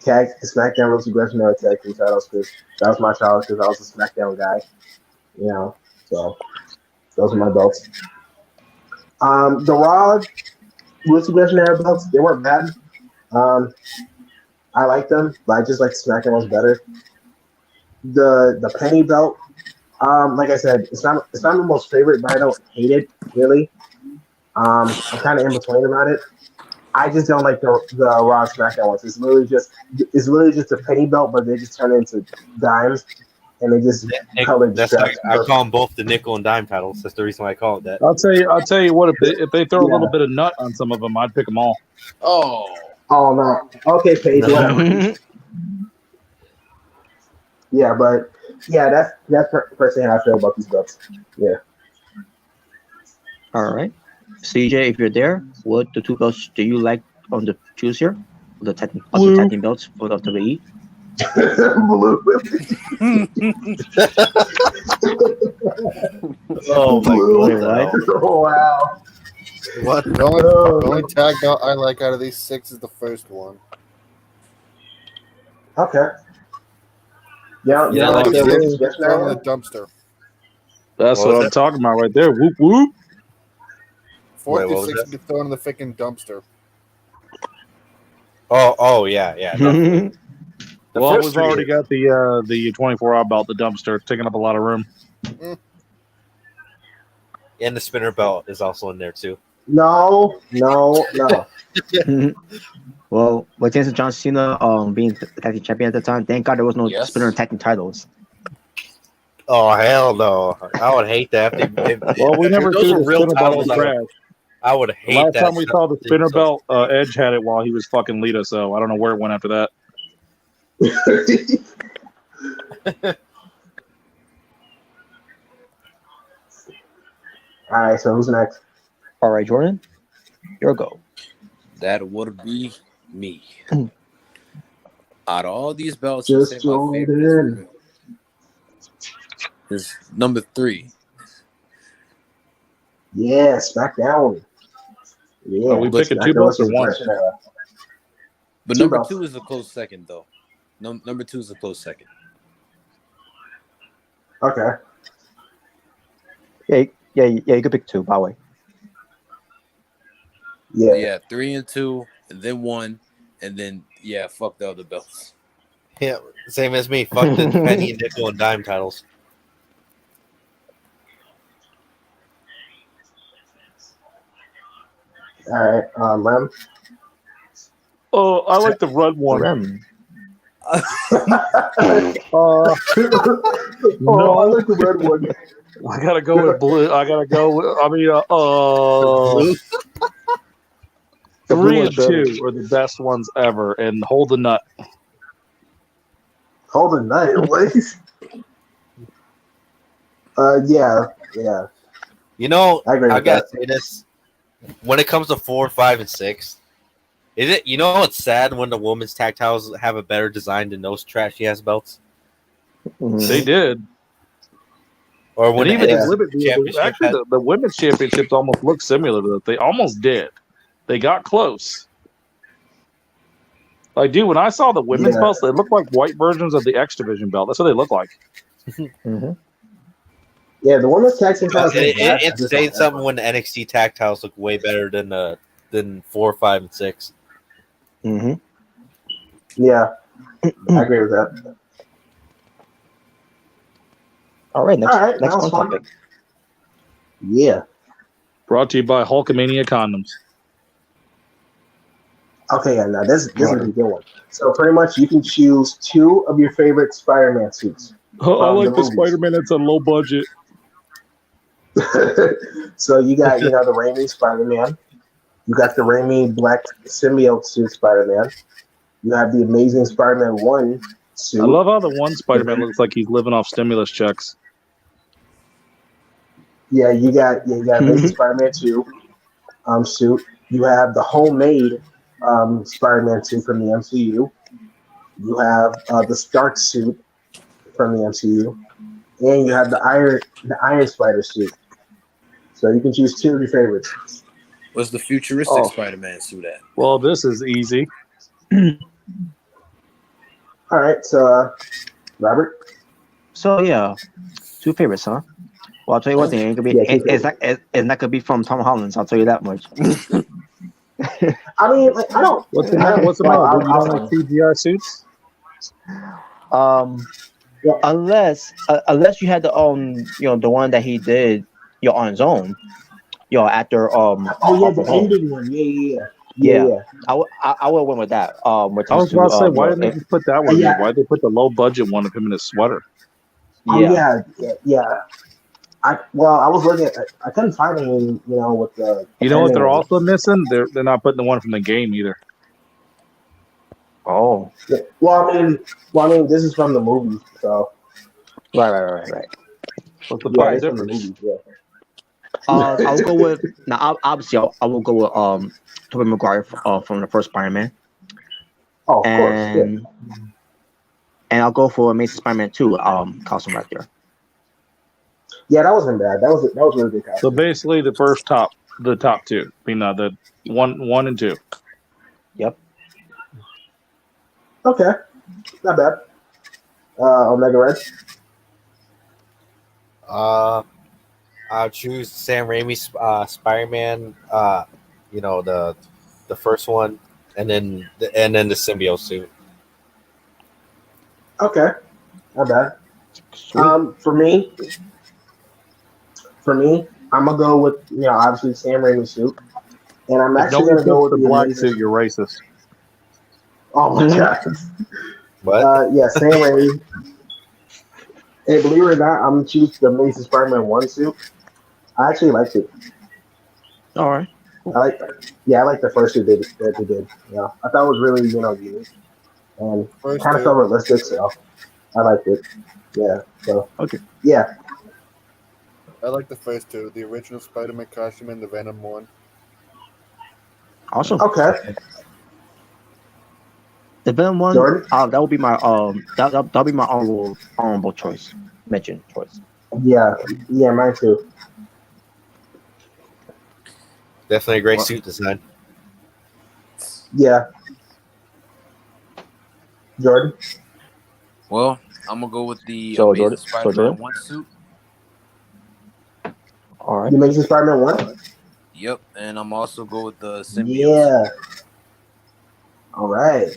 B: Ruthless Aggression Era Tag Team titles, because that was my childhood, because I was a SmackDown guy, So those are my belts. The Raw Ruthless Aggression Era belts, they weren't bad. I like them, but I just like SmackDown ones better. The penny belt, like I said, it's not my most favorite, but I don't hate it really. I'm kind of in between about it. I just don't like the Raw and SmackDown ones. It's literally just a penny belt, but they just turn it into dimes, and they just colored straps.
A: I call them both the nickel and dime titles. That's the reason why I call it that.
G: I'll tell you what. If they throw a little bit of nut on some of them, I'd pick them all.
B: Oh no. Okay, Paige, whatever. Yeah, but yeah, that's personally how I feel about these belts. Yeah.
C: All right, CJ, if you're there, what the two belts do you like on the choose here? The tag team belts for the WWE.
B: Blue.
A: Oh my
B: Blue.
A: god!
B: Wow.
A: What?
D: The only tag belt I like out of these six is the first one.
B: Okay. Yeah,
G: Yeah,
D: Like
G: like
D: the
G: that.
B: yes,
D: throw in the dumpster.
G: That's
A: What
G: what
A: was
G: I'm
A: it?
G: talking about right there. Whoop whoop.
D: Fourth
A: Wait,
D: through
A: what was
D: six
A: that?
D: get thrown in the freaking dumpster.
A: Oh yeah, definitely.
G: Well,
A: first
G: we've
A: three
G: already got the 24-hour belt, the dumpster, taking up a lot of room.
A: and the spinner belt is also in there too.
B: No.
C: Well, with Jason John Cena being the tag team champion at the time, thank God there was no
F: Yes.
C: spinner tag team titles.
A: Oh hell no! I would hate that.
G: Well, we never
A: those
G: threw
A: were
G: the
A: real
G: spinner belt
A: titles.
G: in trash.
A: I would
G: The
A: hate
G: last
A: that.
G: time we saw the spinner belt, Edge had it while he was fucking Lita, so I don't know where it went after that.
B: All right, so who's next?
C: All right, Jordan, your go.
F: That would be me. Out of all these belts,
B: Just
F: you say my favorite
B: Jordan.
F: is number 3.
B: Yeah, SmackDown. Yeah,
G: Are we picking two
B: SmackDown
G: belts or
B: versus
G: one?
B: Aggression era.
F: But
B: Two
F: number
B: belts.
F: 2 is a close second, though. Number 2 is a close second.
B: Okay.
C: Yeah. You could pick two, by the way.
B: Yeah.
F: Yeah, 3 and 2, and then 1, and then fuck the other belts.
A: Yeah, same as me. Fuck the penny, nickel, and dime titles.
B: All right. Rem.
G: Oh, I like the red one.
C: Rem.
B: I like the red one.
G: I gotta go with blue. I gotta go with.
C: The blue
G: 3
C: one's
G: and
C: better.
G: 2 are the best ones ever, and hold the nut.
B: Hold the nut, what? Yeah.
A: You know,
B: I agree with
A: I gotta
B: that.
A: say this. When it comes to 4, 5, and 6, is it? You know, it's sad when the women's tag titles have a better design than those trashy ass belts,
G: They did.
A: or when
G: And
A: the
G: even
A: NXT championship
G: actually,
A: had,
G: the women's championships almost look similar to that. They almost did. They got close. Like, dude, when I saw the women's belts, they look like white versions of the X Division belt. That's what they look like.
B: Yeah, the women's tag team titles.
A: it's saying something when the NXT tag titles look way better than 4, 5, and 6.
B: Yeah, I agree with that.
C: All right, next
B: that was
C: one
B: fun.
C: topic.
B: Yeah.
G: Brought to you by Hulkamania Condoms.
B: Okay, yeah, now this is a good one. So pretty much you can choose 2 of your favorite Spider-Man suits.
G: Oh, I like the
B: movies.
G: Spider-Man that's a low budget.
B: So you got, the Raimi Spider-Man. You got the Raimi Black Symbiote suit Spider-Man. You have the Amazing Spider-Man 1 suit.
G: I love how the one Spider-Man looks like he's living off stimulus checks.
B: Yeah, you got Amazing Spider-Man 2 suit. You have the homemade Spider-Man suit from the MCU. You have the Stark suit from the MCU, and you have the Iron Spider suit. So you can choose 2 of your favorites.
F: What's the futuristic Spider-Man suit at?
G: Well, this is easy.
B: All right, so Robert.
C: So yeah, 2 favorites, huh? Well, I'll tell you one thing. It could be. It's not gonna be from Tom Holland's. I'll tell you that much.
B: I mean, I don't.
G: What's the matter? You don't like CGI suits?
C: Unless you had the the one that he did on his own, after
B: the ending one. Yeah.
C: I would have went with that.
G: I was about to say, why didn't they just put that one? Why did they put the low budget one of him in his sweater?
B: Yeah. I was looking at. I couldn't find any. With the.
G: You know what they're also missing? They're not putting the one from the game either.
C: Oh.
B: Yeah. Well, I mean, this is from the movie, so.
C: Right.
G: What's the price difference?
B: From the movie, yeah.
C: I'll go with obviously I will go with Tobey Maguire from the first Spider-Man.
B: Oh, of course. Yeah.
C: And I'll go for Amazing Spider-Man 2 costume right there.
B: Yeah, that wasn't bad. That was really good costume.
G: So basically, the top 2, being the 1 and 2.
C: Yep.
B: Okay, not bad. Omega Red.
A: I'll choose Sam Raimi's Spider-Man. The first one, and then the symbiote suit.
B: Okay, not bad.
C: Sweet.
B: For me, I'm gonna go with obviously Sam Raimi suit, and I'm
G: If no
B: actually
G: one
B: gonna go
G: picks
B: with
G: the
B: the
G: black
B: Amazing.
G: suit, you're racist.
B: Oh my god.
A: What?
B: Yeah, Sam Raimi. And believe it or not, I'm gonna choose the Amazing Spider-Man one suit. I actually liked it.
C: All right.
B: I like, yeah, I like the first suit that they did. I thought it was really unique and
D: First
B: kind of felt
D: two.
B: realistic. So I liked it. Yeah. So
C: Okay.
B: yeah,
D: I like the first two. The original Spider-Man costume and the Venom one.
C: Awesome.
B: okay,
C: The Venom one,
B: Jordan.
C: that would be my that'll be my honorable choice. Mention choice.
B: Yeah, yeah, mine too.
A: Definitely a great
F: Well,
A: suit design.
B: Yeah, Jordan.
F: well, I'm gonna go with the
C: So
F: Amazing
C: Jordan. So
F: Spider-Man
C: Jordan.
F: one suit.
C: All right.
B: The Amazing Spider-Man one.
F: Yep, and I'm also go with the symbiote suit.
B: Yeah. All right.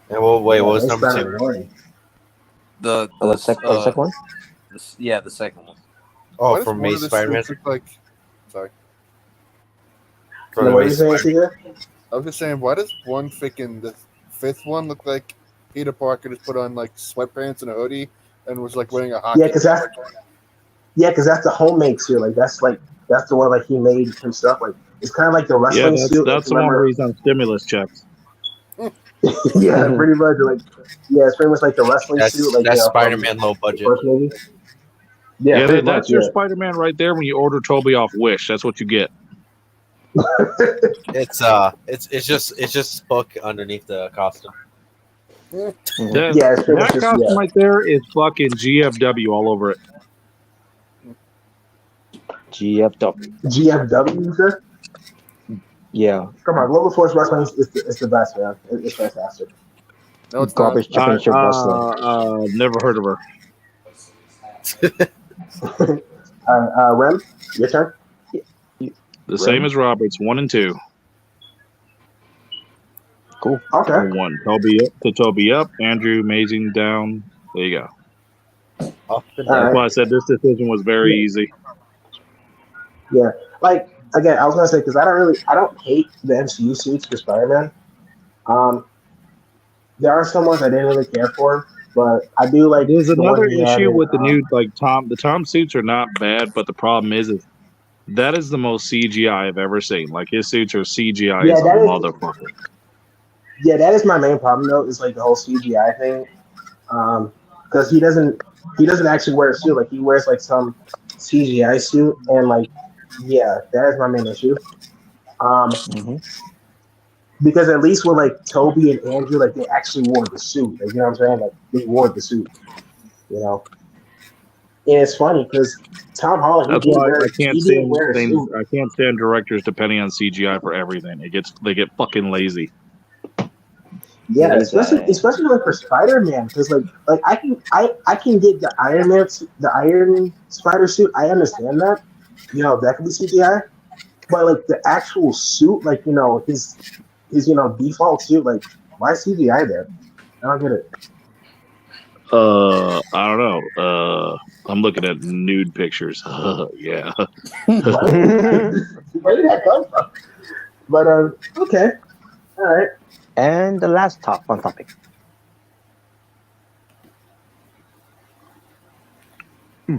A: And well, wait,
B: Yeah,
A: what was
B: Amazing
A: number
B: Spider-Man
A: two?
B: one.
F: The
C: Oh,
F: the
C: the second one.
F: yeah, the second one.
A: Oh,
D: Why does
A: from
D: one
A: May
D: of the
A: Spider-Man.
D: suits look like? Sorry,
A: From
B: Yeah,
A: the
B: what are you
A: Amazing
B: saying,
A: Spider-Man.
B: CJ?
D: I was just saying. Why does one freaking the fifth one look like Peter Parker just put on like sweatpants and a hoodie and was like wearing a
B: Yeah,
D: hockey
B: because
D: mask?
B: that's the homemade suit. That's the one he made himself. Like it's kind of like the
G: Yeah,
B: wrestling suit. If
G: that's
B: you
G: the one where
B: remember.
G: he's on stimulus checks.
B: Yeah, pretty much. Like yeah, it's pretty much like the wrestling suit. Like
A: That's
B: from
A: Spider-Man low
B: the
A: budget.
B: first movie. Yeah,
G: Yeah,
B: pretty
G: that's
B: much.
G: your
B: Yeah.
G: Spider-Man right there. When you order Toby off Wish, that's what you get.
A: It's just book underneath the costume.
C: Mhm.
G: That
B: Yeah, it's pretty much
G: that
B: just
G: costume right there is fucking GFW all over it.
C: GFW.
B: GFW. Sir?
C: Yeah.
B: Come on, Global Force Wrestling is the best, man. It's fantastic.
D: No, it's not.
C: Garbage championship wrestling.
G: Never heard of her.
B: Rem, your turn.
G: The same as Roberts, 1 and 2.
C: Cool.
B: Okay.
G: 1. Toby up, Andrew amazing down. There you go.
A: Up and
B: All
A: down.
G: That's
B: right.
G: why I said this decision was very easy.
B: Yeah. Like again, I was gonna say because I don't hate the MCU suits for Spider-Man. There are some ones I didn't really care for, but I do like
G: There's
B: the one
G: another
B: he had
G: issue
B: in.
G: with the new Tom. The Tom suits are not bad, but the problem is that is the most CGI I've ever seen. Like his suits are CGI
B: Yeah,
G: as a
B: that is.
G: motherfucker.
B: Yeah, that is my main problem though. Is like the whole CGI thing. Because he doesn't actually wear a suit. Like he wears like some CGI suit, and like yeah, that is my main issue.
C: Mhm.
B: Because at least with like Toby and Andrew, like they actually wore the suit. Like you know what I'm saying? Like they wore the suit. You know, and it's funny because Tom Holland
G: That's why I can't
B: he didn't
G: stand
B: wear a
G: things.
B: suit.
G: I can't stand directors depending on CGI for everything. They get fucking lazy.
B: Yeah,
C: Lazy.
B: especially like for Spider Man, because like I can get the the Iron Spider suit. I understand that, that could be CGI, but like the actual suit, like his default suit, like why CGI there? I don't get it.
G: I don't know. I'm looking at nude pictures. Yeah.
B: Where did that come from? But okay, all right.
C: And the last fun topic.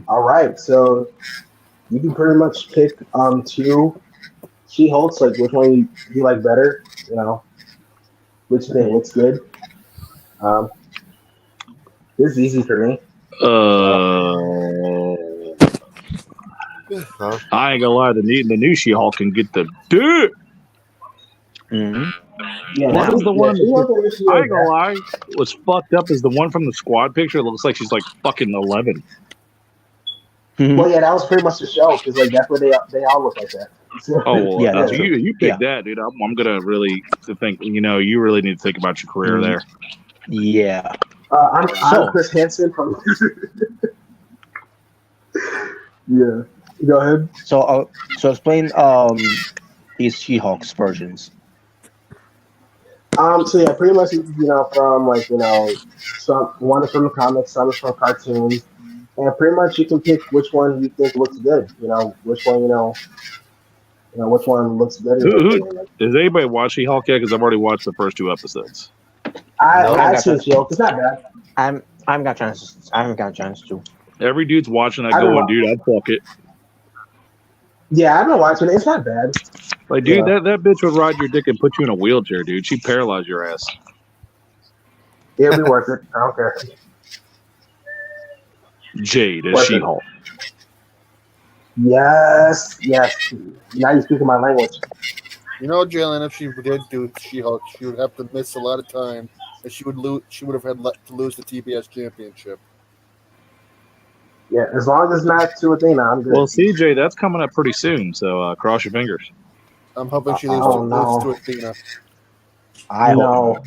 B: All right, so you can pretty much pick two She-Hulks, like which one you like better, which thing looks good. Um, this is easy for me.
A: Huh?
G: I ain't gonna lie. The new She-Hulk can get the dick.
C: Mhm.
B: Yeah,
G: What is the one?
B: She-Hulk and HBO
G: I ain't gonna
B: is
G: lie. What's fucked up is the one from the squad picture. It looks like she's like fucking 11.
B: well, yeah, that was pretty much the show because like that's what they all look like that.
G: Oh well,
C: Yeah, that's true.
G: you picked that, dude. I'm gonna really think. You really need to think about your career there.
C: Yeah.
B: I'm
C: So-
B: Chris Hansen from. Yeah, go ahead.
C: So explain these She-Hulk's versions.
B: So yeah, pretty much from one is from the comics, some is from cartoons, and pretty much you can pick which one you think looks good. Which one which one looks good in your
G: Who
B: opinion. Like,
G: does anybody watch She-Hulk yet? Because I've already watched the first 2 episodes.
B: I
A: No.
B: I've seen She-Hulk. It's not bad.
C: I haven't got a chance. I haven't got a chance to.
G: Every dude's watching that
B: I don't
G: going,
B: know.
G: dude, I'd fuck it.
B: Yeah, I've been watching it. It's not bad.
G: Like, dude,
B: Yeah.
G: that bitch would ride your dick and put you in a wheelchair, dude. She'd paralyze your ass.
B: It'll be worth it. I don't care.
G: Jade as
B: Worth it.
G: She-Hulk.
B: Yes. Now you're speaking my language.
D: You know, Jalen, if she did do She-Hulk, she would have to miss a lot of time, and she would lose. She would have had to lose the TBS championship.
B: Yeah, as long as it's not to Athena, I'm good.
G: Well, CJ, that's coming up pretty soon, so cross your fingers.
D: I'm hoping she
B: Oh,
D: loses
B: no.
D: to Athena.
C: I hope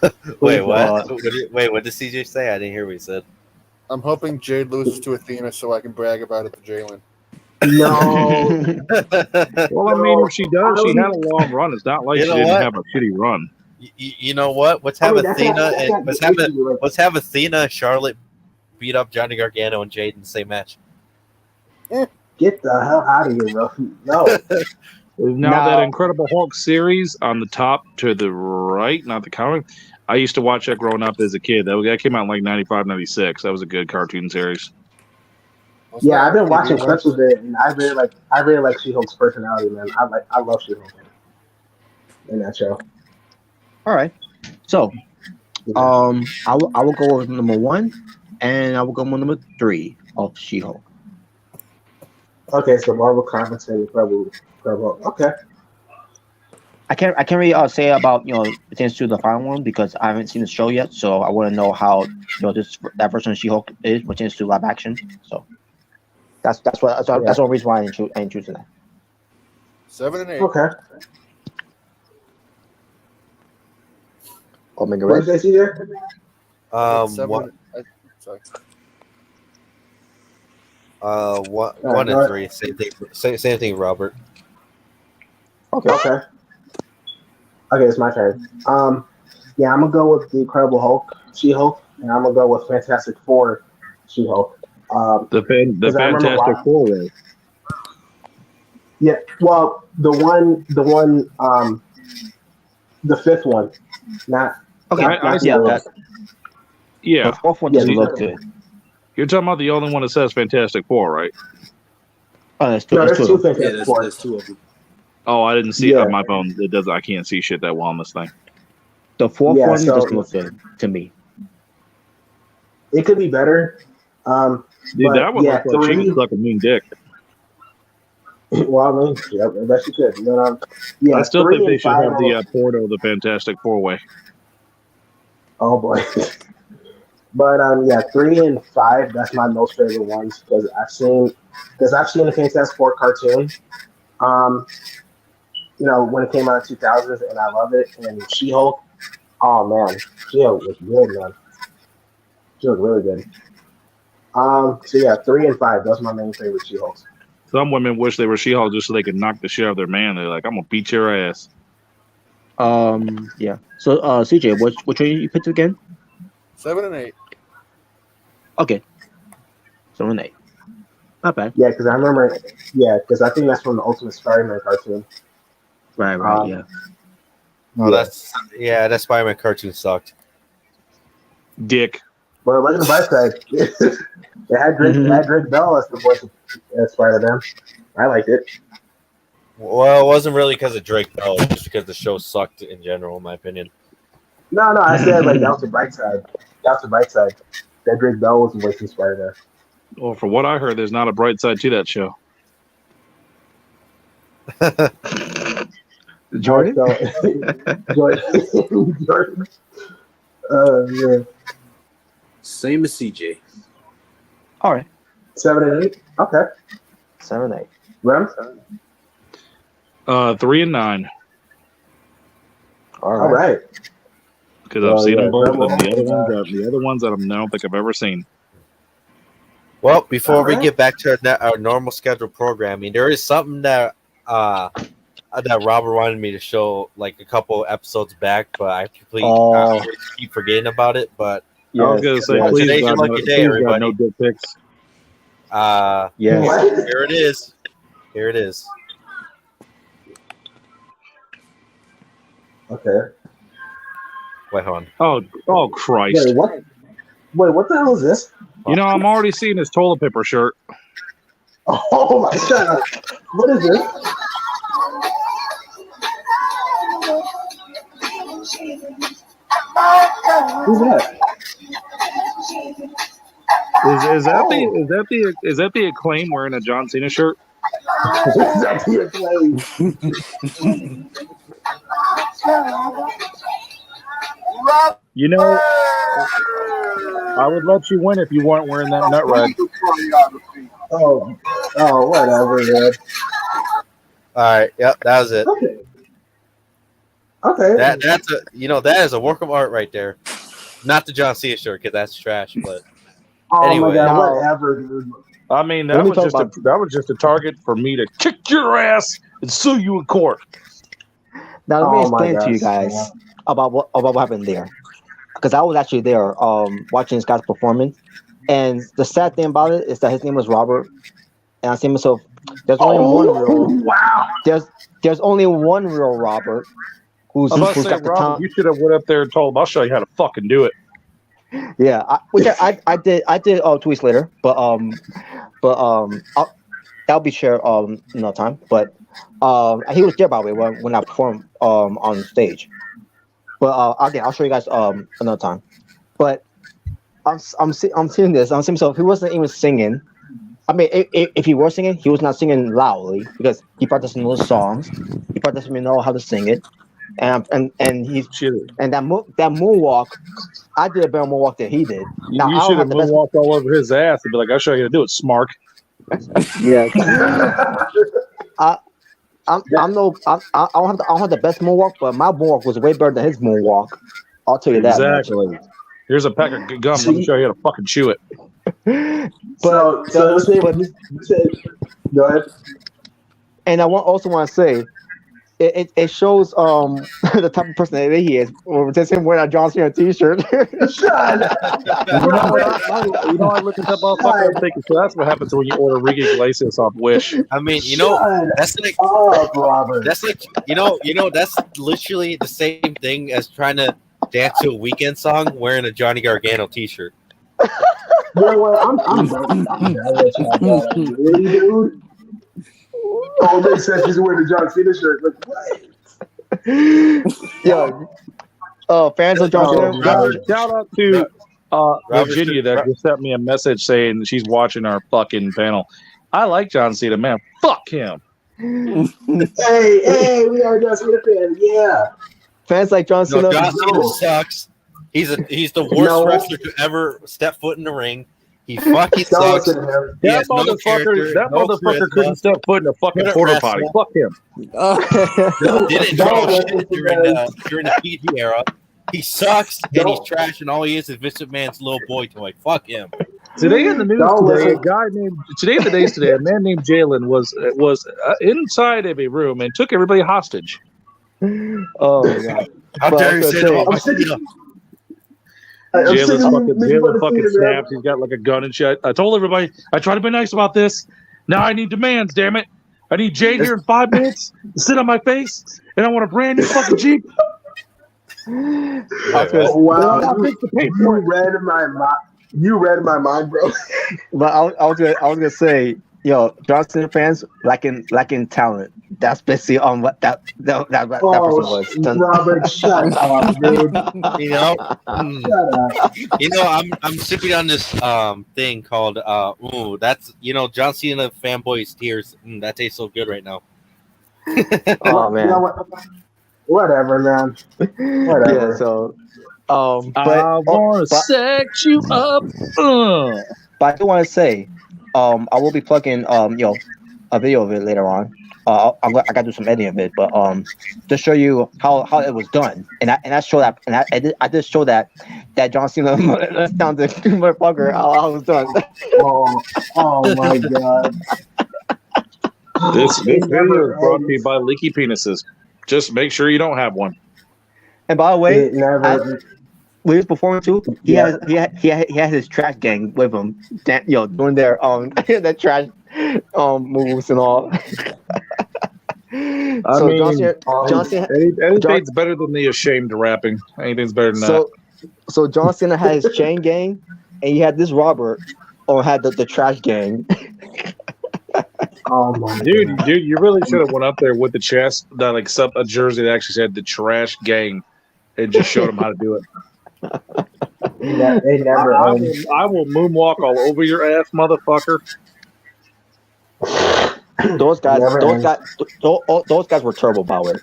B: know.
A: Wait, what? Wait, what did CJ say? I didn't hear what he said.
D: I'm hoping Jade loses to Athena so I can brag about it to Jalen.
B: No.
G: Well, I mean, if she does, she had a long run. It's not like
A: You
G: she
A: know
G: didn't
A: what?
G: have a shitty run.
A: You know what? Let's
B: I
A: have
B: mean, that's
A: Athena
B: not- that's
A: and
B: not
A: let's
B: the
A: have
B: issue, like-
A: let's have Athena and Charlotte beat up Johnny Gargano and Jade in the same match.
B: Get the hell out of here, bro. No.
G: Now,
C: No.
G: that Incredible Hulk series on the top to the right, not the comic, I used to watch that growing up as a kid. That came out in like 95, 96. That was a good cartoon series.
B: Yeah, I've been watching clips of it, and I really like She-Hulk's personality, man. I love She-Hulk in that show.
C: All right. So, I will go with number 1, and I will go with number 3 of She-Hulk.
B: Okay, so Marvel Comics and Incredible Hulk. Okay.
C: I can't really say about pertains to the final one because I haven't seen the show yet, so I want to know how that version of She-Hulk is pertains to live action. So that's one reason why I ain't choosing that.
D: 7 and 8.
B: Okay.
C: Omega
B: What
C: Red.
B: did they see there?
A: What?
D: Sorry.
A: One and 3. Same thing, Robert.
B: Okay. Okay, it's my turn. Yeah, I'm gonna go with the Incredible Hulk, She-Hulk, and I'm gonna go with Fantastic Four, She-Hulk.
G: The Fantastic Four way.
B: Yeah, well, the fifth one, not.
C: Okay,
G: I see
C: yeah,
G: that. Yeah,
C: the fourth one
B: Yeah,
C: doesn't
B: these
C: look
B: are-
C: good.
G: you're talking about the only one that says Fantastic Four, right?
C: Oh, there's two.
B: No,
C: There's
B: there's
C: two.
B: two Fantastic Four.
F: there's 2 of them.
G: Oh, I didn't see
B: Yeah.
G: on my phone. It does. I can't see shit that well on this thing.
C: The fourth
B: Yeah,
C: one
B: so-
C: doesn't look good to me.
B: It could be better.
G: Dude,
B: But,
G: that one
B: yeah,
G: looked like she
B: three-
G: was sucking mean dick.
B: Well, I mean, yeah, I bet you could. But, yeah,
G: I still
B: 3
G: think they
B: and
G: should
B: 5
G: have the
B: are-
G: porno of the Fantastic Four way.
B: Oh boy. But yeah, 3 and 5. That's my most favorite ones because I've seen the Fantastic Four cartoon. When it came out in 2000s, and I love it. And She-Hulk, oh man, She-Hulk was good, man. She was really good. So yeah, 3 and 5. That's my main favorite She-Hulks.
G: Some women wish they were She-Hulk just so they could knock the shit out of their man. They're like, I'm gonna beat your ass.
C: Yeah. So, CJ, which one you picked again?
D: 7 and 8.
C: Okay. 7 and 8. Not bad.
B: Yeah, because I remember. Yeah, because I think that's from the Ultimate Spider-Man cartoon.
C: Right. Yeah.
A: Oh, that Spider-Man cartoon sucked.
G: Dick.
B: But look at the bright side. They had Drake Bell as the voice of Spider-Man. I liked it.
A: Well, it wasn't really because of Drake Bell, just because the show sucked in general, in my opinion.
B: No, I said like that was the bright side. That was the bright side. That Drake Bell was the voice of Spider-Man.
G: Well, from what I heard, there's not a bright side to that show.
C: Jordan?
B: Jordan. Yeah.
F: Same as CJ.
C: All right.
B: 7 and 8. Okay.
C: 7 and 8.
B: Rem?
G: 3 and 9.
B: All right.
G: Because I've seen
B: yeah,
G: them both,
B: Rebel.
G: and the other ones that I don't think I've ever seen.
A: Well, before we
B: Alright.
A: get back to our normal scheduled programming, there is something that I that Robert wanted me to show like a couple episodes back, but I completely keep forgetting about it. But
G: I was gonna say, please
A: today's your
G: God,
A: lucky
G: no,
A: day,
G: please
A: everybody.
G: God, no dick pics.
C: Yes.
A: Here it is. Here it is.
B: Okay.
A: Wait, hold on.
G: Oh Christ!
B: Wait, what? Wait, what the hell is this?
G: You know, I'm already seeing his toilet paper shirt.
B: Oh my god! What is this? Who's that?
G: Is that the Acclaim wearing a John Cena shirt?
B: Is that the Acclaim?
G: You know, I would let you win if you weren't wearing that nut rag.
B: Oh, whatever, man.
A: All right. Yep, that was it.
B: Okay.
A: That's that is a work of art right there. Not the John Cena shirt because that's trash. But anyway,
B: my god, whatever, dude.
G: I mean, that was just a target for me to kick your ass and sue you in court.
C: Now let me explain to you guys about what happened there, because I was actually there watching this guy's performance, and the sad thing about it is that his name was Robert, and I said to myself, there's only one real there's only one real Robert who's got the talent.
G: You should have went up there and told him, I'll show you how to fucking do it.
C: Yeah, I did 2 weeks later, but that'll be shared another time. But he was there, by the way, when I performed on stage. But again, I'll show you guys another time. But I'm seeing this. I'm seeing, so if he wasn't even singing, I mean, if he was singing, he was not singing loudly because he probably doesn't know the songs. He probably doesn't even know how to sing it. And he's and that moonwalk, I did a better moonwalk than he did. Now,
G: you should have moonwalked all over his ass and be like, I'll show you how to do it, Smark.
C: Yeah. I don't have the best moonwalk, but my moonwalk was way better than his moonwalk. I'll tell you that.
G: Exactly. Here's a pack of gum. Let me show you how to fucking chew it.
B: But go ahead.
C: And I also want to say, it shows the type of person that he is. Or just him wearing a John Cena t-shirt.
B: Shut up.
G: I look at that motherfucker and thinking, so that's what happens when you order Ricky Iglesias off Wish.
A: I mean, that's like
B: Robert.
A: That's like that's literally the same thing as trying to dance to a Weekend song wearing a Johnny Gargano t-shirt.
B: I'm done. Really, dude? Oh, it makes sense. He's wearing the John Cena shirt. Like, what?
C: Yo, fans of John Cena.
G: Shout out to Virginia that just sent me a message saying she's watching our fucking panel. I like John Cena, man. Fuck him.
B: Hey, we are John Cena fans. Yeah.
C: Fans like John Cena.
A: John Cena sucks. He's the worst wrestler to ever step foot in the ring. He fucking sucks.
G: That motherfucker couldn't step foot in a fucking porta potty. Fuck him.
A: Didn't draw shit during the PG era. He sucks and he's trash, and all he is Vince McMahon's little boy toy. Fuck him.
G: Today in the news today, a man named Jalen was inside of a room and took everybody hostage.
C: Oh my god!
A: How dare you say that?
G: Jalen fucking snaps. He's got like a gun and shit. I told everybody, I try to be nice about this. Now I need demands, damn it. I need Jade here in 5 minutes to sit on my face, and I want a brand new fucking Jeep.
B: Wow, you read my mind, bro.
C: But I was gonna say, yo, John Cena fans lacking talent. That's basically on what that person was.
B: Robert, shut up, dude.
A: I'm sipping on this thing called that's John Cena fanboys tears. That tastes so good right now.
C: Oh man.
B: Whatever, man. Whatever.
C: Yeah, so
G: I wanna sex you up.
C: But I do want to say, I will be plugging a video of it later on. I gotta do some editing of it, but to show you how it was done, and I show that, and I did show that John Cena down the motherfucker how it was done.
B: Oh my god!
G: This
B: It
G: video is brought to you
B: ends.
G: by leaky penises. Just make sure you don't have one.
C: And by the way,
B: It never.
C: when he was performing too, he
B: Yeah.
C: had his trash gang with him, doing their that trash moves and all.
G: I
C: So
G: mean,
C: John Cena,
G: anything's better than the ashamed rapping. Anything's better than that.
C: so John Cena had his chain gang, and he had this Robert, had the trash gang.
B: Oh my
G: Dude,
B: God.
G: you really should have went up there with the chest that like a jersey that actually said the trash gang, and just showed them how to do it.
B: They never
G: I
B: end.
G: will moonwalk all over your ass, motherfucker.
C: Those guys,
B: Never ends.
C: those guys were turbo powered.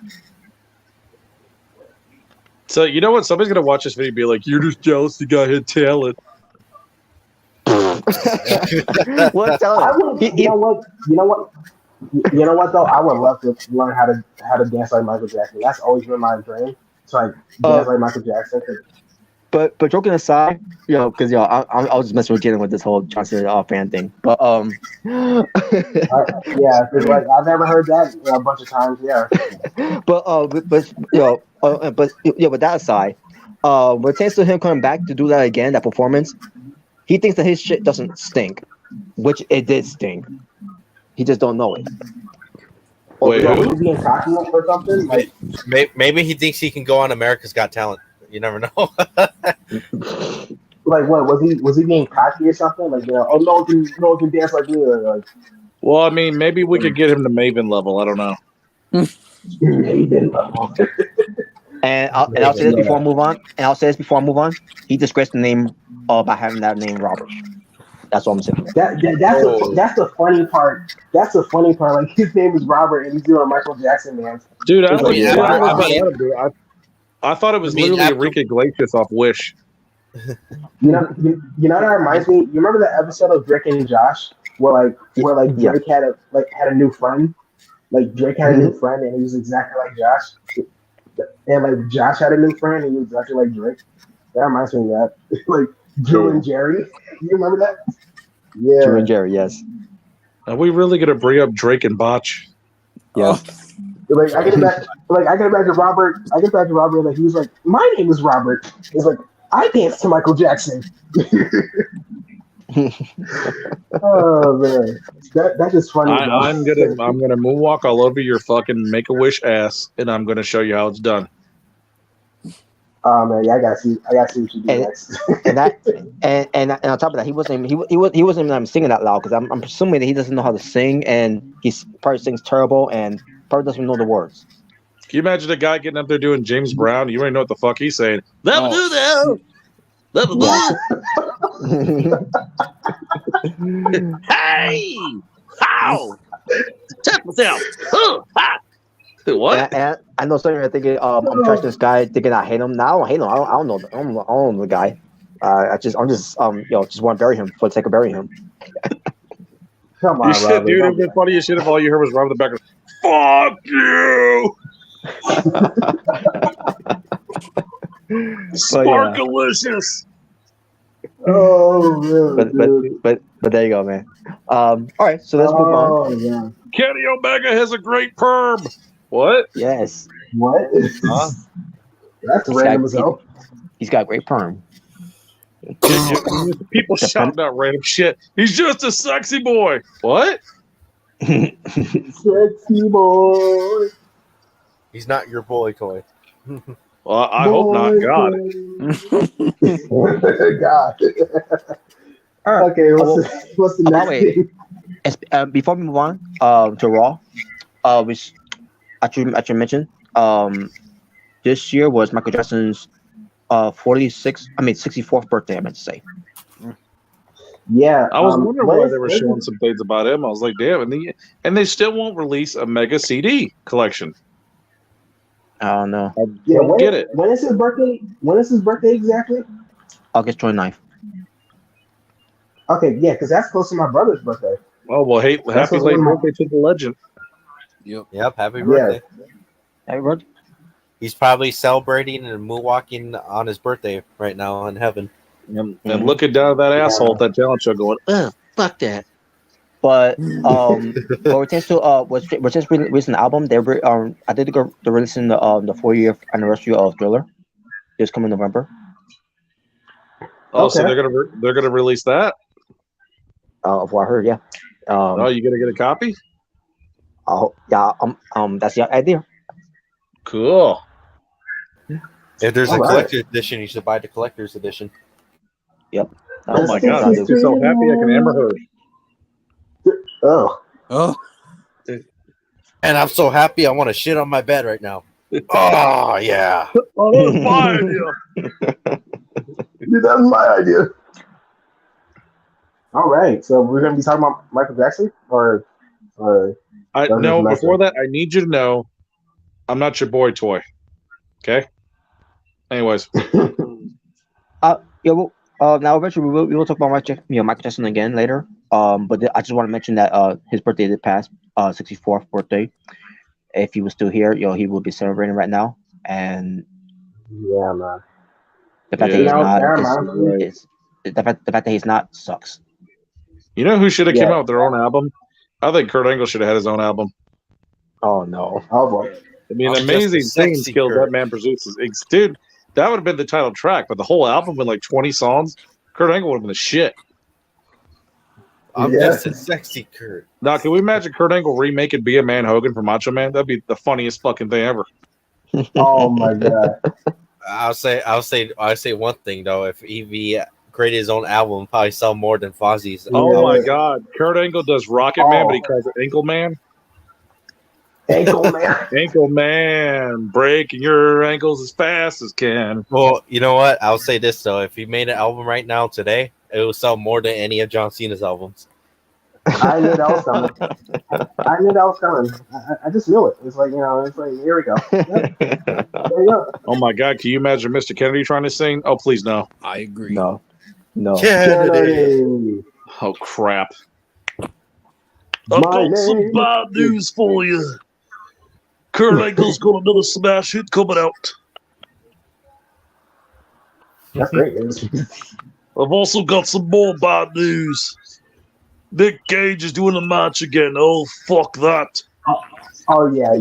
G: So you know what? Somebody's gonna watch this video and be like, "You're just jealous the guy had talent."
C: What
B: I
C: talent?
B: would. You know what? You know what? You know what though? I would love to learn how to dance like Michael Jackson. That's always been my dream. To like dance like Michael Jackson.
C: But joking aside, because I was just messing with Jalen with this whole John Cena fan thing. But
B: Yeah, because like I've never heard that a bunch of times. Yeah.
C: With that aside, when it comes to him coming back to do that again, that performance, he thinks that his shit doesn't stink, which it did stink. He just don't know it.
G: Wait,
B: Was he being cocky or something? Like,
A: Maybe he thinks he can go on America's Got Talent. You never know.
B: like what was he being cocky or something? Like, oh no one can dance like me. Or like,
G: Well, I mean, maybe we could get him to Maven level. I don't know.
B: Maven level.
C: And I'll say this before I move on. He disgraced the name by having that name Robert. That's what I'm saying.
B: That's the funny part. That's the funny part. Like his name is Robert and he's doing a Michael Jackson dance.
G: Dude,
A: I
G: I thought it was literally Enrique Iglesias off Wish.
B: You know that reminds me. You remember that episode of Drake and Josh where Drake had a new friend. Like Drake had a new friend and he was exactly like Josh. And like Josh had a new friend and he was exactly like Drake. That reminds me of that. Like Drew and Jerry. You remember that? Yeah.
C: Drew and Jerry, yes.
G: Are we really gonna bring up Drake and Botch?
C: Yeah.
B: Like I can imagine Robert. Like he was like, my name is Robert. He's like, I dance to Michael Jackson. Oh man, that is funny.
G: I'm gonna moonwalk all over your fucking Make-A-Wish ass, and I'm gonna show you how it's done.
B: Oh man, yeah, I gotta see what you do next.
C: and on top of that, he wasn't even singing that loud because I'm presuming that he doesn't know how to sing, and he probably sings terrible and probably doesn't know the words.
G: Can you imagine a guy getting up there doing James Brown? You already know what the fuck he's saying. Let me do that. Let me do. Hey, how? Check myself. What?
C: And I know some of you are thinking, I'm trashing this guy, thinking I hate him. No, I don't hate him. I don't know. I don't know the guy. I'm just want to bury him for the sake of burying him.
B: Come on,
G: You should,
B: Robert,
G: dude. It'd been funny as shit if all you heard was Robert in the background. Fuck you. Sparkalicious.
B: Oh, really?
C: But there you go, man. All right, so let's move on.
B: Yeah.
G: Kenny Omega has a great perm. What?
C: Yes.
B: What?
A: Huh?
B: That's random as hell.
C: He's got a great perm.
G: People shouting out random shit. He's just a sexy boy. What?
B: Sexy boy.
A: He's not your boy, Coy.
G: Well, I hope not. God.
B: God.
C: All right.
B: Okay, what's the next thing?
C: Before we move on to Raw, which I should mention, this year was Michael Jackson's 64th birthday, I meant to say.
B: Yeah.
G: I was wondering why they were showing some things about him. I was like, damn, and they still won't release a mega CD collection.
C: I don't know.
B: Get it. When is his birthday? When is his birthday exactly?
C: August 29th.
B: Okay, yeah, because that's close to my brother's birthday.
G: Oh well, hey, happy late birthday to the legend.
A: Yep, happy birthday.
C: Happy birthday.
A: He's probably celebrating and moonwalking on his birthday right now in heaven.
G: And looking down at that asshole at that talent show going, fuck that.
C: But what pertains to what's just recent album, I did go they're releasing the 4-year anniversary of Thriller this coming November.
G: Oh, so
B: Okay.
G: they're gonna release that.
C: Of what I heard, yeah.
G: Oh, you gonna get a copy?
C: Yeah. That's the idea.
G: Cool.
A: If there's
B: All
A: a
B: right.
A: collector's edition, you should buy the collector's edition.
C: Yep.
G: Oh my god, I'm just so happy I can hammer her.
B: Oh.
F: Oh,
A: And I'm so happy I want to shit on my bed right now. Oh, yeah.
G: Oh, that was my idea.
B: Dude, that was my idea. All right, so we're gonna be talking about Michael Jackson, or
G: No, before that, I need you to know, I'm not your boy toy. Okay. Anyways,
C: Yeah. Well, now eventually we will talk about Michael Jackson again later. But I just want to mention that his birthday did pass, 64th birthday. If he was still here, he would be celebrating right now. And
B: yeah, man.
C: the fact that he's not sucks.
G: you know who should have came out with their own album? I think Kurt Angle should have had his own album.
C: Oh no!
B: Oh boy!
G: I mean,
A: I'm
G: amazing
A: just a
G: things
A: sexy
G: skills
A: Kurt.
G: that man produces. Dude, that would have been the title track, but the whole album with like 20 songs, Kurt Angle would have been the shit.
A: I'm just a sexy Kurt.
G: Now, can we imagine Kurt Angle remaking Be a Man Hogan for Macho Man? That'd be the funniest fucking thing ever.
B: Oh my god!
A: I'll say one thing though. If he created his own album, probably sell more than Fozzie's.
G: Oh my god, Kurt Angle does Rocket Man, but he calls it Ankle Man.
B: Ankle Man.
G: Ankle Man, breaking your ankles as fast as can.
A: Well, you know what? I'll say this though: if he made an album right now today, it will sell more than any of John Cena's albums.
B: I knew that was coming. I just knew it. It's like, here we go. Yep. There you go.
G: Oh my god, can you imagine Mr. Kennedy trying to sing? Oh, please no.
F: I agree.
C: No.
B: Kennedy.
G: Oh crap.
E: I've got some bad news for you. Kurt Angle's got another smash hit coming out.
B: That's great.
E: I've also got some more bad news. Nick Cage is doing a match again. Oh, fuck that.
B: Oh yeah.
A: I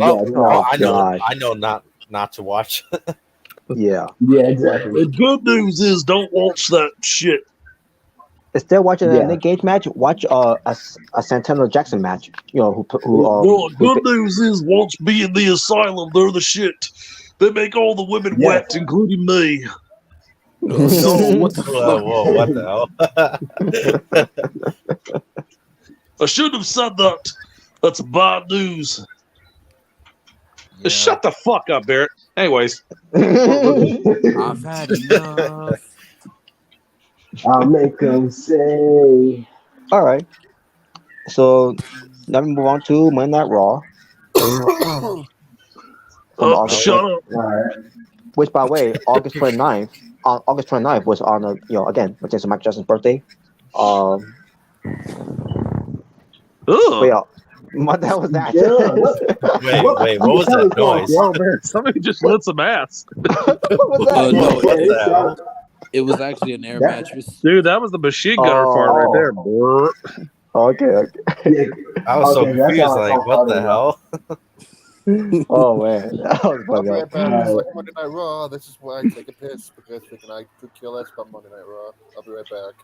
A: know not to watch.
C: Yeah.
B: Yeah, exactly.
E: The good news is don't watch that shit.
C: Instead of watching a Nick Gage match, watch a Santana Jackson match.
E: Well, good news is watch Being the Asylum. They're the shit. They make all the women wet, including me.
F: No, what the fuck?
A: Whoa, what the hell?
E: I shouldn't have said that. That's bad news.
F: Yeah.
G: Shut the fuck up, Barrett. Anyways.
F: I've had enough.
B: I'll make them say.
C: All right. So now we move on to Monday Night Raw.
E: Shut up.
B: All right.
C: Which, by the way, August 29th was on again, which is Michael Jackson's birthday.
E: Ugh.
C: But yeah, what the hell was that?
A: Wait, what was that noise?
G: Whoa, man, somebody just lit some ass.
C: What was that?
F: No,
A: What the hell?
F: it was actually an air mattress.
G: Dude, that was the machine gunner fart right there. Brr.
C: Okay.
A: I was so
B: Okay, that
A: confused.
B: sounds
A: Like,
B: so
A: what the
B: funny,
A: hell?
C: Oh man, that was
D: I'll be
C: funny.
D: right back. It's like Monday Night Raw. This is why I take a piss because I could kill less about Monday Night Raw. I'll be right back.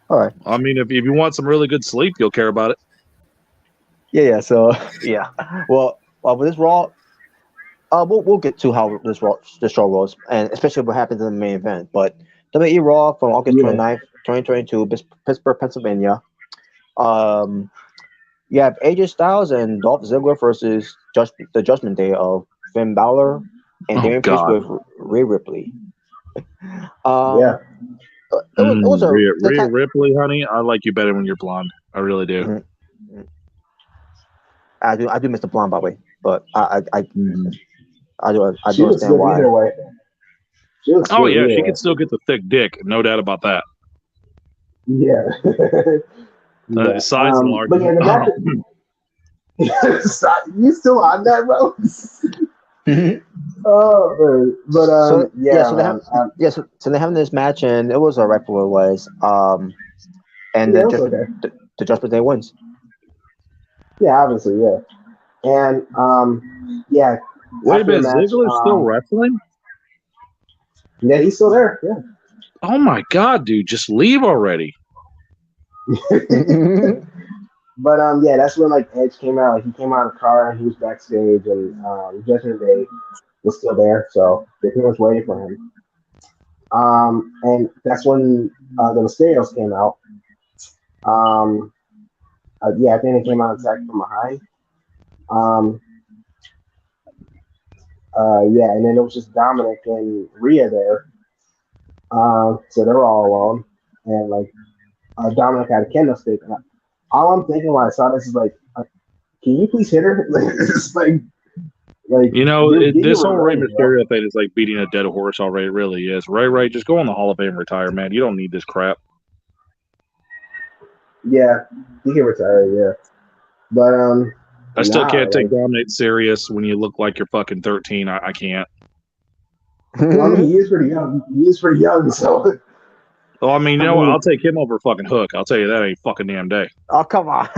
C: All right.
G: I mean, if you want some really good sleep, you'll care about it.
C: Yeah. So yeah. Well, with this Raw, we'll get to how this show rolls, and especially what happens in the main event. But WWE Raw from August 29th, 2022, Pittsburgh, Pennsylvania. You have AJ Styles and Dolph Ziggler versus the Judgment Day of Finn Balor and Damian Priest with Rhea Ripley.
B: Yeah.
C: It was a
G: Rhea Ripley, honey. I like you better when you're blonde. I really do.
C: Mm-hmm. I do miss the blonde, by the way, but I do understand why.
B: Either way.
G: Oh yeah, she can still get the thick dick, no doubt about that.
B: Yeah.
G: Size and large.
B: But yeah, you still on that, bro?
C: So they're having this match, and it was alright for what it was. And then the Judgment Day wins.
B: Yeah, obviously, yeah. And yeah.
G: Wait a
B: After the
G: minute,
B: match,
G: Ziggler's still wrestling?
B: yeah, he's still there. Yeah.
G: Oh my god, dude, just leave already.
B: But yeah, that's when like Edge came out. Like, he came out of the car and he was backstage, and Judgment Day was still there, so they pretty much waiting for him. And that's when the Mysterios came out. Yeah, I think they came out attacked from behind. Yeah, and then it was just Dominic and Rhea there. So they were all alone, and like Dominic had a candlestick. And all I'm thinking when I saw this is like, can you please hit her? It's like
G: You know,
B: get
G: this
B: your
G: whole Rey
B: revenge, bro.
G: Mysterio thing is like beating a dead horse already. It really is. Ray, just go on the Hall of Fame, retire, man. You don't need this crap.
B: Yeah, he can retire. Yeah, but
G: I still can't take Dominic serious when you look like you're fucking 13. I can't.
B: Well, I mean, he is pretty young. He is pretty young, so.
G: Well, I mean, you know what? I'll take him over fucking Hook. I'll tell you that ain't fucking damn day.
C: Oh, come on.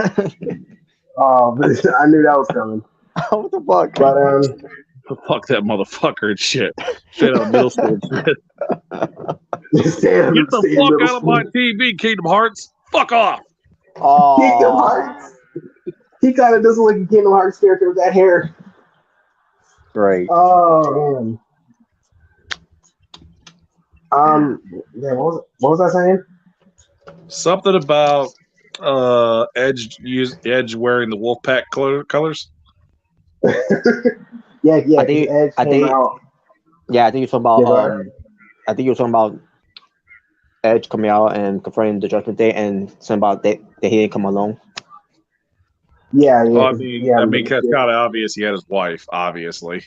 B: Oh, I knew that was coming.
C: What the fuck?
B: But
G: fuck that motherfucker and shit. Straight out of middle school and shit. Get the fuck out of my TV, Kingdom Hearts. Fuck off.
C: Oh.
B: Kingdom Hearts. He kind of doesn't look like a Kingdom Hearts character with that hair.
C: Great.
B: Oh man. Yeah, what was I saying?
G: Something about Edge wearing the Wolfpack colors.
B: yeah.
C: I think
B: Edge came out.
C: Yeah, I think you're talking about. I think you're talking about Edge coming out and confronting the Judgment Day, and something about that he didn't come alone.
B: Yeah.
G: Well, I mean, it's kind of obvious he had his wife, obviously.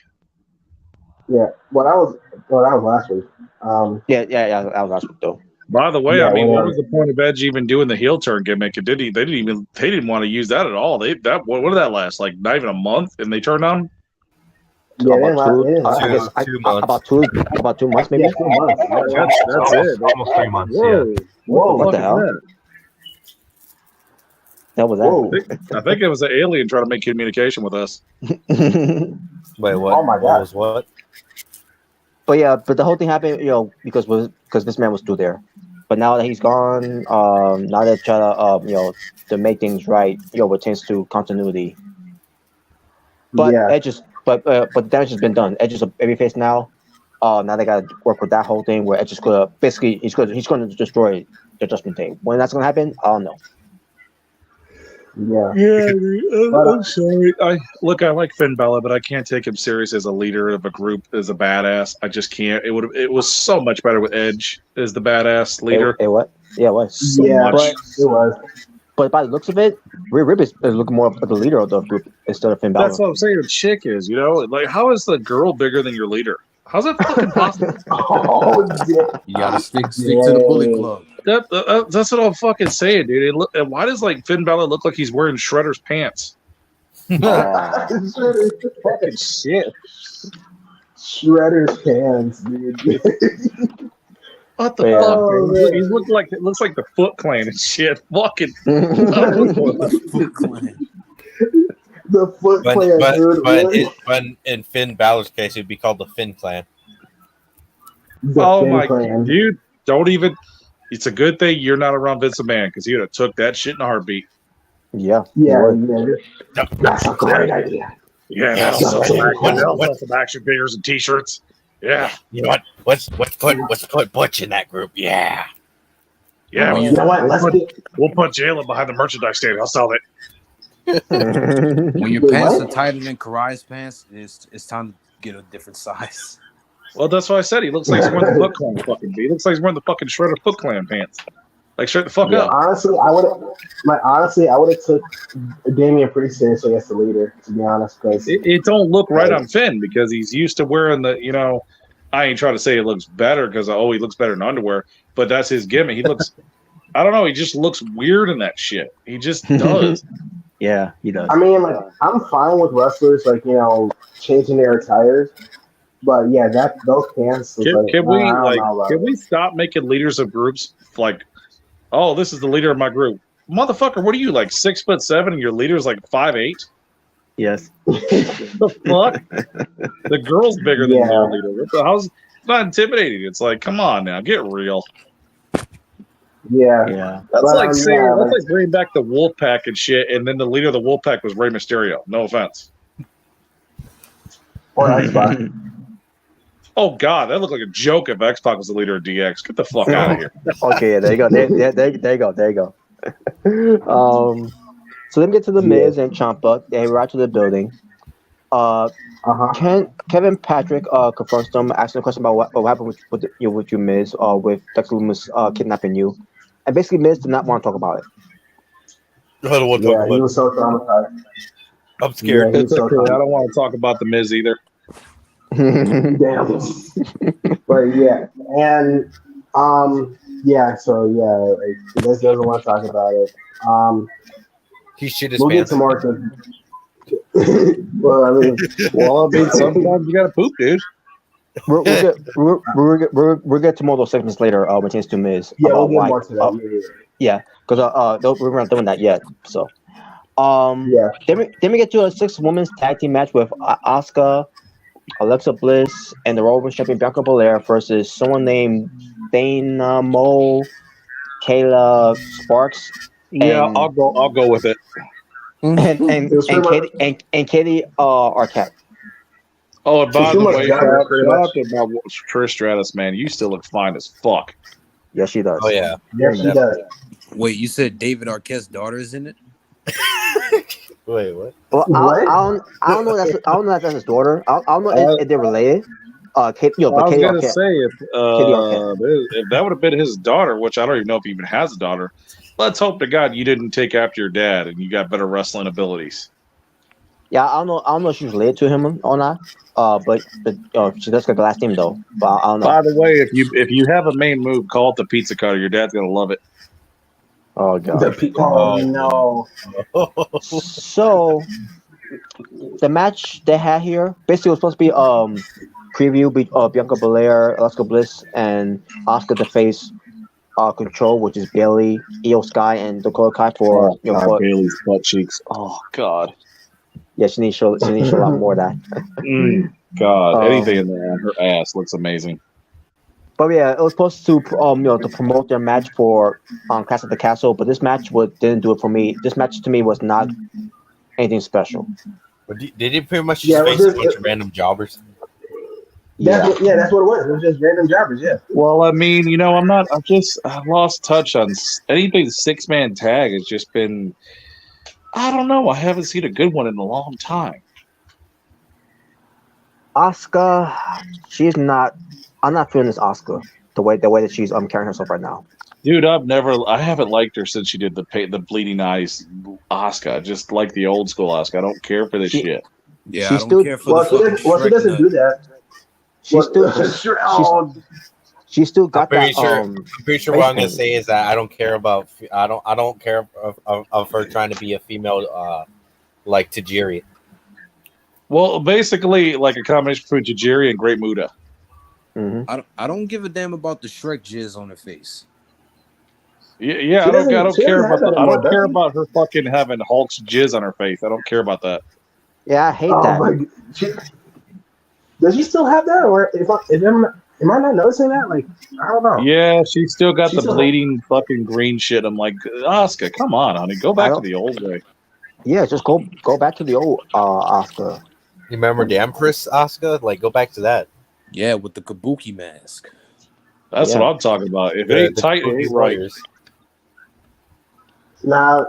B: Yeah. Well, that was last week.
C: Yeah, that was last week though.
G: By the way, I mean, what was the point of Edge even doing the heel turn gimmick? They didn't want to use that at all. What did that last? Like not even a month, and they turned on.
B: Yeah,
C: about 2 months, maybe.
B: Yeah, 2 months.
G: That's it.
A: Almost 3 months.
G: Whoa.
A: Yeah.
B: Whoa!
C: What the hell? That was that.
B: Whoa.
G: I think it was an alien trying to make communication with us.
A: Wait, what?
B: Oh my God.
A: What?
C: But the whole thing happened, because this man was still there. But now that he's gone, now they're trying to, to make things right, it tends to continuity. But
B: Yeah.
C: the damage has been done. Edge is a babyface now. Now they got to work with that whole thing where Edge is going to basically he's going to destroy the Judgment Day. When that's going to happen, I don't know.
B: Yeah.
G: I'm sorry. I like Finn Balor, but I can't take him serious as a leader of a group, as a badass. I just can't. It was so much better with Edge as the badass leader.
C: It was. Yeah, it was.
G: So much.
B: But it was.
C: But by the looks of it, Rhea Ripley is looking more of the leader of the group instead of Finn Balor.
G: That's what I'm saying. The chick is, like, how is the girl bigger than your leader? How's that fucking possible?
B: Oh, yeah.
F: You gotta stick to the Bullet Club.
G: That's what I'm fucking saying, dude. And why does Finn Balor look like he's wearing Shredder's pants? Fucking shit.
B: Shredder's pants, dude.
G: What the fuck? He looks like the Foot Clan and shit. Fucking
F: Foot Clan.
B: The Foot Clan, dude.
A: But in Finn Balor's case, it'd be called the Finn Clan.
G: My God, dude! Don't even. It's a good thing you're not around Vince McMahon because he would have took that shit in a heartbeat.
B: Yeah. That's a great idea.
G: Yeah, that's some action figures and T-shirts. Yeah.
A: You know what? Let's put Butch in that group. Yeah.
G: Yeah.
B: You know what?
G: We'll put Jalen behind the merchandise stand. I'll sell it.
F: When your pants are tighter than Karai's pants, it's time to get a different size.
G: Well, that's what I said. He looks like he's wearing the Foot Clan fucking. He looks like he's wearing the fucking Shredder Foot Clan pants. Like, shut the fuck up.
B: Honestly, I would have took Damian pretty seriously as the leader, to be honest. Because
G: it don't look right on Finn because he's used to wearing the, I ain't trying to say it looks better because he looks better in underwear, but that's his gimmick. He looks, I don't know, he just looks weird in that shit. He just does.
C: Yeah, he does.
B: I mean, I'm fine with wrestlers changing their attires. But yeah, those pants.
G: Can we stop making leaders of groups like, oh, this is the leader of my group. motherfucker, what are you, like 6'7" and your leader's like 5'8"?
C: Yes.
G: The fuck? The girl's bigger than your leader. What the hell's not intimidating? It's like, come on now, get real.
B: Yeah.
G: That's like saying that's like bringing back the Wolfpack and shit, and then the leader of the Wolfpack was Rey Mysterio. No offense.
B: Or X-Pac.
G: Oh god, that looked like a joke if X-Pac was the leader of DX. Get the fuck out of here.
C: Okay, yeah, there you go. There you go. So then get to the Miz and Ciampa. They arrive to the building. Kevin Patrick confronts them, asking a question about what happened with you, Miz, with Dexter Lumis kidnapping you. And basically, Miz did not want to talk about it.
A: I don't want to talk about
B: he was so traumatized.
A: I'm scared.
B: Yeah,
G: It's okay. I don't want to talk about the Miz either.
B: Damn. But yeah, and Miz doesn't want to talk about it.
A: He shit his
B: we'll
A: pants.
B: get to more. Well, I mean,
G: sometimes you gotta poop, dude.
C: We'll get to more of those segments later when it comes to Miz.
B: Yeah, we'll get more to that.
C: Yeah, because we're not doing that yet. So, Then we get to a 6-women's tag team match with Asuka, Alexa Bliss, and the Raw Women's Champion Bianca Belair versus someone named Dynamo Kayla Sparks.
G: Yeah, I'll go with it.
C: And Katie Arquette.
G: Oh, and by the way, shout out to Trish Stratus, man. You still look fine as fuck.
C: Yes, she does.
A: Oh yeah.
B: Yes, she does.
F: Wait, you said David Arquette's daughter is in it?
A: Wait, what?
C: Well, I don't know. I don't know if that's his daughter. I don't know if they're related. Katie,
G: I was
C: Katie
G: gonna
C: Arquette.
G: say
C: Arquette.
G: if that would have been his daughter, which I don't even know if he even has a daughter. Let's hope to God you didn't take after your dad and you got better wrestling abilities.
C: Yeah, I don't know if she's related to him or not. But she does got the last name though. But I don't know.
G: By the way, if you have a main move, call it the pizza cutter. Your dad's gonna love it.
C: Oh god.
B: No.
C: So the match they had here basically was supposed to be preview Bianca Belair, Alexa Bliss, and Asuka to face Control, which is Bailey, Io Sky, and Dakota Kai for
G: Bailey's butt cheeks. Oh god.
C: Yeah, she needs to show a lot more of that.
G: God, anything in there, her ass looks amazing.
C: But yeah, it was supposed to to promote their match for Clash at the Castle, but this match didn't do it for me. This match to me was not anything special.
A: But did he pretty much just face a bunch of random jobbers?
B: That's what it was. It was just random jobbers, yeah.
G: Well, I mean, I lost touch on anything 6-man tag. Has just been, I don't know. I haven't seen a good one in a long time.
C: Asuka, I'm not feeling this Asuka the way that she's carrying herself right now.
G: Dude, I haven't liked her since she did the bleeding eyes Asuka. Just like the old school Asuka. I don't care for this shit.
F: Yeah, I don't care for the
B: she doesn't do that.
C: She still got that.
A: I'm pretty sure what I'm gonna say is that I don't care of her trying to be a female like Tajiri.
G: Well, basically, like a combination between Tajiri and Great Muta.
C: Mm-hmm.
F: I don't give a damn about the Shrek jizz on her face.
G: Yeah, I don't care about her fucking having Hulk's jizz on her face. I don't care about that.
C: Yeah, I hate that.
B: Does she still have that, or am I not noticing that? Like, I don't know.
G: Yeah, she's still got the bleeding fucking green shit. I'm like, Asuka, come on, honey, go back to the old way.
C: Yeah, just go back to the old Asuka.
A: You remember the Empress Asuka? Like, go back to that.
F: Yeah, with the kabuki mask.
G: That's what I'm talking about. If it ain't tight, it ain't right.
B: Nah,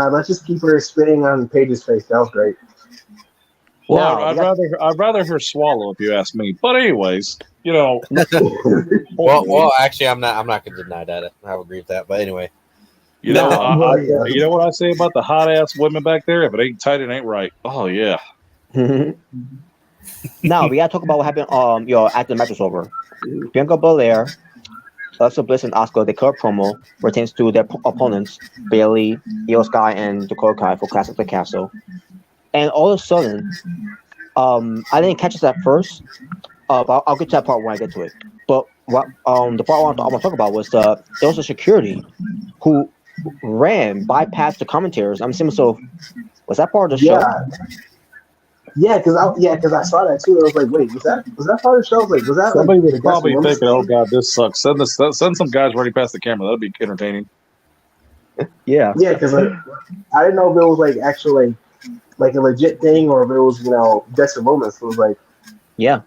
B: let's just keep her spitting on Paige's face. That was great.
G: Well, I'd rather her swallow, if you ask me. But anyways,
A: well, actually, I'm not gonna deny that. I would agree with that. But anyway,
G: you know what I say about the hot ass women back there? If it ain't tight, it ain't right. Oh yeah.
C: Now we gotta talk about what happened. After the match was over, Bianca Belair, Alexa Bliss, and Asuka they cut promo pertains to their opponents Bailey, Io Sky, and Dakota Kai for Clash at the Castle. And all of a sudden, I didn't catch this at first, but I'll get to that part when I get to it. But the part I want to talk about was there was a security who ran bypassed the commentators. I'm saying, so was that part of the show?
B: Yeah, because I saw that too. I was like, wait, was that part of the show? I was like, was that
G: Somebody
B: like
G: was
B: the
G: probably
B: Women's
G: thinking, "Oh
B: thing?
G: God, this sucks." Send some guys running past the camera. That'd be entertaining.
C: Yeah.
B: Yeah, because I didn't know if it was like actually like a legit thing or if it was Dexter Loomis. It was like
C: Yeah.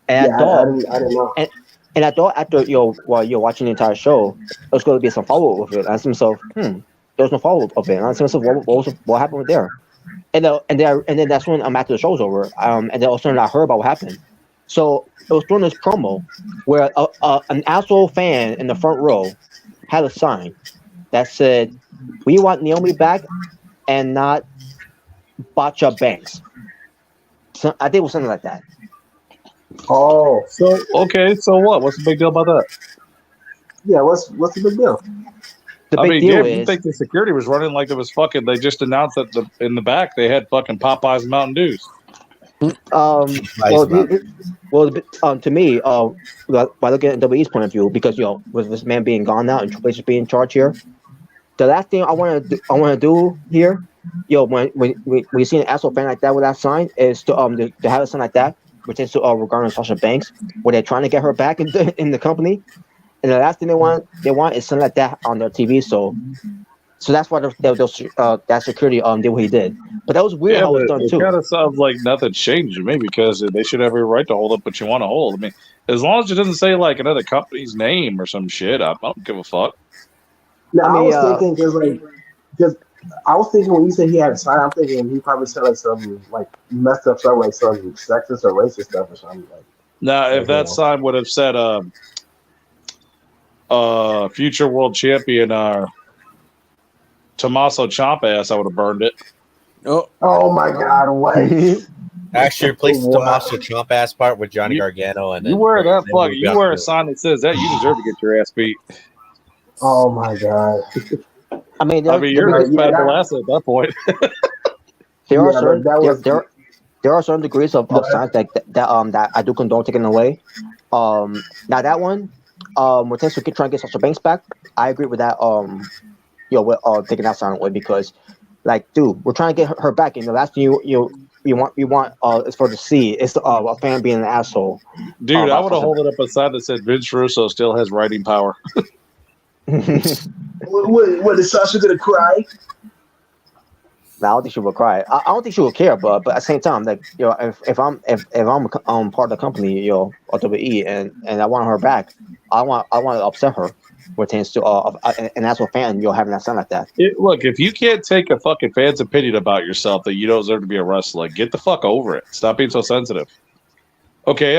C: And
B: yeah,
C: I thought,
B: I didn't know.
C: and I thought after while you're watching the entire show, there was going to be some follow up with it. I asked myself, there was no follow up of it. And I asked myself, what happened there? And then that's when after the show's over, and then all of a sudden I heard about what happened. So it was during this promo where an asshole fan in the front row had a sign that said, "We want Naomi back and not Bacha Banks." So I think it was something like that.
B: Oh,
G: So what? What's the big deal about that?
B: yeah. What's the big deal?
C: The
G: I
C: big
G: mean,
C: deal
G: damn, you
C: is,
G: think the security was running like it was fucking? They just announced that in the back they had fucking Popeyes and Mountain Dews.
C: to me, by looking at WWE's point of view, because with this man being gone now and Triple H being in charge here, the last thing I want to do here, when you see an asshole fan like that with that sign, is to have a sign like that, which is to regarding Sasha Banks, where they're trying to get her back in the company, and the last thing they want is something like that on their TV. So that's why that security did what he did. But that was weird how it was done
G: it
C: too.
G: kind of sounds like nothing changed to me because they should have every right to hold up what you want to hold. I mean, as long as it doesn't say like another company's name or some shit, I don't give a fuck.
B: No, I
C: mean,
B: was thinking because I was thinking when you said he had a sign, I'm thinking he probably said like some like messed up stuff, like some sexist or racist stuff or something. Like,
G: Now, if that sign would have said future world champion Tommaso Ciampa, I would have burned it.
B: Oh my God! What?
A: Actually, replace the Tommaso Ciampa ass part with Johnny Gargano, and
G: you
A: then
G: wear that fuck. You wear a sign that says that, you deserve to get your ass beat.
B: Oh my God!
C: I mean,
G: you're a expendable asset at that point.
C: There are certain degrees of signs that I do condone taking away. Now that one, when things to trying to get Sasha Banks back, I agree with that. With taking that sign away, because, like, dude, we're trying to get her back, and the last thing you want is for the see is a fan being an asshole.
G: Dude, I would have held up a sign that said Vince Russo still has writing power.
B: What is Sasha gonna cry?
C: I don't think she will cry. I don't think she will care, but at the same time, like, if I'm part of the company, or WWE, and I want her back, I want to upset her. Pertains to an actual fan, having that sound like that.
G: Look, if you can't take a fucking fan's opinion about yourself that you don't deserve to be a wrestler, get the fuck over it. Stop being so sensitive. Okay,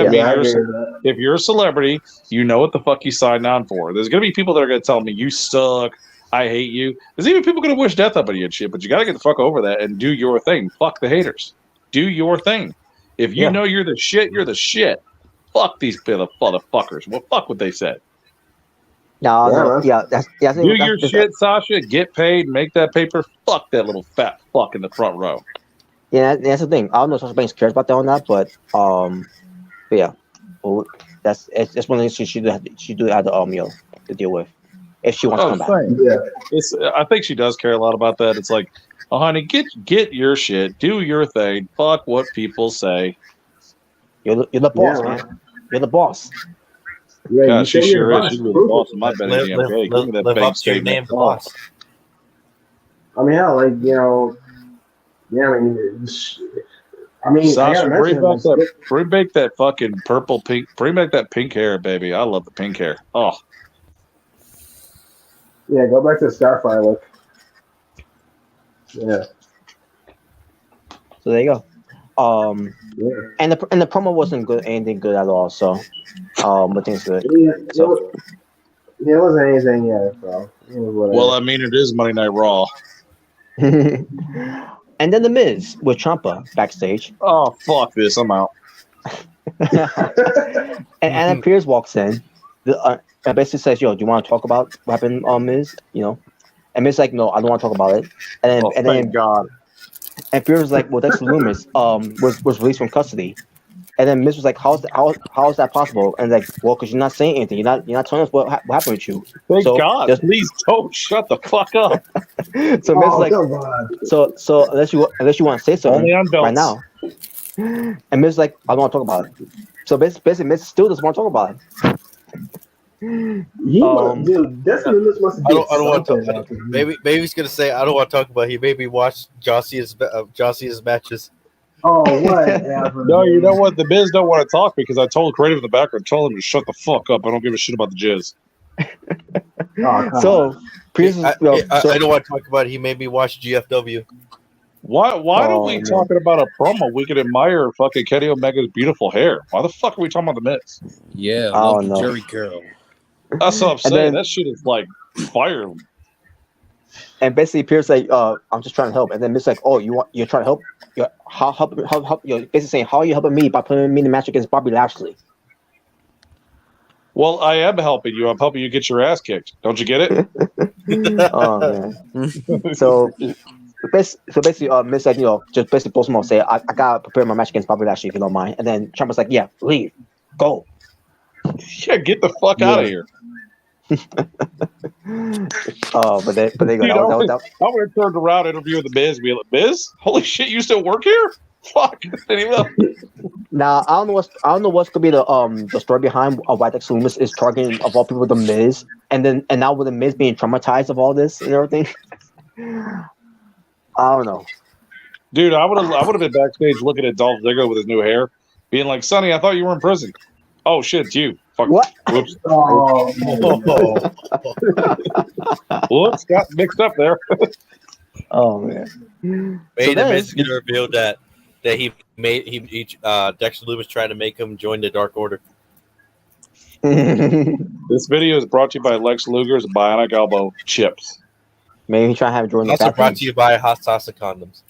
G: if you're a celebrity, you know what the fuck you signed on for. There's gonna be people that are gonna tell me you suck, I hate you. There's even people gonna wish death upon you and shit. But you gotta get the fuck over that and do your thing. Fuck the haters. Do your thing. If you know you're the shit, you're the shit. Fuck these motherfuckers. Well, fuck what they said.
C: Do
G: your shit, Sasha. Get paid. Make that paper. Fuck that little fat fuck in the front row.
C: Yeah, that's the thing. I don't know if Sasha Banks cares about that or not, but yeah, that's one of the things she do have to deal with if she wants to come back.
B: Yeah,
G: I think she does care a lot about that. It's like, oh, honey, get your shit, do your thing. Fuck what people say.
C: You're the boss, man. You're the boss.
B: Yeah,
G: God, she sure is. She's the boss of my betting game. Give me that
A: live
G: bank
A: up to your name,
G: statement.
A: the boss.
B: I mean, I mean,
G: Sasha, bring back that fucking purple pink. Bring back that pink hair, baby. I love the pink hair. Oh,
B: yeah, go back to the Starfire look. Yeah.
C: So there you go. And the promo wasn't anything good at all. So, but things good.
B: It wasn't anything yet, so.
G: Well, I mean, it is Monday Night Raw.
C: And then The Miz with Ciampa backstage.
G: Oh, fuck this. I'm out.
C: And Anna Pierce walks in. And basically says, "Yo, do you want to talk about what happened on Miz?" And Miz's like, "No, I don't want to talk about it." And then
G: God.
C: And Pierce was like, "Well, Dexter Loomis was released from custody." And then Miz was like, how is that possible? And like, well, because you're not saying anything. You're not telling us what happened with you.
G: Thank
C: So
G: God. Please don't shut the fuck up.
C: So Miz was like,
B: come on.
C: so unless you want to say something
G: Only on belts.
C: right now. And Miz was like, I don't want to talk about it. So basically, Miz still doesn't want to talk about it.
B: Dude, Destiny Miz must have
A: I don't want to
B: something
A: talk. Maybe he's gonna say I don't want to talk about it. He made me watch John Cena's matches.
B: Oh, whatever.
G: No, you know what? The Miz don't want to talk because I told Creative in the background, tell him to shut the fuck up. I don't give a shit about the jizz.
C: So,
A: I don't want to talk about it. He made me watch GFW.
G: Why are we talking about a promo? We could admire fucking Kenny Omega's beautiful hair. Why the fuck are we talking about the Miz?
F: Yeah,
C: Oh,
F: lucky
C: no.
F: Jerry Carroll.
G: That's what I'm saying.
C: then-
G: That shit is like fire.
C: and basically Pierce like, I'm just trying to help. And then Miz like, oh, you're trying to help? You're help? You're basically saying, how are you helping me by putting me in the match against Bobby Lashley?
G: Well, I am helping you. I'm helping you get your ass kicked. Don't you get it?
C: Oh man. So basically, Miz like, just basically post him out, say, I gotta prepare my match against Bobby Lashley if you don't mind. And then Trump was like, yeah, leave, go.
G: Yeah, get the fuck out of here.
C: But they go.
G: Dude, I would have turned around, interviewed the Miz, and be like, Miz, holy shit, you still work here? Fuck.
C: Now I don't know what's gonna be the story behind why Dexter Lumis is targeting of all people the Miz, and now with the Miz being traumatized of all this and everything. I don't know.
G: Dude, I would have been backstage looking at Dolph Ziggler with his new hair, being like, Sonny, I thought you were in prison. Oh shit, it's you. Fuck.
C: What?
G: Whoops.
B: Oh,
G: Whoops, got mixed up there.
C: Oh man.
A: Maybe the Miz is gonna reveal that Dexter Lumis trying to make him join the Dark Order.
G: This video is brought to you by Lex Luger's Bionic Elbow Chips.
C: Maybe he try to have Jordan.
A: Also brought to you by Hot Sauce Condoms.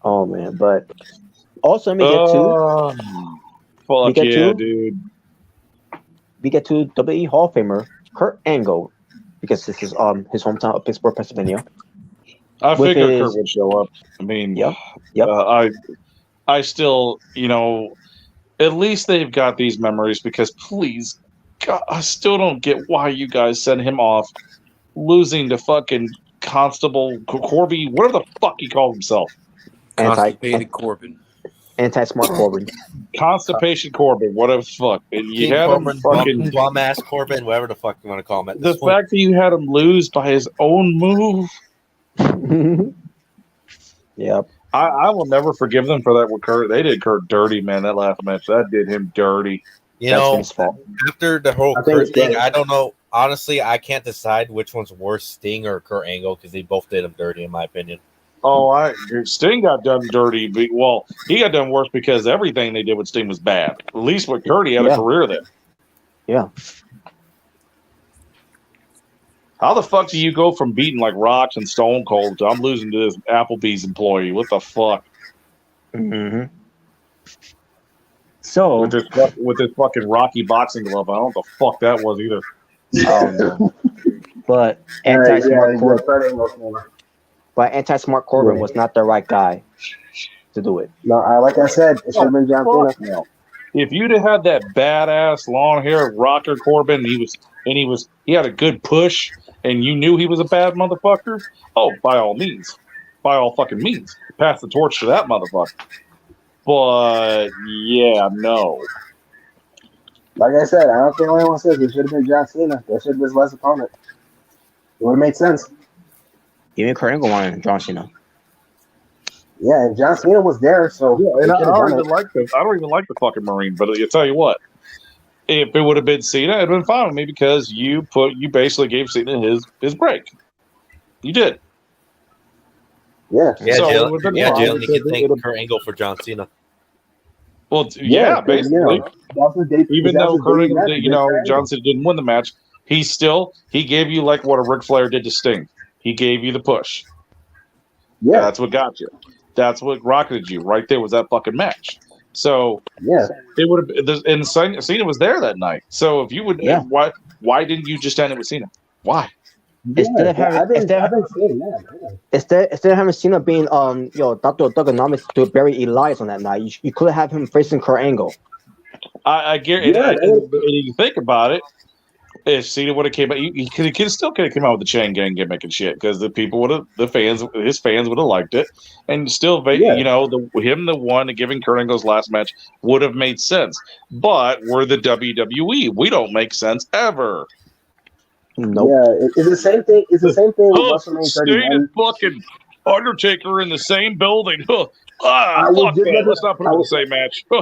C: Oh man, but also let me get to.
G: Fuck yeah, dude.
C: We get to WWE Hall of Famer Kurt Angle because this is his hometown of Pittsburgh, Pennsylvania.
G: I figured Kurt would show up. I mean,
C: yep.
G: I still, at least they've got these memories because please, God, I still don't get why you guys sent him off losing to fucking Constable Corby, whatever the fuck he called himself.
F: Constipated Corbin.
C: Anti-smart Corbin.
G: Constipation Corbin, whatever the fuck. And you had
A: Corbin,
G: him fucking
A: bum-ass Corbin, whatever the fuck you want to call him.
G: The fact that you had him lose by his own move.
C: Yep.
G: I will never forgive them for that with Kurt. They did Kurt dirty, man. That last match, that did him dirty.
A: After the whole Kurt thing, I don't know. Honestly, I can't decide which one's worse, Sting or Kurt Angle, because they both did him dirty, in my opinion.
G: Oh, Sting got done dirty. Well, he got done worse because everything they did with Sting was bad. At least with Kurt, he had a career there.
C: Yeah.
G: How the fuck do you go from beating like Rock and Stone Cold to I'm losing to this Applebee's employee? What the fuck?
C: Mm-hmm. So
G: with this fucking Rocky boxing glove, I don't know what the fuck that was either.
C: But anti-smart Corbin was not the right guy to do it.
B: No, like I said, it should have been John Cena.
G: If you'd have had that badass long hair rocker Corbin, he had a good push, and you knew he was a bad motherfucker. Oh, by all fucking means, pass the torch to that motherfucker. But yeah, no.
B: Like I said, I don't think anyone says it should have been John Cena. That should have been his last opponent. It would have made sense.
C: Even Kurt Angle wanted John Cena.
B: Yeah, and John Cena was there, so
G: and I don't even like the fucking Marine. But I tell you what, if it would have been Cena, it'd been fine with me because you basically gave Cena his break. You did.
B: Yeah.
A: Jalen, you can thank Kurt Angle for John Cena.
G: Well, basically. Even though Kurt Angle, John Cena didn't win the match, he gave you like what a Ric Flair did to Sting. He gave you the push.
B: Yeah,
G: that's what got you. That's what rocketed you right there. Was that fucking match? So it would have. And Cena was there that night. So if you would, why didn't you just end it with Cena? Why?
C: instead of having
B: I've been saying that. Man.
C: instead of having Cena being Dr. Thugonomics to bury Elias on that night, you could have him facing Kurt Angle.
G: I guarantee.
B: Yeah,
G: And you think about it. If Cena would have came out, he still could have come out with the chain gang gimmick and shit because the people would have, his fans would have liked it, and still, him the one giving Kurt Angle's last match would have made sense. But we're the WWE, we don't make sense ever.
C: Nope.
B: Yeah, it's the same thing. It's the same thing with WrestleMania
G: Sting
B: 31.
G: and fucking Undertaker in the same building. Fuck
B: I was just
G: that.
B: about
G: Let's not put them in the same match.
B: I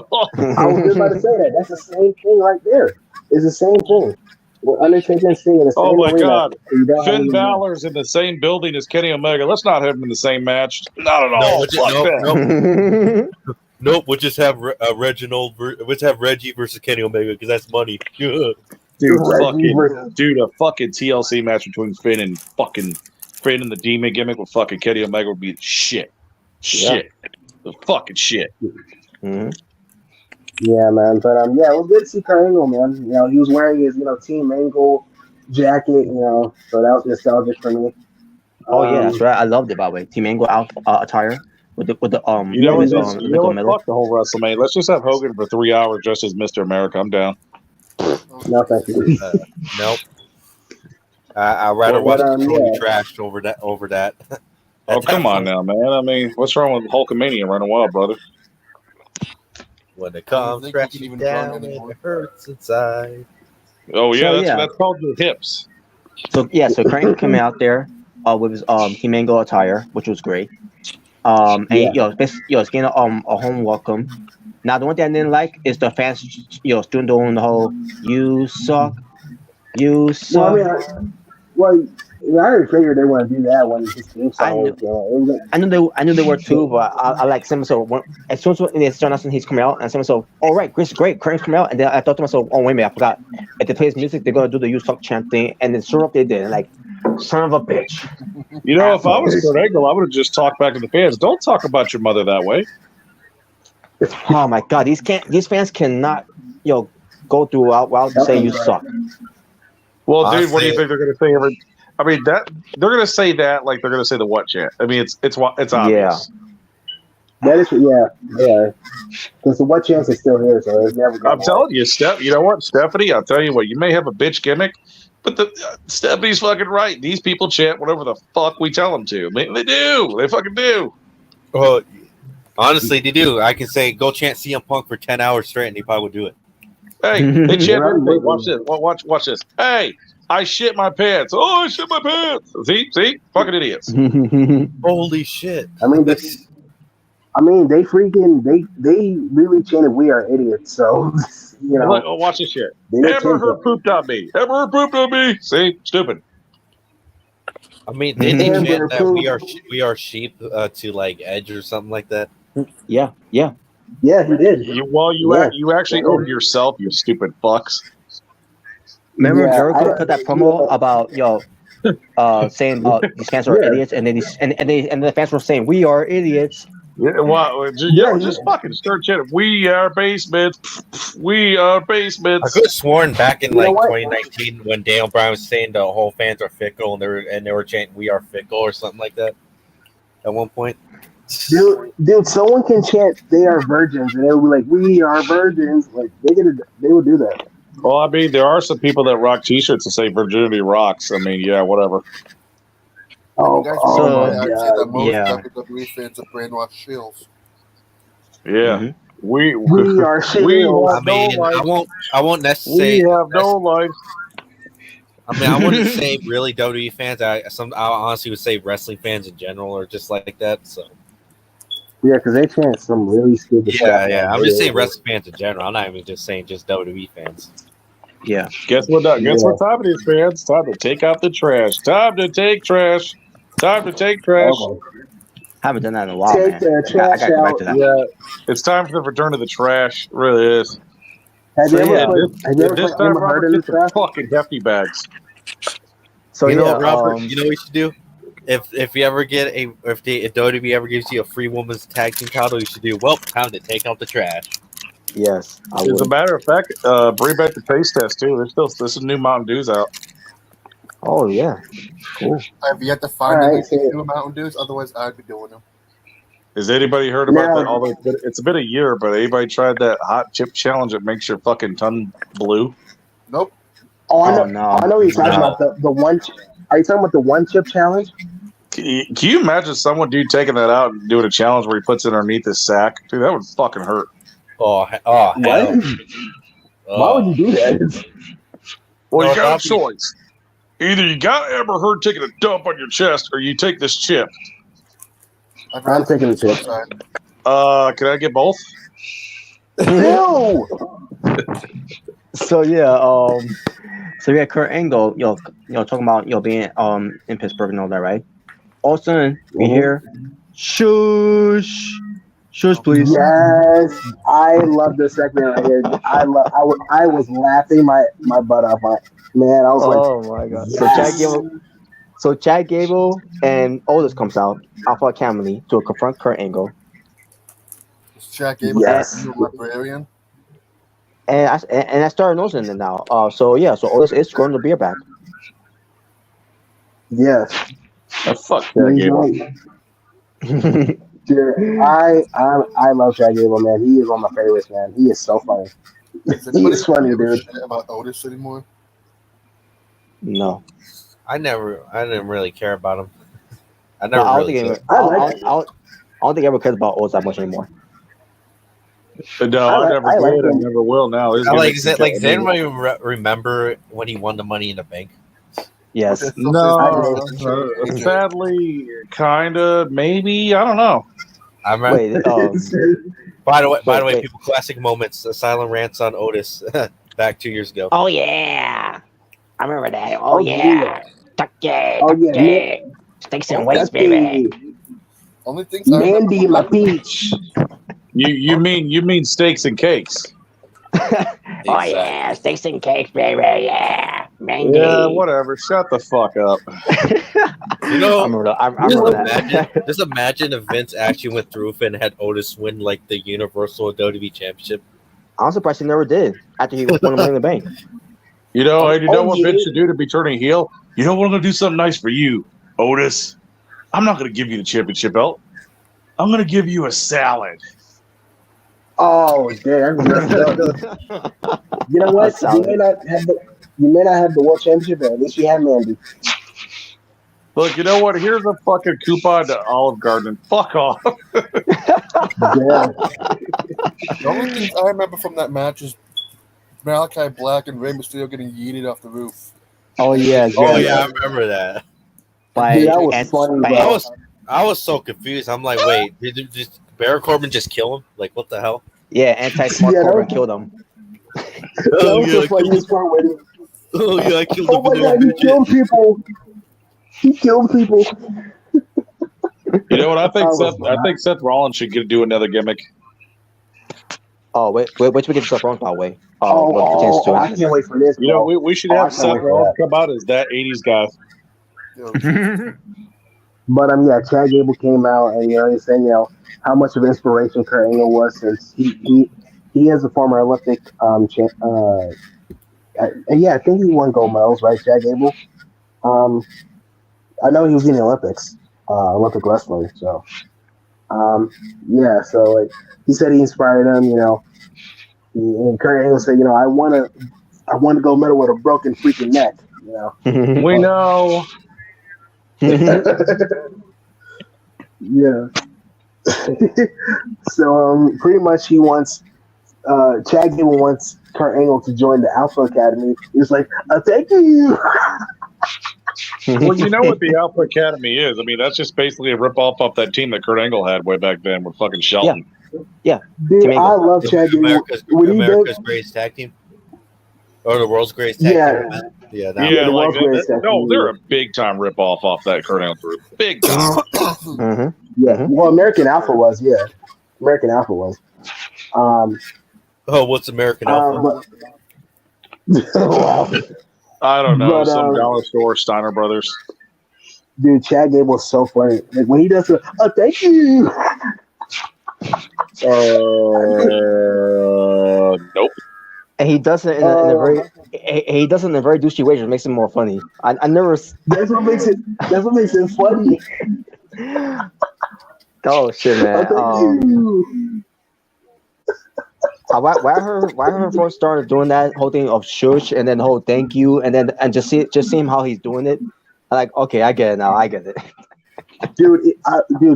B: was just about to say that. That's the same thing right there. It's the same thing. With Undertaker and Sting in the same
G: Oh my
B: arena,
G: God!
B: you don't have
G: Finn
B: any-
G: Balor's in the same building as Kenny Omega. Let's not have him in the same match. Not at all. Fuck that.
A: Nope. We'll just have Let's have Reggie versus Kenny Omega because that's money.
G: Dude,
B: Reggie versus-
G: a fucking TLC match between Finn and the Demon gimmick with fucking Kenny Omega would be shit. The fucking shit.
C: Mm-hmm.
B: Yeah, man. But it was good to see Kurt Angle, man. You know, he was wearing his Team Angle jacket. So that was nostalgic for me.
C: Oh yeah, that's right. I loved it, by the way. Team Angle attire with the
G: You know what?
C: middle.
G: Fuck the whole WrestleMania. Let's just have Hogan for 3 hours dressed as Mr. America. I'm down.
B: No, thank you.
A: Nope. I'd rather watch Tony
B: yeah.
A: trashed over that.
G: Oh, come on now, man. I mean, what's wrong with Hulkamania running wild, brother?
A: When it comes
D: think you
A: crashing
D: can even
A: down,
D: run
A: and
D: anymore.
A: it hurts inside.
G: Oh, yeah,
C: So,
G: that's called the hips.
C: So Kurt Angle came out there with his Team Angle attire, which was great. And it's getting a home welcome. Now the one thing I didn't like is the fans still doing the whole "you suck, you suck."
B: I already figured they wouldn't do that when his team song was going.
C: I knew they were too, but I like some. So as soon as they start announcing he's coming out, and someone so, all right, Chris, great, Kurt coming out, and then I thought to myself, oh wait a minute, I forgot. If they play his music, they're gonna do the "you suck" chant thing, and then sure enough they did. And like, son of a bitch.
G: You know, if I was Kurt Angle, I would have just talked back to the fans. Don't talk about your mother that way.
C: Oh my God, these fans cannot go throughout while say you suck.
G: Well, dude, what do you think they're gonna say? That they're gonna say that like they're gonna say the what chant. I mean, it's obvious.
C: Yeah.
B: That is, yeah. Because the what chance is still here, so it's never.
G: I'm telling you, you know what, Stephanie? I'll tell you what. You may have a bitch gimmick, but Stephanie's fucking right. These people chant whatever the fuck we tell them to. I mean, they do. They fucking do.
A: Well, honestly, they do. I can say go chant CM Punk for 10 hours straight, and he probably would do it.
G: Hey, they chant everything. Watch this. Watch this. Hey. I shit my pants. Oh, I shit my pants. See? Fucking idiots.
A: Holy shit.
B: I mean, they really chanted "We are idiots." So
G: watch this shit. Ever heard pooped on me? Ever heard pooped on me? See, stupid.
A: I mean, did they chant that we are sheep to like Edge or something like that?
C: Yeah,
B: he did.
G: You actually owned yourself, you stupid fucks.
C: Remember Jericho cut that promo about saying these fans are idiots, and then the fans were saying we are idiots.
G: Just fucking start chanting. We are basements. We are basements.
A: I could have sworn back in 2019 when Daniel Bryan was saying the whole fans are fickle, and they were chanting "We are fickle" or something like that at one point.
B: Dude, someone can chant "They are virgins," and they would be like, "We are virgins." Like they would do that.
G: Well, I mean, there are some people that rock T-shirts that say "Virginity rocks." I mean, yeah, whatever.
D: WWE fans are brainwashed shills.
G: Yeah,
B: we are shills.
A: I won't necessarily.
G: We have no life.
A: I mean, I wouldn't say really WWE fans. I honestly would say wrestling fans in general or just like that. So.
B: Yeah, because they chant some really stupid stuff.
A: Yeah. I'm just saying wrestling fans in general. I'm not even just saying just WWE fans.
C: Yeah.
G: Guess what time it is, fans? Time to take out the trash. Time to take trash. Time to take trash.
C: Haven't done that in a while,
B: Take
C: man.
B: the trash
C: I gotta go back to that.
G: Yeah, it's time for the return of the trash. It really is.
B: Have you ever
G: heard of the fucking hefty bags?
C: So
A: Robert, you know what we should do? If you ever get if WWE ever gives you a free women's tag team title, you should do time to take out the trash.
C: Yes,
G: as a matter of fact, bring back the taste test too. There's some new Mountain Dews out.
C: Oh yeah. Cool.
D: I have yet to find
B: All
D: them
B: right, so-
D: two Mountain Dews. Otherwise, I'd be doing them.
H: Has anybody heard about
B: Now-
H: that? Although it's been a year, but anybody tried that hot chip challenge that makes your fucking tongue blue?
D: Nope.
B: Oh, I know.
C: Oh, no.
B: I know what you're talking
A: No.
B: about. The one. Are you talking about the one chip challenge?
H: Can you imagine someone taking that out and doing a challenge where he puts it underneath his sack? Dude, that would fucking hurt.
A: Oh,
B: What?
A: hell.
B: Why would you do that?
H: Well,
A: No,
H: you got a
A: that'd be-
H: choice. Either you got Amber Heard taking a dump on your chest, or you take this chip.
B: I'm taking the chip.
H: Can I get both?
B: Ew!
C: So yeah, Kurt Angle, talking about being in Pittsburgh and all that, right? All of a sudden, we hear shush, please.
B: Yes, I love this segment right here. I was laughing my butt off. Man, I was
C: Oh my god!
B: Yes.
C: So Chad Gable and Otis comes out Alpha Academy to confront Kurt Angle,
D: Is Jack Gable
B: Yes.
D: a librarian?
C: and I started noticing it now. So Otis is scoring the beer back.
B: yes.
H: Oh, fuck that Gable.
B: Dude, I love Chad Gable, man. He is one of my favorites, man. He is so funny.
D: Does
B: He
D: anybody
B: is funny,
D: give a
B: dude.
D: shit about Otis anymore?
C: No,
A: I didn't really care about him. I
C: no,
A: never
C: I don't
A: really
C: think
A: cared.
C: I don't think I ever cared about Otis that much anymore.
H: No, I never
B: I like
H: did. I
B: him.
H: never will now. His
A: I
H: gimmick's
A: does
H: become-
A: anybody remember when he won the Money in the Bank?
C: Yes.
D: Okay, so
H: No,
D: AJ.
H: sadly, kinda, maybe. I don't know.
A: I remember.
C: Wait.
A: By the way,
C: wait.
A: people, classic moments. Asylum rants on Otis back 2 years ago.
I: Oh yeah, I remember that. Oh,
B: Oh,
I: yeah, tuck it,
B: Oh,
I: tuck
B: yeah,
I: it. Sticks and weights,
B: That's
I: baby.
B: the
D: Only things I remember
B: Mandy,
D: from
B: my
D: that-
B: peach.
H: You mean steaks and cakes?
I: Oh yeah, sticks and cakes, baby. Yeah, Mandy.
H: Yeah, whatever. Shut the fuck up.
A: You know,
C: I remember that.
A: just imagine if Vince actually went through and had Otis win like the Universal WWE Championship.
C: I'm surprised he never did after he won the Money in the Bank.
H: You know what
B: yeah.
H: Vince should do to be turning heel? You know what? I'm gonna do something nice for you, Otis. I'm not gonna give you the championship belt. I'm gonna give you a salad.
B: Oh, damn. You know what?
C: That's solid.
B: You may not have the world championship, but at least you have Mandy.
H: Look, you know what? Here's a fucking coupon to Olive Garden. Fuck off.
B: Yeah.
D: The only things I remember from that match is Malachi Black and Rey Mysterio getting yeeted off the roof.
C: Oh yeah.
A: Oh yeah, I remember that.
C: By,
B: Dude, that was
C: and-
B: funny,
C: by-
B: bro.
A: I was so confused. I'm like, wait, did Baron Corbin just kill him? Like, what the hell?
C: yeah, anti-smart
B: Yeah, that
C: Corbin
B: was-
C: killed him.
B: That was the funniest part when
A: Oh yeah, I killed
B: oh my god, he killed people. He killed people.
H: You know what? I think
B: That was
H: Seth Seth Rollins should do another gimmick.
C: Oh wait, we get Seth Rollins by the way. What pertains to
B: I can't wait for this.
H: You know,
B: bro.
H: we should
B: Oh, I
H: have
B: can't
H: Seth
B: wait for
H: Rollins come out as that 80s guy.
B: But yeah, Chad Gable came out and he's saying how much of an inspiration Kurt Angle was since he is a former Olympic I think he won gold medals, right, Chad Gable? I know he was in the Olympics, Olympic wrestling. So so like he said he inspired him, and Kurt Angle said, I won a gold medal with a broken freaking neck,
H: We know.
B: Yeah. So pretty much he wants Chad Gable wants Kurt Angle to join the Alpha Academy. He's like, thank you.
H: Well, you know what the Alpha Academy is. I mean, that's just basically a rip-off of that team that Kurt Angle had way back then with fucking Shelton.
B: Dude,
C: Jamaica.
B: I love Chad Gable. When he
A: America's
B: did,
A: greatest tag team, or the world's greatest tag
B: Yeah.
A: team. Yeah,
H: Yeah,
B: the
H: like
B: world's greatest tag team.
H: they're a big-time rip-off off that Kurt Angle group. Big time.
B: Yeah. Well, American Alpha was, yeah. American Alpha was.
A: Oh, what's American Alpha?
B: Wow.
H: I don't know.
B: But,
H: Some dollar store, Steiner Brothers.
B: Dude, Chad Gable's so funny. Like when he does the, thank you.
H: Nope.
C: And he does it in a very he does it in a very douchey way, which makes it more funny. I never.
B: That's what makes it. That's what makes it funny.
C: Oh shit, man.
B: Thank you.
C: Why I heard first started doing that whole thing of shush and then the whole thank you and just seeing how he's doing it. I'm like, okay, I get it now. I get it.
B: Dude,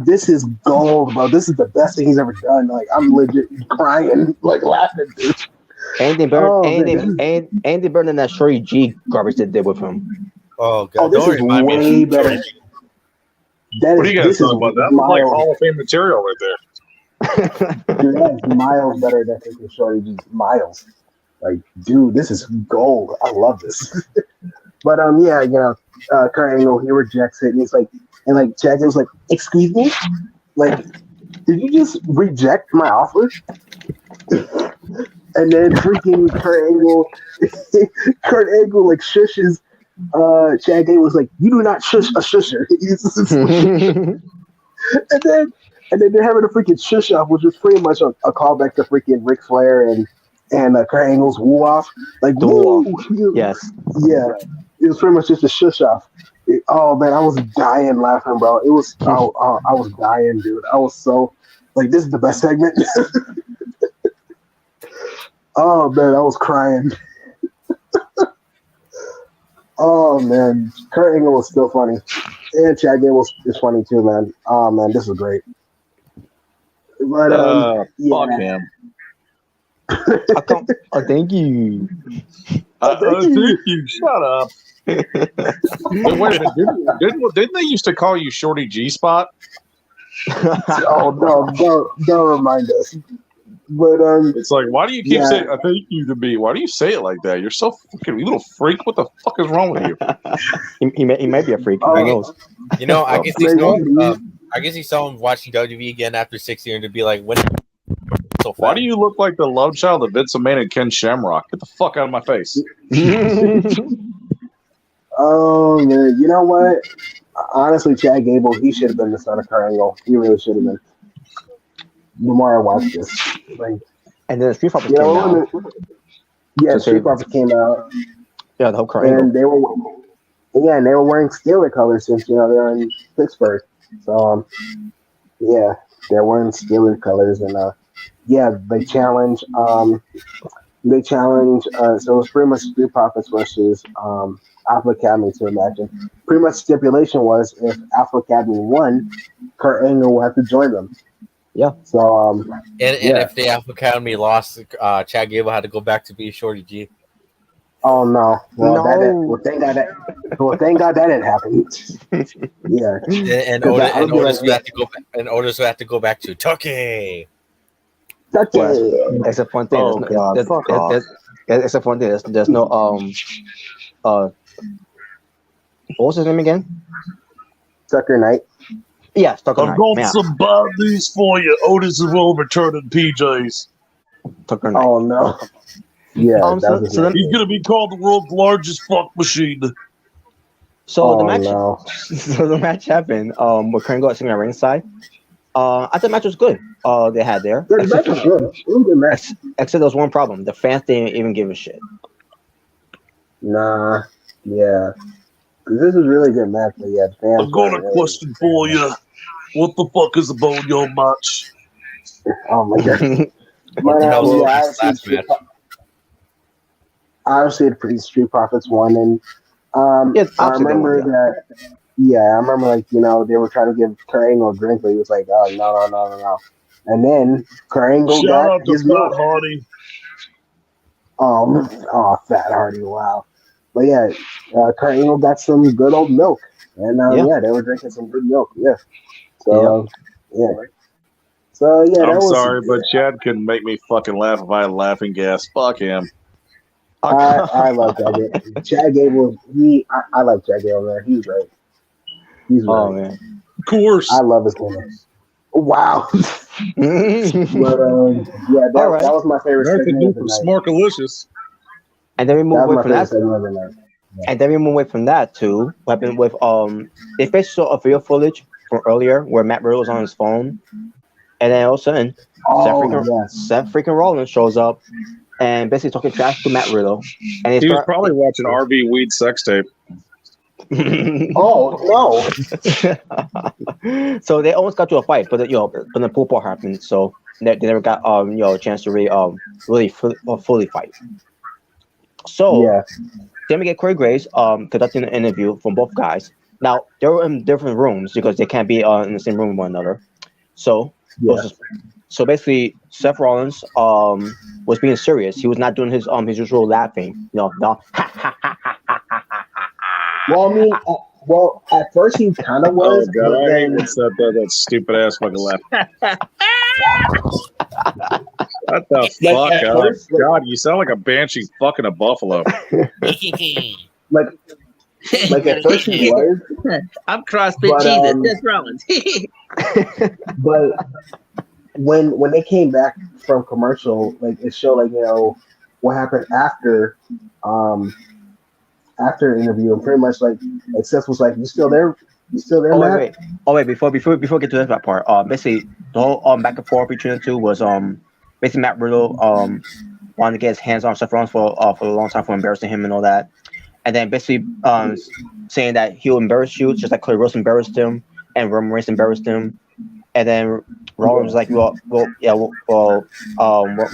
B: this is gold, bro. This is the best thing he's ever done. Like, I'm legit crying, like laughing, dude.
C: Andy Byrne and that Shorty G garbage they did with him.
A: Oh god,
B: Oh, this is way better.
H: What are you guys talking about? That was like Hall of Fame material right there.
B: Dude, that is miles better than freaking Shorty G's miles. Like, dude, this is gold. I love this. But yeah, you know, Kurt Angle, he rejects it, and he's like, and like Chad was like, "Excuse me, like, did you just reject my offer?" And then freaking Kurt Angle like shushes. Chad Gable was like, "You do not shush a shusher." and then they're having a freaking shush off, which was pretty much a callback to freaking Ric Flair and Kurt Angle's woo off. Like
C: the woo off. Yes.
B: Yeah. It was pretty much just a shush off. Oh man, I was dying laughing, bro. It was I was dying, dude. I was so like, this is the best segment. Oh man, I was crying. Oh man, Kurt Angle was still funny, and Chad Gable is funny too, man. Oh man, this was great. But
H: fuck him.
C: Thank you.
H: Thank you. Shut up. Wait a minute, didn't they used to call you Shorty G Spot?
B: Oh no, don't remind us. But
H: it's like, why do you keep saying thank you to me? Why do you say it like that? You're so fucking, you little freak. What the fuck is wrong with you?
C: he might be a freak. Who knows?
A: You know, I guess he saw him watching WWE again after 6 years to be like, when. So
H: why do you look like the love child of Vince McMahon and Ken Shamrock? Get the fuck out of my face.
B: Oh man, you know what? Honestly, Chad Gable, he should have been the son of Kurt Angle. He really should have been. The more I watched this, like,
C: and then Street Profits came out.
B: Street Profits came out.
C: Yeah, the whole Kurt Angle.
B: And they were wearing Steelers colors since they're in Pittsburgh. So they're wearing Steelers colors, and they challenge. So it was pretty much Street Profits versus Alpha Academy to imagine. Pretty much stipulation was if Alpha Academy won, Kurt Angle would have to join them.
C: Yeah.
B: So
A: if the Alpha Academy lost, Chad Gable had to go back to be Shorty G.
B: Oh no! Thank God that didn't happen. Yeah.
A: And Otis would have to go back. And Otis would have to go back to Tucky.
C: That's a fun thing.
H: Oh God! Fuck off.
C: It's a fun thing. There's no what was his name again?
B: Tucker Knight.
C: Yeah, Tucker Knight.
H: I've got some bad news for you. Otis is well returning PJs.
C: Tucker Knight.
B: Oh no. Yeah,
H: he's gonna be called the world's largest fuck machine.
C: So the match happened. With Kurt Angle sitting at ringside. I thought the match was good. They had there.
B: The match was good. It was a good match.
C: Except there was one problem. The fans didn't even give a shit.
B: Nah. Yeah. This is really good match, but yeah, fans.
H: I've got a question for you. What the fuck is the boneyard match?
B: Oh my god. Obviously, the pretty Street Profits won, and I remember that. Yeah, I remember they were trying to give Kurt Angle a drink, but he was like, "Oh no!" And then Kurt Angle got his milk.
H: Hardy.
B: Fat Hardy! Wow. But yeah, Kurt Angle got some good old milk, and they were drinking some good milk. Yeah. So So
H: I'm sorry, but Chad couldn't make me fucking laugh if I had laughing gas. Fuck him.
B: I love Chad Gable. Chad Gable, I like Chad Gable, man. He's great. He's great.
C: Oh man.
H: Of course.
B: I love his game. Wow. But that was my favorite segment of the night.
H: Smarkalicious.
C: And then we move away from that. And then we move away from that to what happened with they faced saw a video footage from earlier where Matt Riddle was on his phone, and then all of a sudden Seth freaking Rollins shows up and basically talking trash to Matt Riddle. And
G: he was probably watching RV Weed sex tape.
B: Oh
C: no! So they almost got to a fight, but when the pool part happened, so they never got a chance to really fully fight. So
B: yeah,
C: then we get Corey Graves conducting an interview from both guys. Now they were in different rooms because they can't be in the same room with one another. So so basically, Seth Rollins was being serious. He was not doing his usual laughing. No.
B: Well, I mean, at first he kind of was.
G: Oh god, I hate when Seth does that stupid ass fucking laugh. What the fuck?
B: First,
G: God, you sound like a banshee fucking a buffalo.
B: like at first he was.
J: I'm CrossFit Jesus. Seth Rollins.
B: But when they came back from commercial, like it showed what happened after the interview, and pretty much like Seth was like, "You still there? You still there, Matt?"
C: Wait. Before we get to that part, basically the whole back and forth between the two was basically Matt Riddle wanted to get his hands on Seth Rollins for a long time for embarrassing him and all that, and then basically saying that he'll embarrass you just like Cody Rhodes embarrassed him and Roman Reigns embarrassed him, and then Rollins was like, when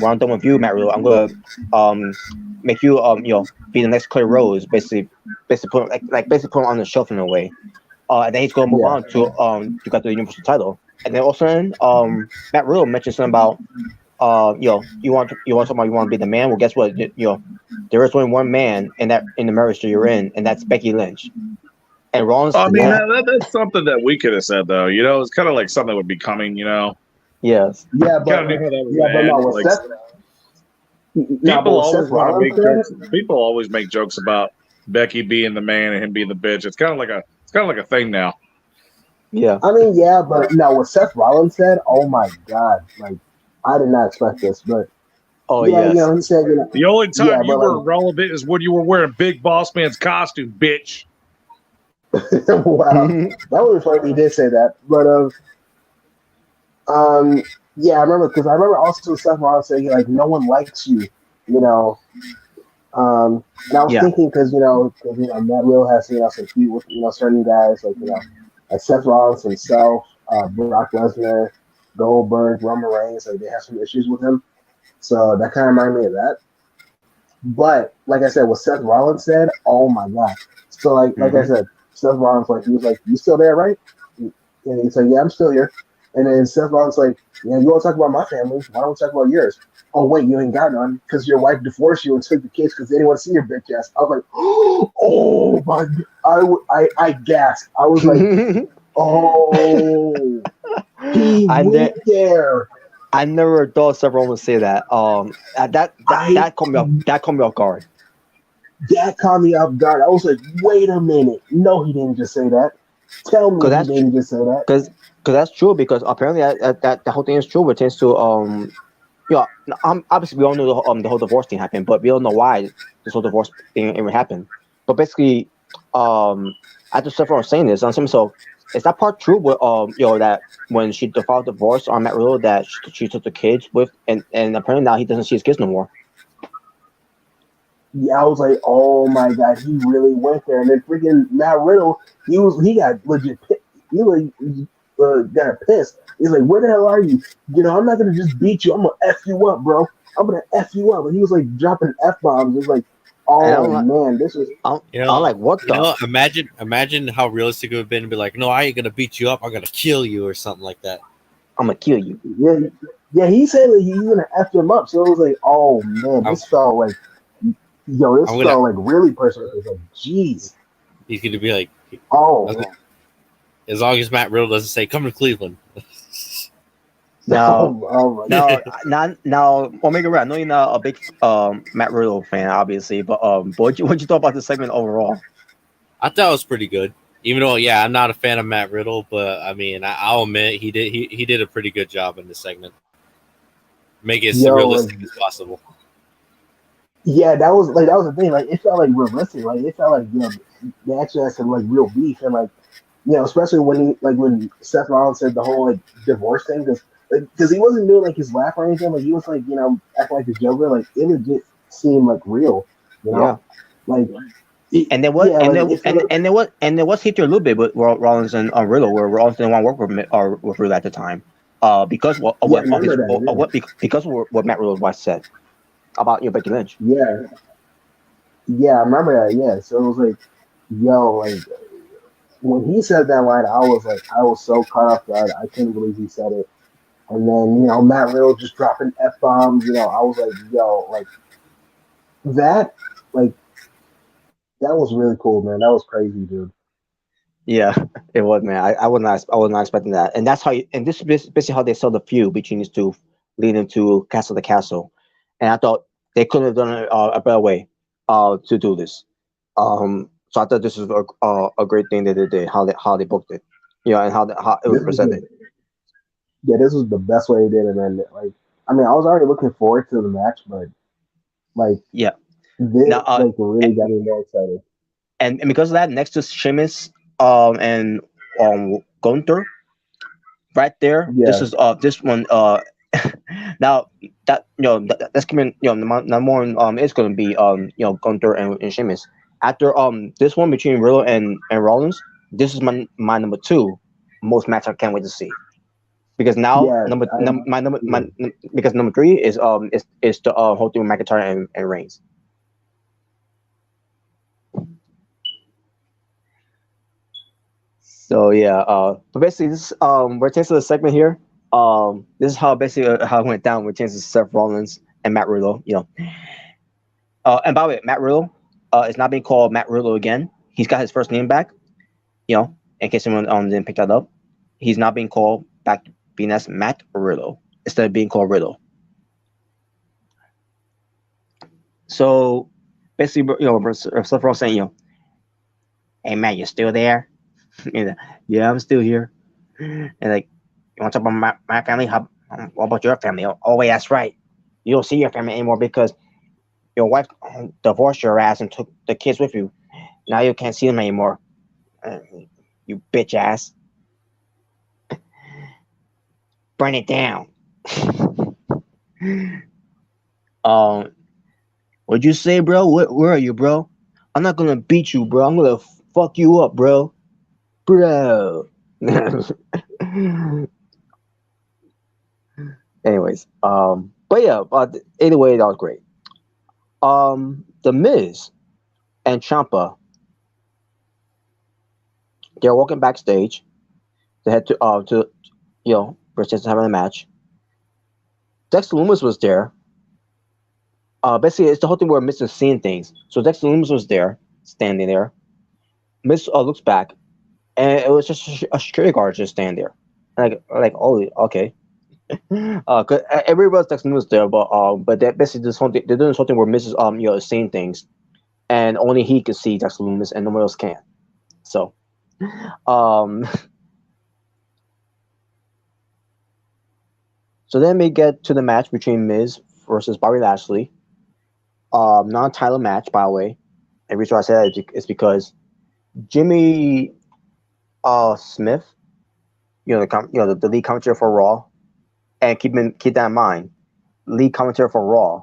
C: I'm done with you, Matt Riddle, I'm gonna make you be the next Cody Rhodes, basically put him on the shelf in a way. And then he's gonna move on to got the Universal title. And then also Matt Riddle mentioned something about you want to be the man. Well, guess what? There is only one man in the marriage that you're in, and that's Becky Lynch. And Rollins.
G: I mean, that's something that we could have said though. It's kind of like something that would be coming.
C: Yes.
B: Yeah, but
G: people always make jokes about Becky being the man and him being the bitch. It's kind of like a thing now.
C: Yeah.
B: I mean, but no, what Seth Rollins said, oh my god, like I did not expect this, but
C: he
B: said,
G: the only time you were relevant is when you were wearing Big Boss Man's costume, bitch.
B: Wow, that was funny. He did say that, but yeah, I remember also Seth Rollins saying like no one likes you, and I was thinking because Matt Riddle has some feud with certain guys like Seth Rollins himself, Brock Lesnar, Goldberg, Roman Reigns, like they have some issues with him, so that kind of reminded me of that. But like I said, what Seth Rollins said, oh my god! So like I said, Seth Rollins he was like, "You still there, right?" And he said, "Yeah, I'm still here." And then Seth Rollins like, "Yeah, you want to talk about my family? Why don't we talk about yours?" "Oh wait, you ain't got none because your wife divorced you and took the kids because they didn't want to see your bitch ass." I was like, "Oh my!" I gasped. I was like, "Oh, he went there."
C: I never thought Seth Rollins would say that. That caught me off guard.
B: That caught me off guard. I was like, "Wait a minute! No, he didn't just say that. Tell me he didn't just say that."
C: Because that's true. Because apparently that whole thing is true. But it tends to obviously we all know the whole divorce thing happened, but we don't know why this whole divorce thing even happened. But basically, after Seth Rollins saying this, so is that part true? With that when she filed divorce on Matt Riddle, that she took the kids with, and apparently now he doesn't see his kids no more.
B: Yeah, I was like, "Oh my god, he really went there." And then freaking Matt Riddle, he got legit. He got pissed. He's like, "Where the hell are you? I'm not gonna just beat you. I'm gonna f you up, bro. I'm gonna f you up." And he was like dropping f bombs. It was like, "Oh man, this is."
C: I'm like, what the?
A: Imagine how realistic it would have been to be like, "No, I ain't gonna beat you up. I'm gonna kill you" or something like that.
C: I'm gonna kill you.
B: Yeah. He said that he's gonna f him up. So it was like, "Oh man, this felt like." Felt like really personal. It was like, jeez.
A: He's gonna be like,
B: "Oh."
A: As long as Matt Riddle doesn't say, "Come to Cleveland."
C: Now, Omega Red, I know you're not a big Matt Riddle fan, obviously, but what'd you thought about the segment overall?
A: I thought it was pretty good. Even though, I'm not a fan of Matt Riddle, but I mean, I'll admit he did a pretty good job in this segment. Make it as realistic as possible.
B: Yeah, that was the thing. Like, it felt like realistic. Like, it felt like they actually had some like real beef, and like especially when Seth Rollins said the whole like divorce thing. Because because he wasn't doing like his laugh or anything. Like he was like acting like the Joker. Like it legit seemed like real. You
C: Yeah.
B: know, like
C: And then what?
B: yeah, like if it looked,
C: And there was hit a little bit with Rollins and Riddle, where Rollins didn't want to work with Riddle at the time, because of
B: yeah, I
C: what of his
B: remember that.
C: of what because of what Matt Riddle was said about Becky Lynch.
B: Yeah, yeah, I remember that. Yeah, so it was like, yo, like when he said that line, I was so caught off guard. I couldn't believe he said it. And then Matt Riddle just dropping f bombs. I was like, yo, like that, like that was really cool, man. That was crazy, dude.
C: Yeah, it was, man. I was not expecting that, and that's how. And this is basically how they sell the feud between these two, leading to Castle to Castle. And I thought they could have done it a better way, to do this. So I thought this was a great thing that they did, how they booked it, and how it was
B: This was
C: presented.
B: this was the best way they did it, man. Like, I mean, I was already looking forward to the match, but like
C: Yeah.
B: this,
C: Now,
B: like, really got me more excited.
C: and because of that, next to Sheamus, and Gunther, right there. This
B: Yeah,
C: is this one now that that's coming, number one is going to be Gunther and Sheamus. After this one between Riddle and Rollins, this is my number two most match I can't wait to see, because now
B: yeah, yeah.
C: because number three is the whole thing with McIntyre and Reigns. So yeah, but basically this we're changing the segment here. This is how basically how it went down. We're changing Seth Rollins and Matt Riddle. And by the way, Matt Riddle is not being called Matt Riddle again. He's got his first name back. In case anyone didn't pick that up, he's not being called back, being as Matt Riddle instead of being called Riddle. So basically, Seth Rollins saying, "Hey Matt, you still there?" And, yeah, I'm still here. And like, you want to talk about my family? What about your family? Oh wait, that's right. You don't see your family anymore because your wife divorced your ass and took the kids with you. Now you can't see them anymore. Uh, you bitch ass. Burn it down. um, what'd you say, bro? Where are you, bro? I'm not gonna beat you, bro. I'm gonna fuck you up, bro. Bro. Anyways, but yeah, anyway, that was great. The Miz and Ciampa, they're walking backstage. They had to British having a match. Dexter Lumis was there. Basically, it's the whole thing where Miz is seeing things. So Dexter Lumis was there, standing there. Miz looks back, and it was just a security guard just standing there. Oh, okay. 'Cause everybody else Dexter Lumis there, but that basically they're doing something where Miz is seeing things, and only he can see Dexter Lumis, and nobody else can. So, um, so then we get to the match between Miz versus Bobby Lashley. Non-title match, by the way. And the reason why I say that is because Jimmy Smith, the lead commentator for Raw, and keep that in mind, lead commentator for Raw,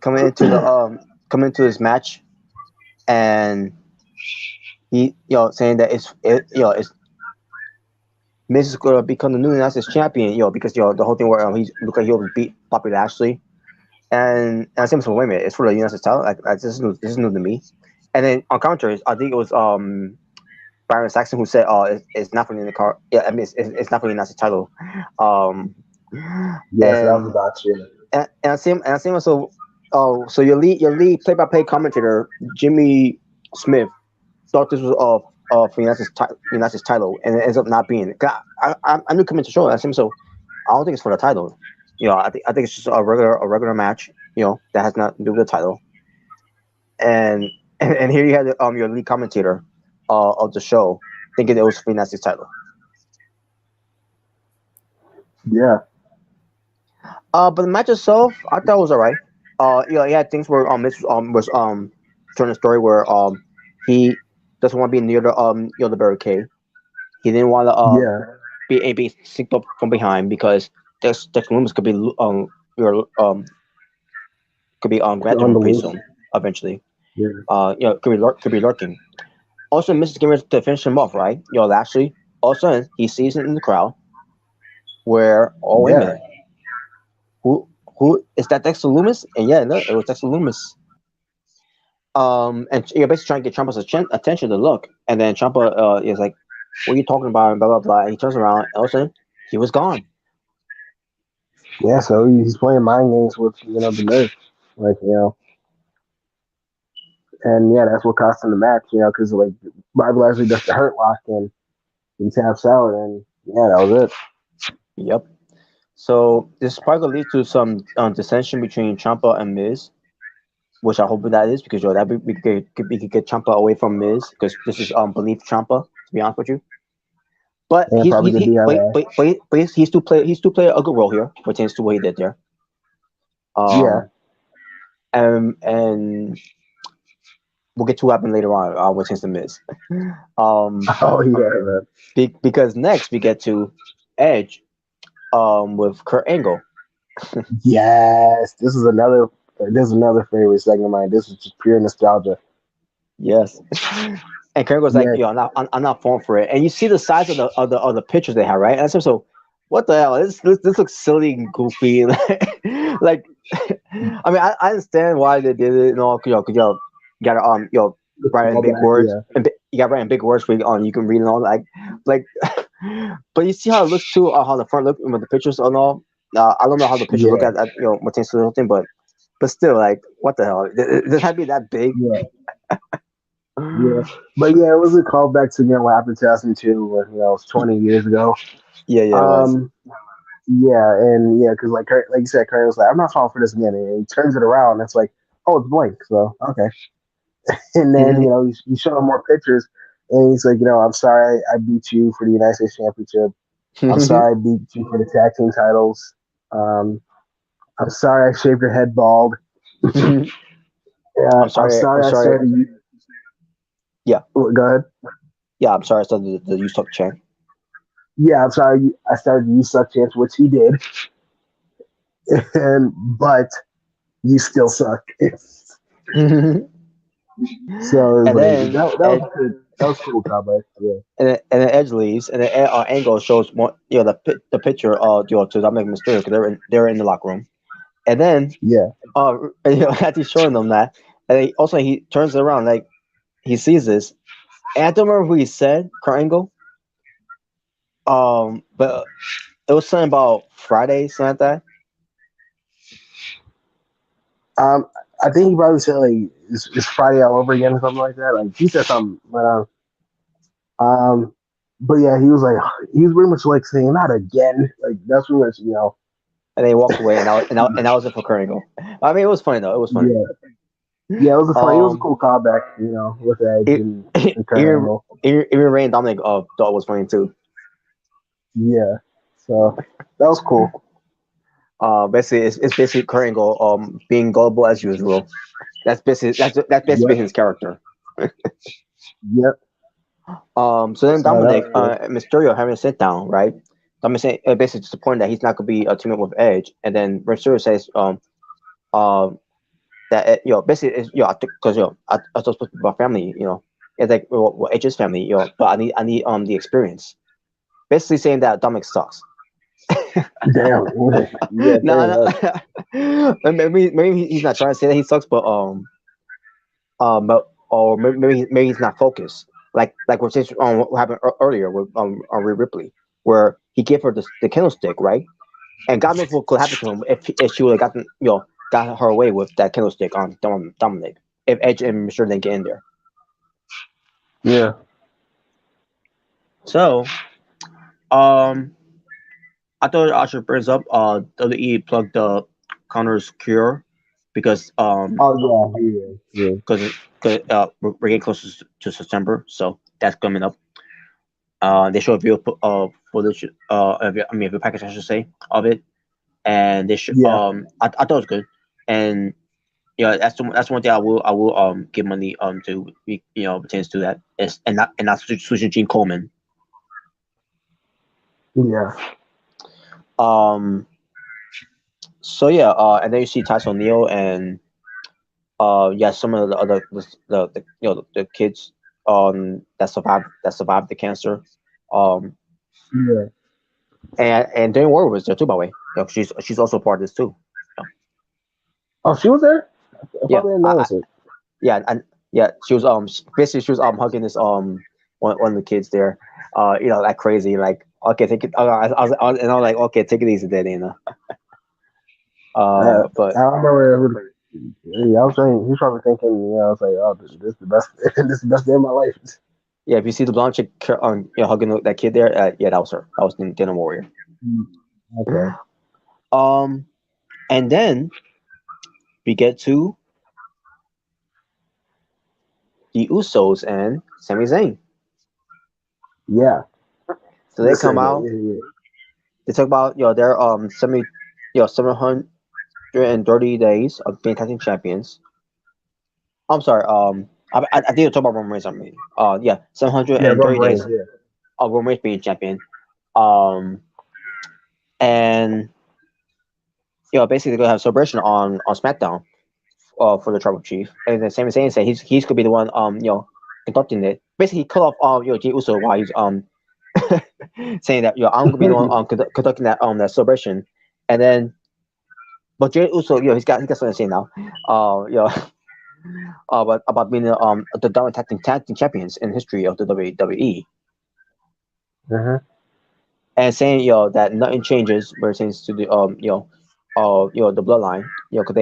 C: coming into this match, and he saying that it's Miz is gonna become the new United States champion, because the whole thing where he's look like he'll beat Bobby Lashley. And I said, wait a minute, it's for the United States title. This is new to me. And then on commentary, I think it was Byron Saxton who said, it's not for the car. Yeah, I mean, it's not for the United States title."
B: Yes, that was about you.
C: And I see him. So your lead play-by-play commentator Jimmy Smith thought this was for United States title, and it ends up not being. I knew coming to show. I see him. So I don't think it's for the title. I think it's just a regular match. That has nothing to do with the title. And here you had your lead commentator of the show thinking it was for the United States title.
B: Yeah.
C: But the match itself, I thought it was alright. He had things where Mitch was telling a story where he doesn't want to be near the barricade. He didn't want to
B: Yeah.
C: being sneaked up from behind because Dexter Loomis could be your could be granted
B: On
C: him
B: the
C: pretty
B: loose.
C: soon eventually.
B: Yeah.
C: Could be lurking. Also, Mrs. Gamer to finish him off, right? Actually, all of a sudden he sees it in the crowd where wait a
B: Yeah.
C: minute, who is that Dexter Loomis? And yeah, no, it was Dexter Loomis. And you're basically trying to get Champa's attention to look, and then Champa is like, "What are you talking about?" And blah blah blah. And he turns around, and all of a sudden he was gone.
B: Yeah, so he's playing mind games with the Miz, like and yeah, that's what cost him the match, because like Bobby Lashley does the Hurt Lock and he taps out, and yeah, that was it.
C: Yep. So this is probably gonna lead to some dissension between Champa and Miz, which I hope that is because that we could get Champa away from Miz because this is beneath Champa, to be honest with you. But
B: And probably the DIY.
C: but he's still play a good role here, pertains to what he did there.
B: Yeah.
C: And we'll get to what happened later on, which is the Miz.
B: Oh yeah, man.
C: Because next we get to Edge, with Kurt Angle.
B: Yes, this is another favorite segment of mine. This is just pure nostalgia.
C: Yes. And Kurt was like, "Yo, I'm not falling for it." And you see the size of the pictures they have, right? And so, what the hell? This looks silly and goofy. Like, I mean, I understand why they did it and all. You gotta write in big words, and you gotta write in big words for you can read and all. Like, but you see how it looks too, how the front look with the pictures and all. I don't know how the pictures look at what takes to the whole thing, but still, like, what the hell? Does that be that big?
B: Yeah. Yeah, but yeah, it was a callback to what happened in 2002, when it was 20 years ago.
C: Yeah, it was.
B: Yeah, and yeah, because like you said, Kurt was like, "I'm not falling for this again," and he turns it around, and it's like, "Oh, it's blank." So okay, and then you show him more pictures, and he's like, "I'm sorry, I beat you for the United States Championship. I'm sorry, I beat you for the tag team titles. I'm sorry, I shaved your head bald.
C: I'm sorry.
B: I started you."
C: Yeah.
B: Go ahead.
C: Yeah, I'm sorry I started the "You Suck" chant.
B: Yeah, I'm sorry. I started "You Suck" chant, which he did, but you still suck. So that was cool, Cowboy. Yeah.
C: And then Edge leaves, and then Angle shows more, the picture of to Dominic Mysterio because they're in the locker room, and then as he's showing them that, and he turns it around, like he sees this, and I don't remember who he said, Kurt Angle, but it was something about Friday, something like
B: that. I think he probably said like it's Friday all over again or something like that. Like he said something, but yeah, he was pretty much like saying not again. Like that's pretty much
C: And they walked away, and I was it for Kurt Angle. I mean, it was funny though. It was funny.
B: Yeah, it was funny. It was a cool callback, with Edge and Kurt Angle.
C: Even Ray and Dominic thought it was funny too.
B: Yeah, so that was cool.
C: Basically, it's basically Kurt Angle being gullible as usual. That's basically his character.
B: Yep.
C: So then Dominic, Mysterio having a sit down, right? Dominic saying basically just the point that he's not gonna be teaming up with Edge, and then Mysterio says that basically is because I was supposed to be about family, it's like Edge's family, but I need the experience. Basically saying that Dominic sucks.
B: Damn.
C: No. Maybe he's not trying to say that he sucks, but or maybe he's not focused. Like what happened earlier with Rhea Ripley, where he gave her the candlestick, right? And God knows what could happen to him if she would have got her away with that candlestick on Dominic. If Edge and Mysterio didn't get in there.
B: Yeah.
C: So, I thought I should bring up WWE plugged the Connor's Cure because because we're getting closer to September, so that's coming up. They show a video footage, a package I should say of it, and they should I thought it was good, and that's one thing I will give money to pertains to that, and not switching Gene Coleman.
B: Yeah.
C: Um. So yeah. And then you see Tyson O'Neil and yeah, some of the other the kids that survived the cancer. Um.
B: Yeah.
C: And Dane Ward was there too, by the way. She's also part of this too.
B: Oh, she was there. I
C: Yeah.
B: probably didn't notice it.
C: Yeah, and yeah, she was basically she was hugging this one of the kids there, like crazy, like okay, take it. And I was like, okay, take it easy, Daddy, but
B: I remember. Yeah, I was saying he's probably thinking. I was like, oh, this is the best. This is the best day of my life.
C: yeah, if you see the blonde chick, hugging that kid there, yeah, that was her. That was Dinner Warrior.
B: Okay.
C: And then we get to the Usos and Sami Zayn.
B: Yeah.
C: So they come out. They talk about their 730 days of being tag team champions. I'm sorry. I did talk about Roman Reigns. 730
B: Roman
C: days
B: Reigns. Yeah.
C: of Roman Reigns being champion. And basically they're gonna have a celebration on SmackDown, for the Tribal Chief. And then Sami Zayn said he's gonna be the one conducting it. Basically, he cut off Jey Uso while he's saying that I'm gonna be the one conducting that celebration. And then, but Jey Uso he's got something to say now. About being the dominant tag team champions in history of the WWE.
B: Mm-hmm.
C: And saying that nothing changes pertains to the the bloodline, because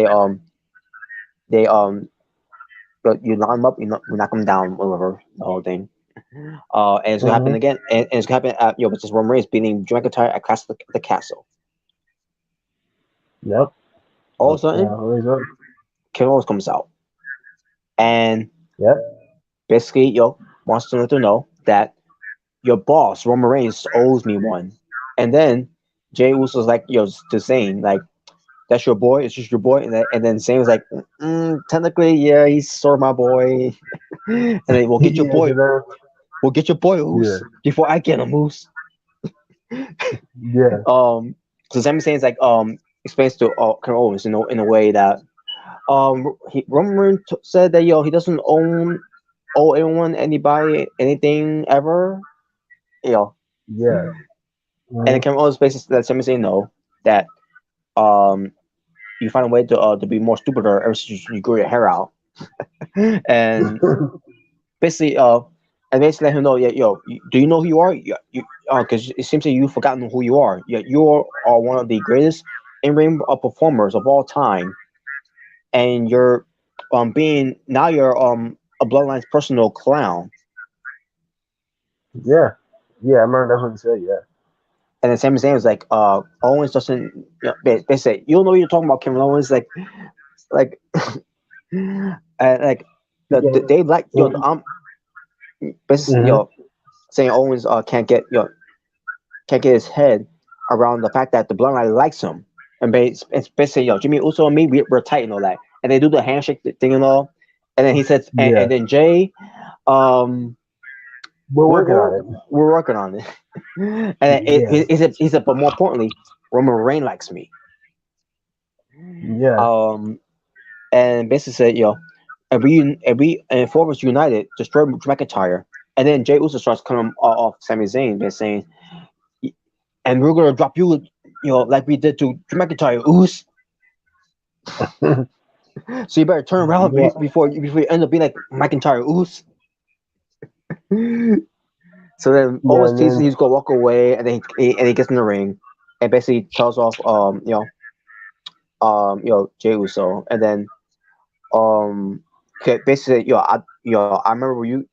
C: they but you line them up, you knock them down, whatever, the whole thing. And it's gonna happen again, and it's gonna happen at with this Roman Reigns beating Drew McIntyre at Clash of the Castle.
B: Yep.
C: All of a sudden, Kevin Owens comes out, and basically wants to let them know that your boss Roman Reigns owes me one. And then Jey Uso's like to Zayn, like, that's your boy, it's just your boy. And then Zayn was like, technically, yeah, he's sort of my boy. And then we'll get your boy. We'll get your boy Moose before I get him, Moose.
B: Yeah.
C: So Sami Zayn's like explains to Kevin Owens in a way that Roman Reigns said that he doesn't owe anyone, anybody, anything ever.
B: Yeah.
C: And Kevin Owens basically let Sami Zayn know that you find a way to be more stupider ever since you grew your hair out. And basically let him know, do you know who you are? Because it seems that you've forgotten who you are. You are one of the greatest in-ring performers of all time, and you're you're a Bloodline's personal clown.
B: Yeah, I remember that's what he said. Yeah.
C: And then Sami Zayn was like, Owens doesn't. They say, you don't know what you're talking about, Kevin Owens. Like, they like basically saying Owens can't get his head around the fact that the Bloodline likes him, and it's basically Jimmy Uso and me, we're tight and all that, and they do the handshake thing and all, and then he says, and then Jay, we're working on it. And he said, but more importantly, Roman Reigns likes me.
B: Yeah.
C: And basically said, and four of us united, destroy McIntyre. And then Jey Uso starts coming off Sami Zayn by saying, and we're gonna drop you, like we did to Drew McIntyre, Oos. So you better turn around before you end up being like McIntyre, Oos. So then Owens teases he's gonna walk away, and then he gets in the ring, and basically tells off Jey Uso, and then basically I remember you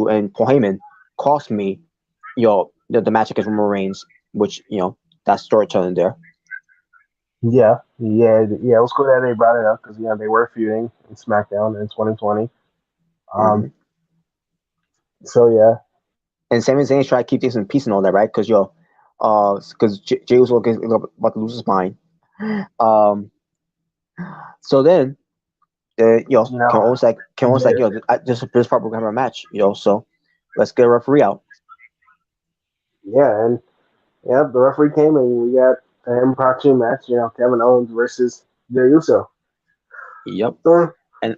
C: and Paul Heyman cost me the match against Roman Reigns, which that's storytelling there.
B: Yeah. It was cool that they brought it up because they were feuding in SmackDown in 2020. So yeah.
C: And Sami Zayn tried to keep things in peace and all that, right? Because Jey Uso was about to lose his mind. So then, Kevin Owens like, this part we're gonna have a match, so let's get a referee out.
B: Yeah, and Yep, the referee came and we got an impromptu match. Kevin Owens versus Jey Uso.
C: Yep.
B: So,
C: And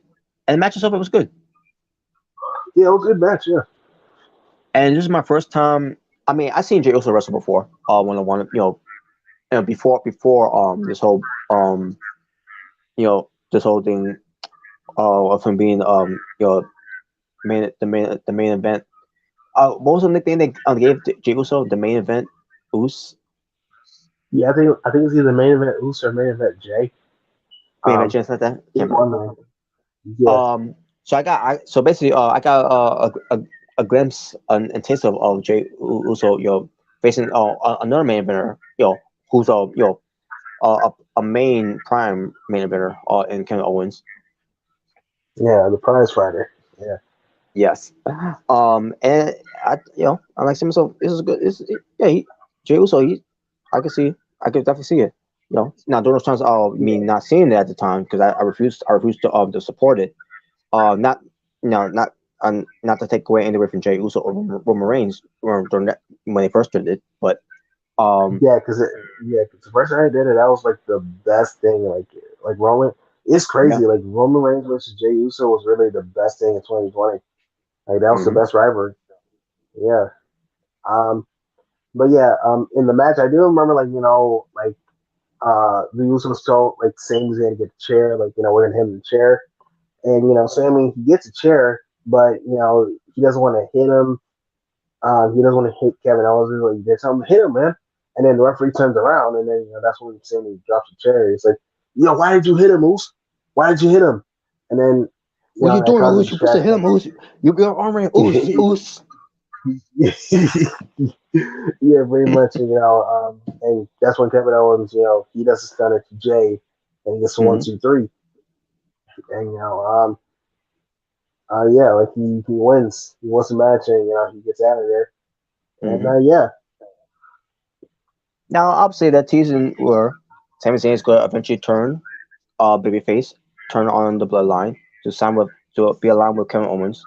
C: the match itself, it was good.
B: yeah, it was a good match. Yeah.
C: And this is my first time. I mean, I seen Jey Uso wrestle before. When I wanted, before this whole this whole thing of him being the main event. What was the nickname they gave Jey Uso? The main event, Us.
B: Yeah, I think it's either main event Uso or main event Jay.
C: Main event, just like that. Can't remember.
B: Yeah.
C: So so basically, I got a glimpse and taste of Jey Uso, facing another main eventer, who's a main prime main eventer, in Kevin Owens.
B: Yeah, the prize fighter. Yeah.
C: Yes. And I like him. So this is good. Jey Uso. I could definitely see it. Now during those times, me not seeing it at the time because I refused. I refused to support it. Not not to take away anything from Jey Uso or Roman Reigns during that when they first did it, but
B: Yeah, because the first time I did it, that was like the best thing. Like Roman, it's
C: yeah.
B: crazy. Like Roman Reigns versus Jey Uso was really the best thing in 2020. Like that was the
C: Mm-hmm.
B: best rivalry. Yeah. Um. But yeah. In the match, I do remember the Uso still like saying he's gonna get the chair. Like we're gonna hit him the chair, and Sammy he gets a chair, but he doesn't want to hit him. He doesn't want to hit Kevin Owens. He's like, "There's something hit him, man." And then the referee turns around, and then that's when Sammy drops the chair. He's like, "Why did you hit him, Moose? Why did you hit him?" And then
C: What you
B: that
C: doing,
B: caused a
C: Us? You supposed to hit him,
B: distraction.
C: Us. Your arm ring, Us.
B: Yeah, pretty much. And that's when Kevin Owens, he does a stunner to Jay, and he gets a one,
C: Mm-hmm.
B: two, three, and yeah, like he wins. He wins the match, and he gets out of there. And
C: Mm-hmm.
B: yeah,
C: Now, I'll say that season where Sami Zayn is going to eventually turn babyface, turn on the bloodline to be aligned with Kevin Owens,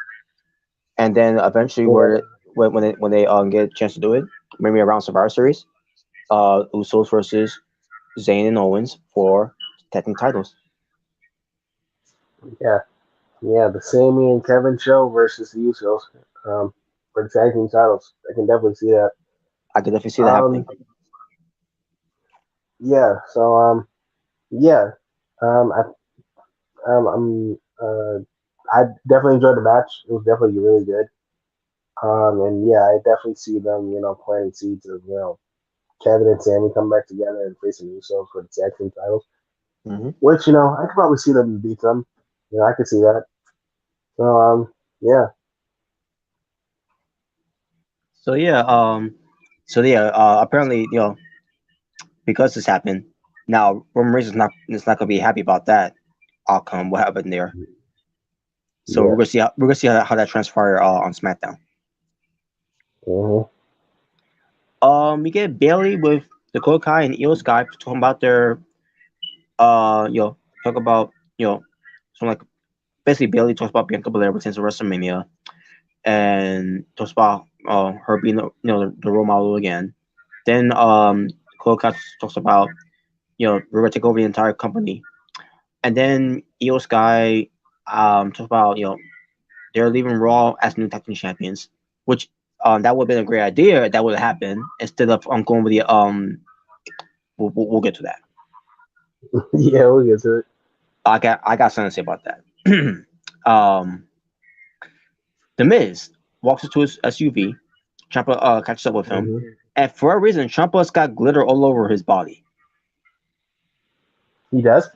C: and then eventually
B: yeah,
C: when they get a chance to do it, maybe around Survivor Series, Usos versus Zayn and Owens for tag team titles.
B: yeah. Yeah, the Sammy and Kevin show versus the Usos for the tag team titles. I can definitely see that.
C: I could definitely see that happening.
B: Um, yeah. So yeah. I I definitely enjoyed the match. It was definitely really good. And yeah, I definitely see them, planting seeds of Kevin and Sammy come back together and face the Usos for the tag team titles.
C: Mm-hmm.
B: Which I could probably see them beat them. I could see that. So yeah.
C: So yeah, apparently because this happened, now Roman Reigns is not gonna be happy about that outcome. What happened there? So
B: Yeah.
C: we're gonna see how that transpire on SmackDown.
B: Mm-hmm.
C: We get Bailey with Dakota Kai and Io Sky talking about their talk about some like basically Bailey talks about Bianca Belair returns to WrestleMania and talks about her being the role model again. Then Dakota Kai talks about we're gonna take over the entire company, and then Io Sky talks about they're leaving Raw as new tag team champions, which that would have been a great idea. That would have happened instead of going with the we'll get to that.
B: Yeah, we'll get to it.
C: I got something to say about that. um, the Miz walks into his SUV. Ciampa catches up with him,
B: Mm-hmm.
C: and for a reason, Ciampa's got glitter all over his body.
B: He does.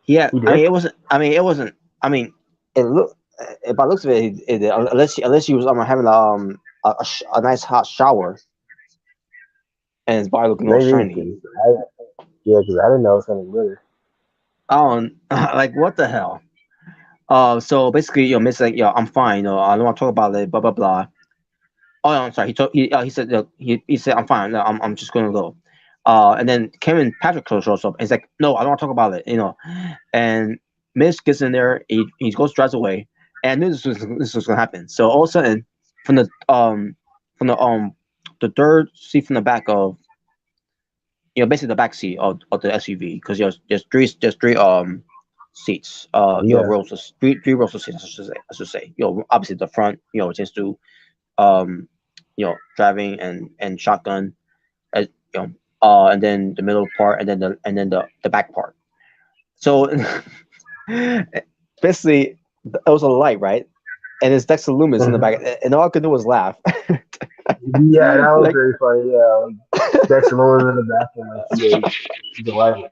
C: Yeah,
B: He
C: I mean
B: did.
C: it wasn't. I mean it wasn't. I mean it look. By looks of it, unless he was having a nice hot shower and his body looking all
B: Maybe
C: shiny.
B: because I didn't know it was gonna glitter.
C: Oh, like what the hell? So basically, Miz like, I'm fine. I don't want to talk about it. Blah blah blah. Oh, no, I'm sorry. He said he said I'm fine. No, I'm just gonna go. And then Kevin Patrick shows up. And he's like, no, I don't want to talk about it. And Miz gets in there. He goes drives away. And I knew this was gonna happen. So all of a sudden, from the the third seat from the back of basically the back seat of the SUV because there's three seats
B: Yeah.
C: rows of three rows of seats I should say obviously the front tends to driving and shotgun as and then the middle part and then the back part. So basically it was a light, right? And it's Dexter Loomis in the back, and all I could do was laugh.
B: Yeah, that was
C: Like,
B: very funny. Yeah, like, Dexter Lawrence in the bathroom, like the wife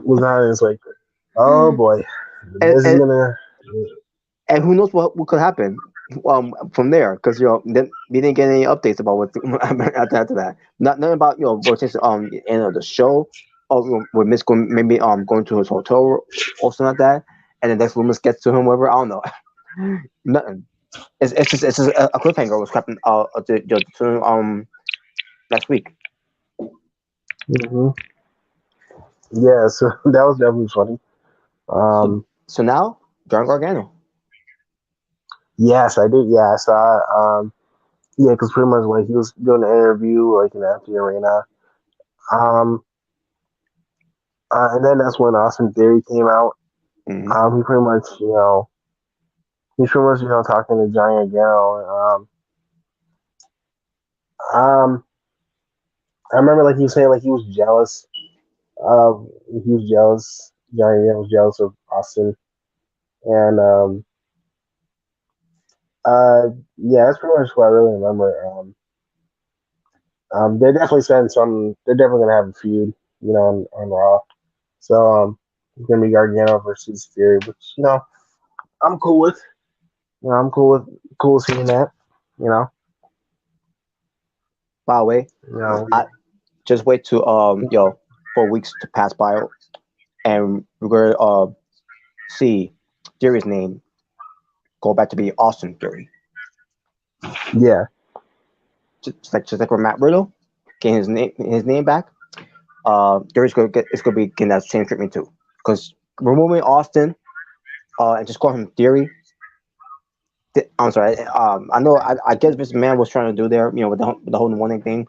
B: was on. It's like, oh boy,
C: and,
B: this is
C: and,
B: gonna.
C: and who knows what could happen from there? Because then we didn't get any updates about what after that. Nothing about what takes the end of the show, or with Miss going maybe going to his hotel or something like that, and then Dexter Loomis gets to him, whatever. I don't know. Nothing. It's just a cliffhanger was happened last week.
B: Mm-hmm. Yeah, so that was definitely funny.
C: So now John Gargano.
B: Yes, I did. Yeah, I saw. Yeah, because pretty much like he was doing an interview like in the empty arena. Um, and then that's when Austin Theory came out.
C: Mm-hmm.
B: He pretty much, he's pretty much, talking to Johnny Gargano. Um, I remember like he was saying like he was jealous. He was jealous. Johnny Gargano was jealous of Austin, and yeah, that's pretty much what I really remember. They definitely said some. They're definitely gonna have a feud, on Raw. So it's gonna be Gargano versus Theory, which I'm cool with. I'm cool with seeing that. You know,
C: By the way,
B: you know.
C: I just wait to 4 weeks to pass by, and we're gonna see Theory's name go back to be Austin Theory.
B: Yeah.
C: Just like with Matt Riddle getting his name back. Theory's gonna be getting that same treatment too. Because removing Austin and just calling him Theory. I'm sorry. I know. I guess Mr. Man was trying to do there. With the whole one name thing.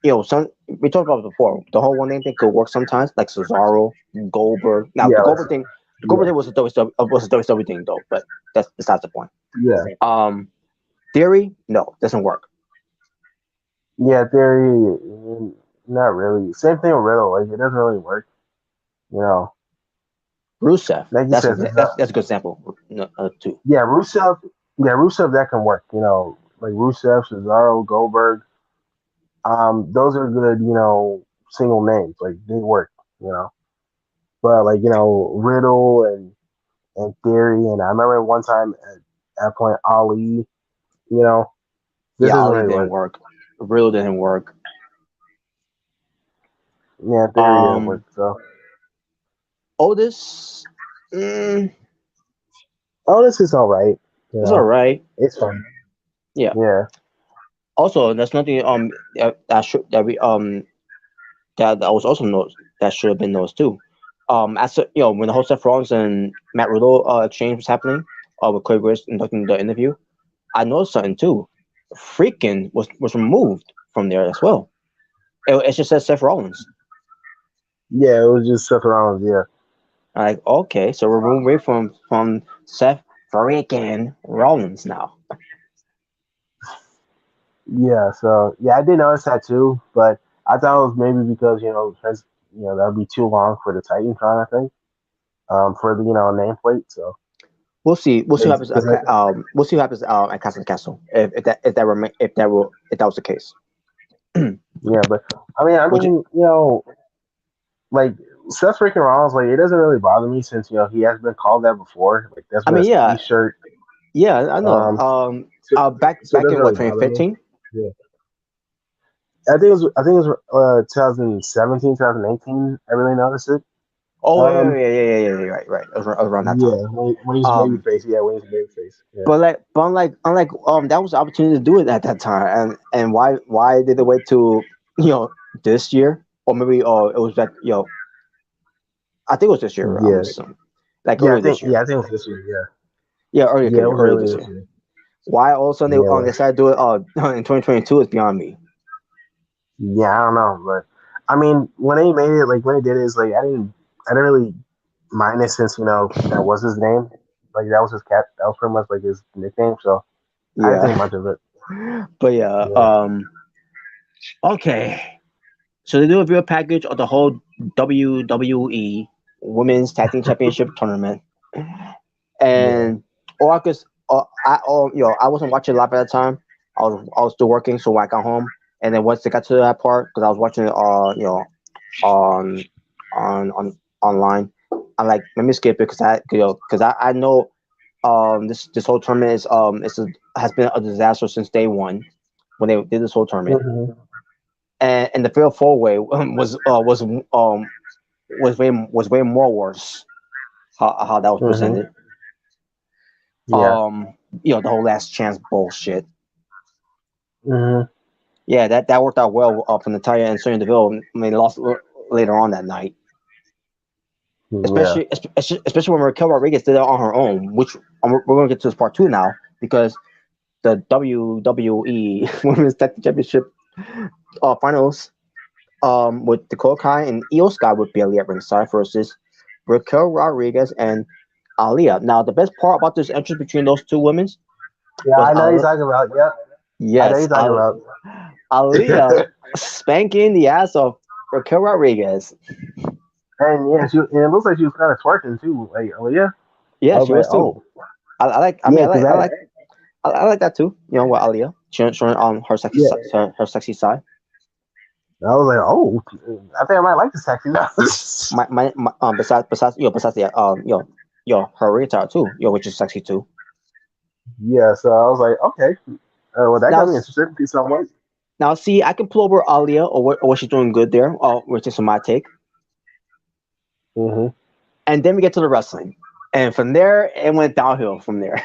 C: We talked about it before. The whole one name thing could work sometimes, like Cesaro, Goldberg. Now
B: Yeah.
C: the Goldberg thing, was a WCW thing though, but that's besides the point.
B: Yeah.
C: Theory, no, doesn't work.
B: Yeah, Theory, not really. Same thing with Riddle. Like it doesn't really work.
C: Rusev,
B: Like you
C: that's
B: said,
C: a good example too.
B: Yeah, Rusev. Yeah, Rusev that can work. Like Rusev, Cesaro, Goldberg. Those are good. Single names. Like they work. But like Riddle and Theory, and I remember one time at point Ali. This doesn't
C: Ali
B: really
C: didn't work. Riddle didn't work.
B: Yeah, Theory didn't work. So
C: Otis,
B: Otis is all right.
C: it's all right.
B: It's fine.
C: Yeah.
B: Yeah.
C: Also, there's nothing that was also noticed that should have been noticed too. As when the whole Seth Rollins and Matt Riddle exchange was happening, with Craig Grace conducting the interview, I noticed something too. Freaking was removed from there as well. It just says Seth Rollins.
B: Yeah, it was just Seth Rollins. Yeah.
C: Like, okay, so we're moving away from Seth freaking Rollins now.
B: Yeah. So yeah, I did notice that too, but I thought it was maybe because that'd be too long for the Titan kind of thing, for the nameplate. So
C: we'll see. We'll see what happens. We'll see what happens at Castle if that was the case.
B: Yeah, but I mean, like Seth freaking Rollins, like it doesn't really bother me since he has been called that before. Like that's been a T-shirt.
C: Yeah, I know. Back in
B: really
C: 2015.
B: Yeah. I think it was 2017, 2018. I really noticed it.
C: Oh yeah, right. It was around that time.
B: Yeah, when he's babyface. Yeah, when he's babyface. Yeah.
C: But unlike that was the opportunity to do it at that time, and why did they wait to this year, or maybe it was back I think it was this year.
B: Yeah.
C: Earlier this year.
B: Yeah, I think it was this year. Yeah.
C: Yeah, earlier this year. Why all of a sudden they decided to do it in 2022 is beyond me.
B: Yeah, I don't know, but I mean, when they made it, like when they did it, is like I didn't really mind it since that was his name, like that was his cat, that was pretty much like his nickname, so I didn't think
C: Yeah,
B: much of it.
C: but yeah.
B: Yeah.
C: Okay. So they do a video package of the whole WWE Women's Tag Team Championship tournament,
B: Yeah.
C: and or I could, I wasn't watching live at the time. I was still working, so I got home, and then once they got to that part, because I was watching it, on online, I'm like, let me skip it because I know this whole tournament has been a disaster since day one when they did this whole tournament,
B: Hmm.
C: and the fatal four way was way more worse how that was
B: Hmm.
C: presented.
B: Yeah.
C: The whole last chance bullshit.
B: Hmm.
C: Yeah, that worked out well for Natalia and Sonya Deville. I mean, lost later on that night,
B: Yeah.
C: especially when Raquel Rodriguez did it on her own, which we're going to get to this part two now because the WWE Women's Tag Team Championship finals with Dakota Kai and Io Sky with Bailey at ringside versus Raquel Rodriguez and Aaliyah. Now, the best part about this entrance between those two women
B: Yeah,
C: was
B: I know you're talking about. Yep. I know
C: yes,
B: you're talking about.
C: Aaliyah spanking the ass of Raquel Rodriguez.
B: And yeah, and it looks like she was kind of twerking too, like Aaliyah. I
C: Yeah,
B: was
C: she
B: like,
C: was too.
B: oh,
C: I like. I mean,
B: yeah, because
C: I like that too. With Aaliyah showing her sexy
B: yeah,
C: her sexy side.
B: I was like, oh, I think I might like this sexy now.
C: Besides the her retard too. Which is sexy too.
B: Yeah, so I was like, okay, well, that
C: Now,
B: got me interested. Be someone.
C: now, see, I can pull over Aaliyah or what she's doing good there. Which is my take.
B: Hmm.
C: And then we get to the wrestling, and from there it went downhill from there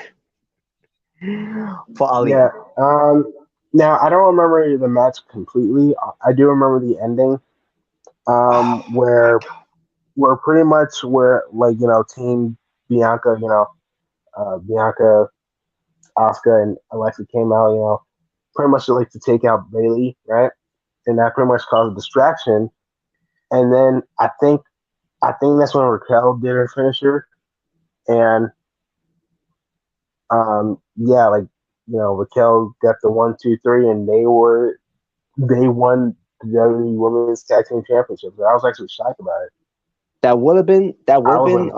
C: for
B: Yeah.
C: Aaliyah.
B: Now I don't remember the match completely. I do remember the ending. Where pretty much where like Team Bianca, Bianca, Asuka, and Alexa came out. Pretty much like to take out Bailey, right? And that pretty much caused a distraction. And then I think that's when Raquel did her finisher, and yeah, like Raquel got the 1, 2, 3, and they won the WWE Women's Tag Team Championship. So I was actually shocked about it.
C: That would have been
B: I was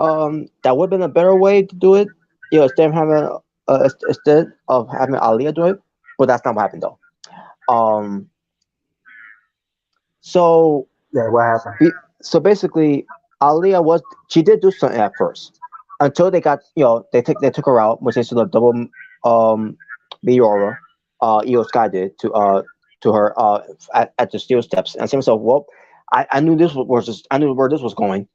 B: like,
C: a better way to do it. Instead of having Aaliyah do it, but that's not what happened though. Um, so
B: yeah, what happened?
C: so basically, Aaliyah she did do something at first until they got they took her out, which is the double Miora, Io Sky did to her at the steel steps, and I said to myself, well, I knew I knew where this was going.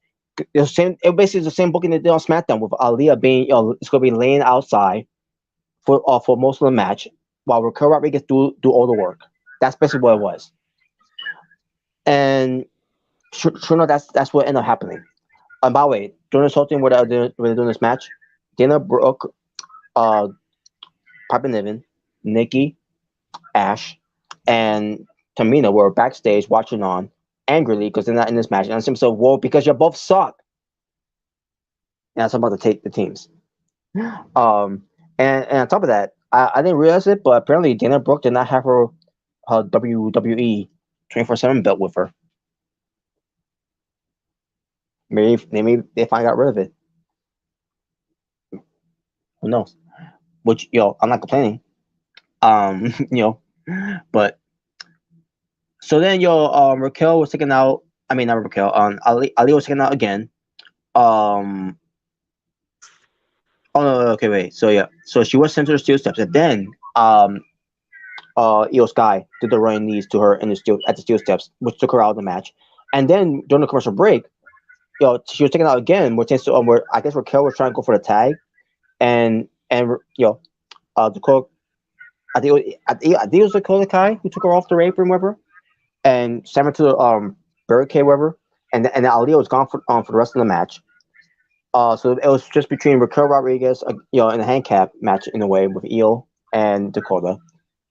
C: It basically is the same booking they did on SmackDown with Aaliyah being it's gonna be laying outside for most of the match while Raquel Rodriguez do all the work. That's basically what it was, and sure enough, that's what ended up happening. And by the way, during this whole thing where they're doing this match, Dana Brooke, uh, Piper Niven, Nikki, Ash, and Tamina were backstage watching on angrily because they're not in this match. And I said, so, well, because you both suck. And that's about to take the teams. And on top of that, I didn't realize it, but apparently Dana Brooke did not have her WWE 24/7 belt with her. Maybe they finally got rid of it. Who knows? Which I'm not complaining. You know, but so then Raquel was taken out. I mean, not Raquel. Ali was taken out again. Oh no, okay, wait. So yeah, so she was sent to the steel steps, and then Io Sky did the running knees to her in the steel steps, which took her out of the match. And then during the commercial break, she was taken out again, where I guess Raquel was trying to go for the tag, and Dakota, I think it was Dakota Kai who took her off the apron, whatever, and sent her to the barricade, whatever, and Aaliyah was gone for the rest of the match. So it was just between Raquel Rodriguez, in a handicap match in a way with Io and Dakota.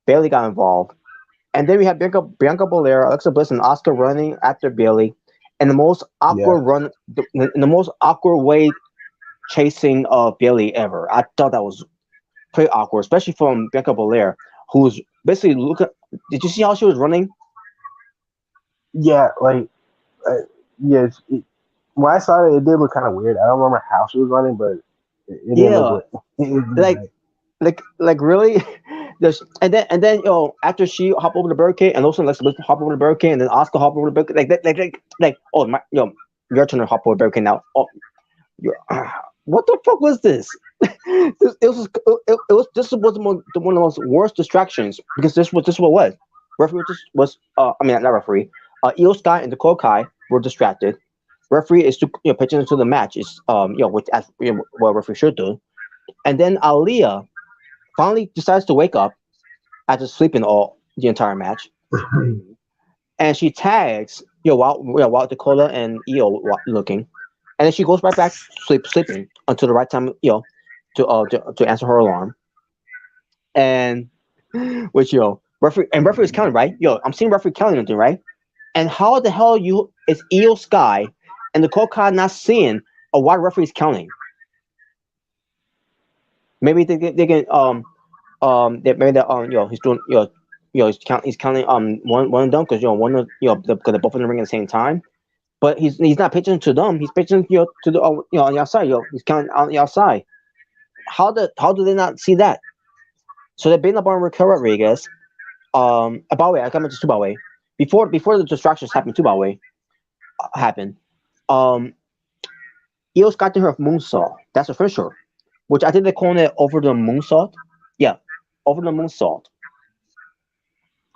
C: Bailey got involved, And then we have Bianca Belair, Alexa Bliss, and Oscar running after Bailey, and the most awkward run, in the most awkward way chasing Bailey ever. I thought that was pretty awkward, especially from Bianca Belair, who was basically looking. Did you see how she was running?
B: Yeah, like, yeah. When I saw it, it did look kind of weird. I don't remember how she was running, but it didn't look
C: like really. and then after she hop over the barricade, and also Alexa Bliss hop over the barricade, and then Oscar hop over the barricade, like oh my, your turn to hop over the barricade now. Oh, what the fuck was this? This was one of the most worst distractions, because this was what it was. Referee was I mean, not referee. Io Sky and Dakota Kai were distracted. Referee is pitching into the match is which as what referee should do, and then Aaliyah finally decides to wake up after sleeping all the entire match, and she tags while Dakota and Io looking, and then she goes right back to sleeping until the right time to answer her alarm, and which referee is counting, right? I'm seeing referee counting something, right? And how the hell is Io Sky and the Dakota not seeing why referee is counting? Maybe they can maybe that he's doing he's counting one and done, because one because they're both in the ring at the same time, but he's not pitching to them. He's pitching to the on the outside. He's counting on the outside. How do they not see that? So they're beating up on Raquel Rodriguez. By the way, I got mentioned too. By the way, before the distractions happened too. By the way, happened. Io's got to her moonsault. That's the first sure. Which I think they're calling it over the moonsault. Yeah, over the moonsault.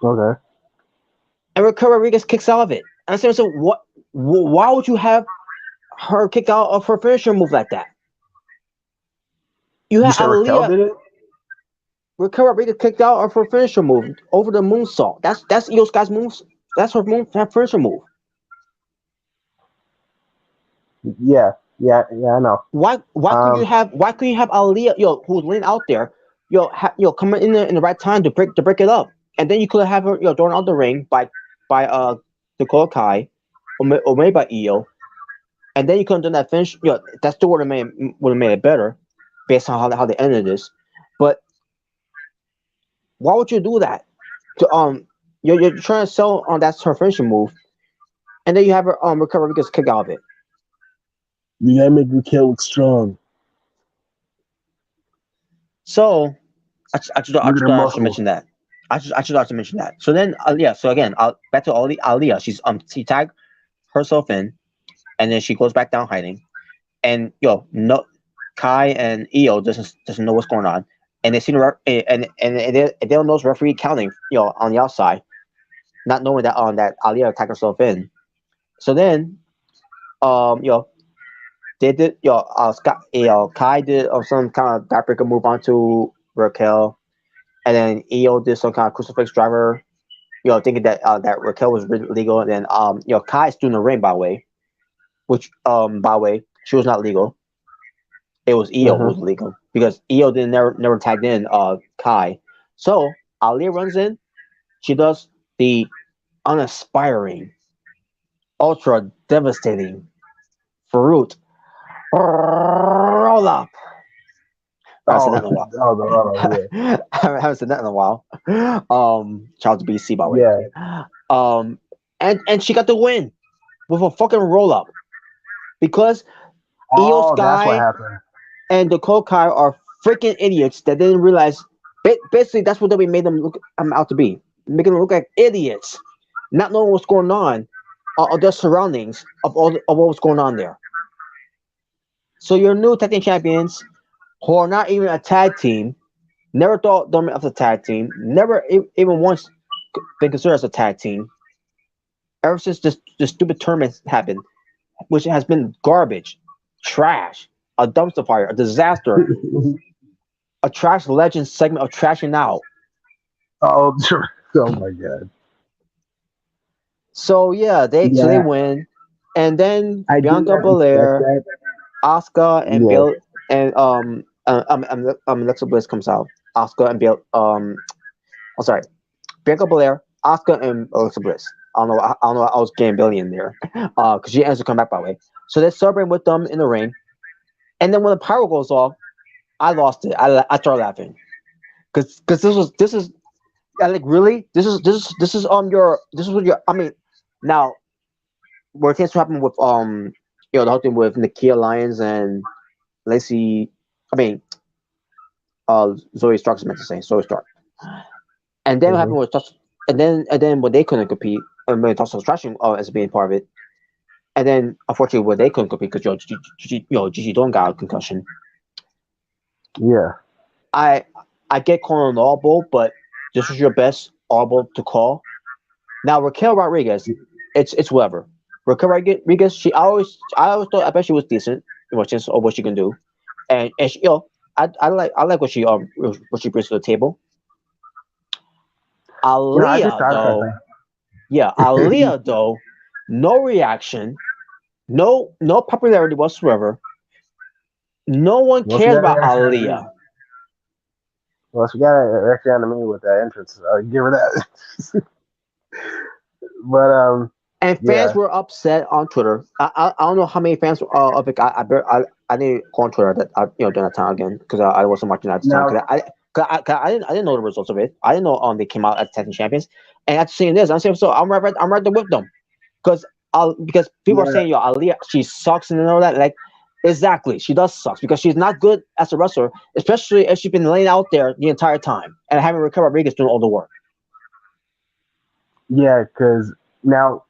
B: Okay.
C: And Raquel Rodriguez kicks out of it. And I said, so what? Why would you have her kick out of her finisher move like that? You had
B: Raquel did it?
C: Raquel Rodriguez kicked out of her finisher move over the moonsault. That's Io Sky's moves. That's her finisher move.
B: Yeah, I know.
C: Why couldn't you have Aaliyah, who's laying out there, coming in there in the right time to break it up, and then you could have her thrown out the ring by Dakota Kai or maybe by Io, and then you could have done that finish. That still would have made it better, based on how they ended this. But why would you do that? You're trying to sell on that's her finishing move, and then you have her Raquel Rodriguez kick out of it.
B: You gotta make Raquel look strong.
C: So I just thought I should mention that. I just thought to mention that. So then so again, back to Aaliyah. She tagged herself in, and then she goes back down hiding, and no, Kai and Io doesn't know what's going on, and they see and they don't know it's referee counting on the outside, not knowing that Aaliyah tagged herself in. So then they did Kai did some kind of backbreaker move onto Raquel, and then Io did some kind of crucifix driver, thinking that that Raquel was legal, and then Kai is doing the ring, by the way, which by the way, she was not legal. It was Io who was legal, because Io never tagged in Kai. So Aaliyah runs in, she does the unaspiring, ultra devastating fruit roll up. I haven't said that in a while. Shout out to BC, by the way. Yeah. And she got the win with a fucking roll up, because Io Sky and Dakota Kai are freaking idiots that didn't realize. Basically, that's what they made them look out to be, making them look like idiots, not knowing what's going on, of their surroundings, of what was going on there. So your new tag team champions, who are not even a tag team, never thought them as a tag team, never even once been considered as a tag team, ever since this stupid tournament happened, which has been garbage, trash, a dumpster fire, a disaster, a trash legend segment of trashing out.
B: Oh my god.
C: So yeah, they win, and then Bianca Belair, Asuka and Bill and Alexa Bliss comes out. Asuka and Bill Bianca Belair, Asuka and Alexa Bliss. I don't know. I don't know. I was getting billion there, because she ends up coming back by the way. So they're celebrating with them in the ring, and then when the pyro goes off, I lost it. I started laughing because this is like really this is what your I mean now what tends to happen with the whole thing with Nakia Lyons and Lacey. I mean Zoe Stark is meant to say Zoe Stark. And then what happened was and then when they couldn't compete, and when Toss was trashing as being part of it, and then unfortunately when they couldn't compete because Gigi Don got a concussion.
B: Yeah.
C: I get calling an audible, but this was your best audible to call. Now Raquel Rodriguez, it's whatever. Raquel Rodriguez, I always thought I bet she was decent in what sense of what she can do, and she, I like what she brings to the table.
B: I just
C: Aaliyah
B: thought
C: though,
B: something.
C: yeah, Aaliyah though, no reaction, no popularity whatsoever. No one
B: Well, she
C: cares
B: got
C: about
B: an extra on me.
C: Aaliyah.
B: Well, she got an extra on me with that entrance. I'll give her that. But
C: And fans were upset on Twitter. I don't know how many fans of it. I didn't go on Twitter that during that time again because I wasn't watching that at the time
B: now,
C: because I didn't know the results of it. I didn't know they came out as tag team champions. And after seeing this, I'm saying so I'm right there with them because people are
B: yeah,
C: saying Aaliyah she sucks and all that like exactly she does suck because she's not good as a wrestler, especially if she's been laying out there the entire time and having Raquel Rodriguez doing all the work.
B: yeah, because now,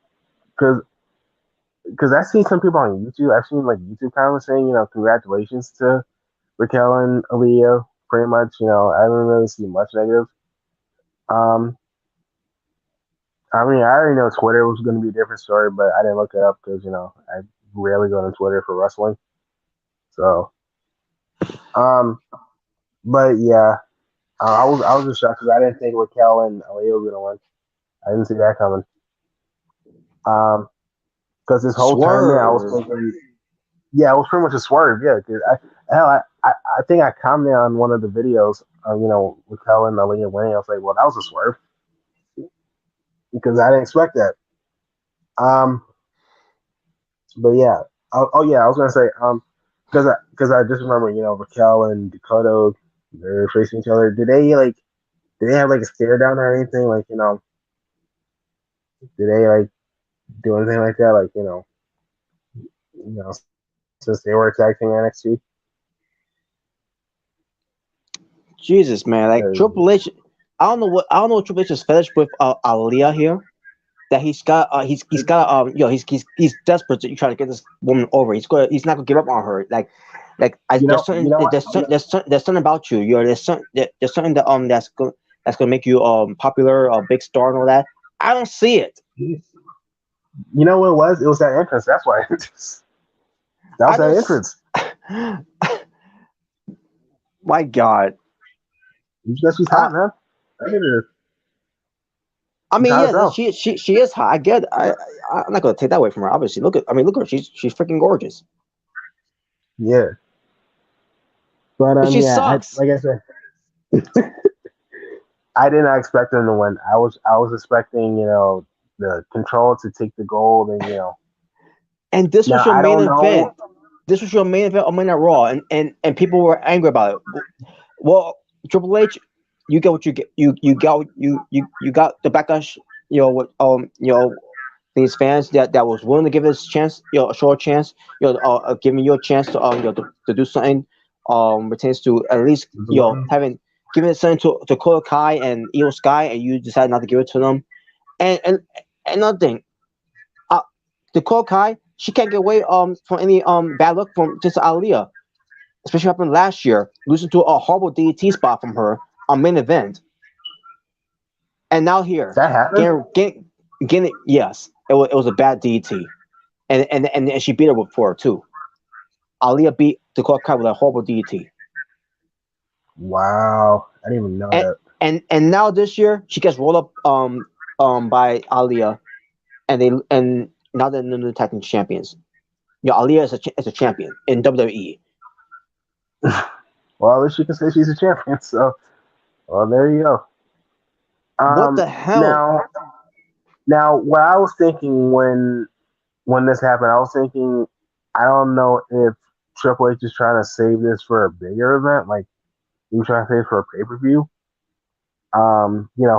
B: because I've seen some people on YouTube. I've seen like YouTube comments saying, congratulations to Raquel and Aaliyah. Pretty much, I haven't really seen much negative. Um, I mean, I already know Twitter was going to be a different story, but I didn't look it up because I rarely go on Twitter for wrestling. So, um, but yeah, I was just shocked because I didn't think Raquel and Aaliyah were going to win. I didn't see that coming. Because this whole tournament, I was
C: Swerve.
B: thinking, yeah, it was pretty much a swerve. Yeah, because I think I commented on one of the videos, Raquel and Aaliyah winning. I was like, well, that was a swerve because I didn't expect that. Um, but yeah, yeah, I was gonna say, because I just remember, Raquel and Dakota, they're facing each other. Did they have like a stare down or anything? Like, did they like do anything like that? Like, since they were attacking NXT.
C: Jesus, man, like Triple H. I don't know what Triple H is fetish with Aaliyah here. That he's got he's desperate to try to get this woman over. He's not gonna give up on her. There's something there's something about you. There's something that that's gonna make you popular, a big star and all that. I don't see it.
B: You know what it was? It was that entrance. That's why. That was that entrance.
C: My God.
B: She's hot, man.
C: I mean, yeah, she is hot. I get. I'm not gonna take that away from her. Obviously, look at her. She's freaking gorgeous.
B: Yeah. But
C: she sucks.
B: Like I said, I did not expect them to win. I was expecting the Control to take the gold and
C: And this was your main event. This was your main event on Monday Night Raw, and people were angry about it. Well, Triple H, you get what you get. You got the backlash. These fans that was willing to give us a chance, a short chance, giving you a chance to to do something, pertains to at least having given something to Dakota Kai and Io Sky, and you decided not to give it to them. And another thing, Dakota Kai, she can't get away from any bad luck from just Aaliyah, especially what happened last year, losing to a horrible DDT spot from her on main event. And now here,
B: that happened.
C: Getting yes, it was a bad DDT, and she beat her with 4 too. Aaliyah beat Dakota Kai with a horrible DDT.
B: Wow, I didn't even know that.
C: And now this year she gets rolled up by Aaliyah, and now they're the new tag team champions. Aaliyah is a champion in WWE.
B: Well, at least she can say she's a champion. So, well, there you go.
C: What the hell?
B: Now, what I was thinking when this happened, I was thinking, I don't know if Triple H is trying to save this for a bigger event, like he was trying to save for a pay per view.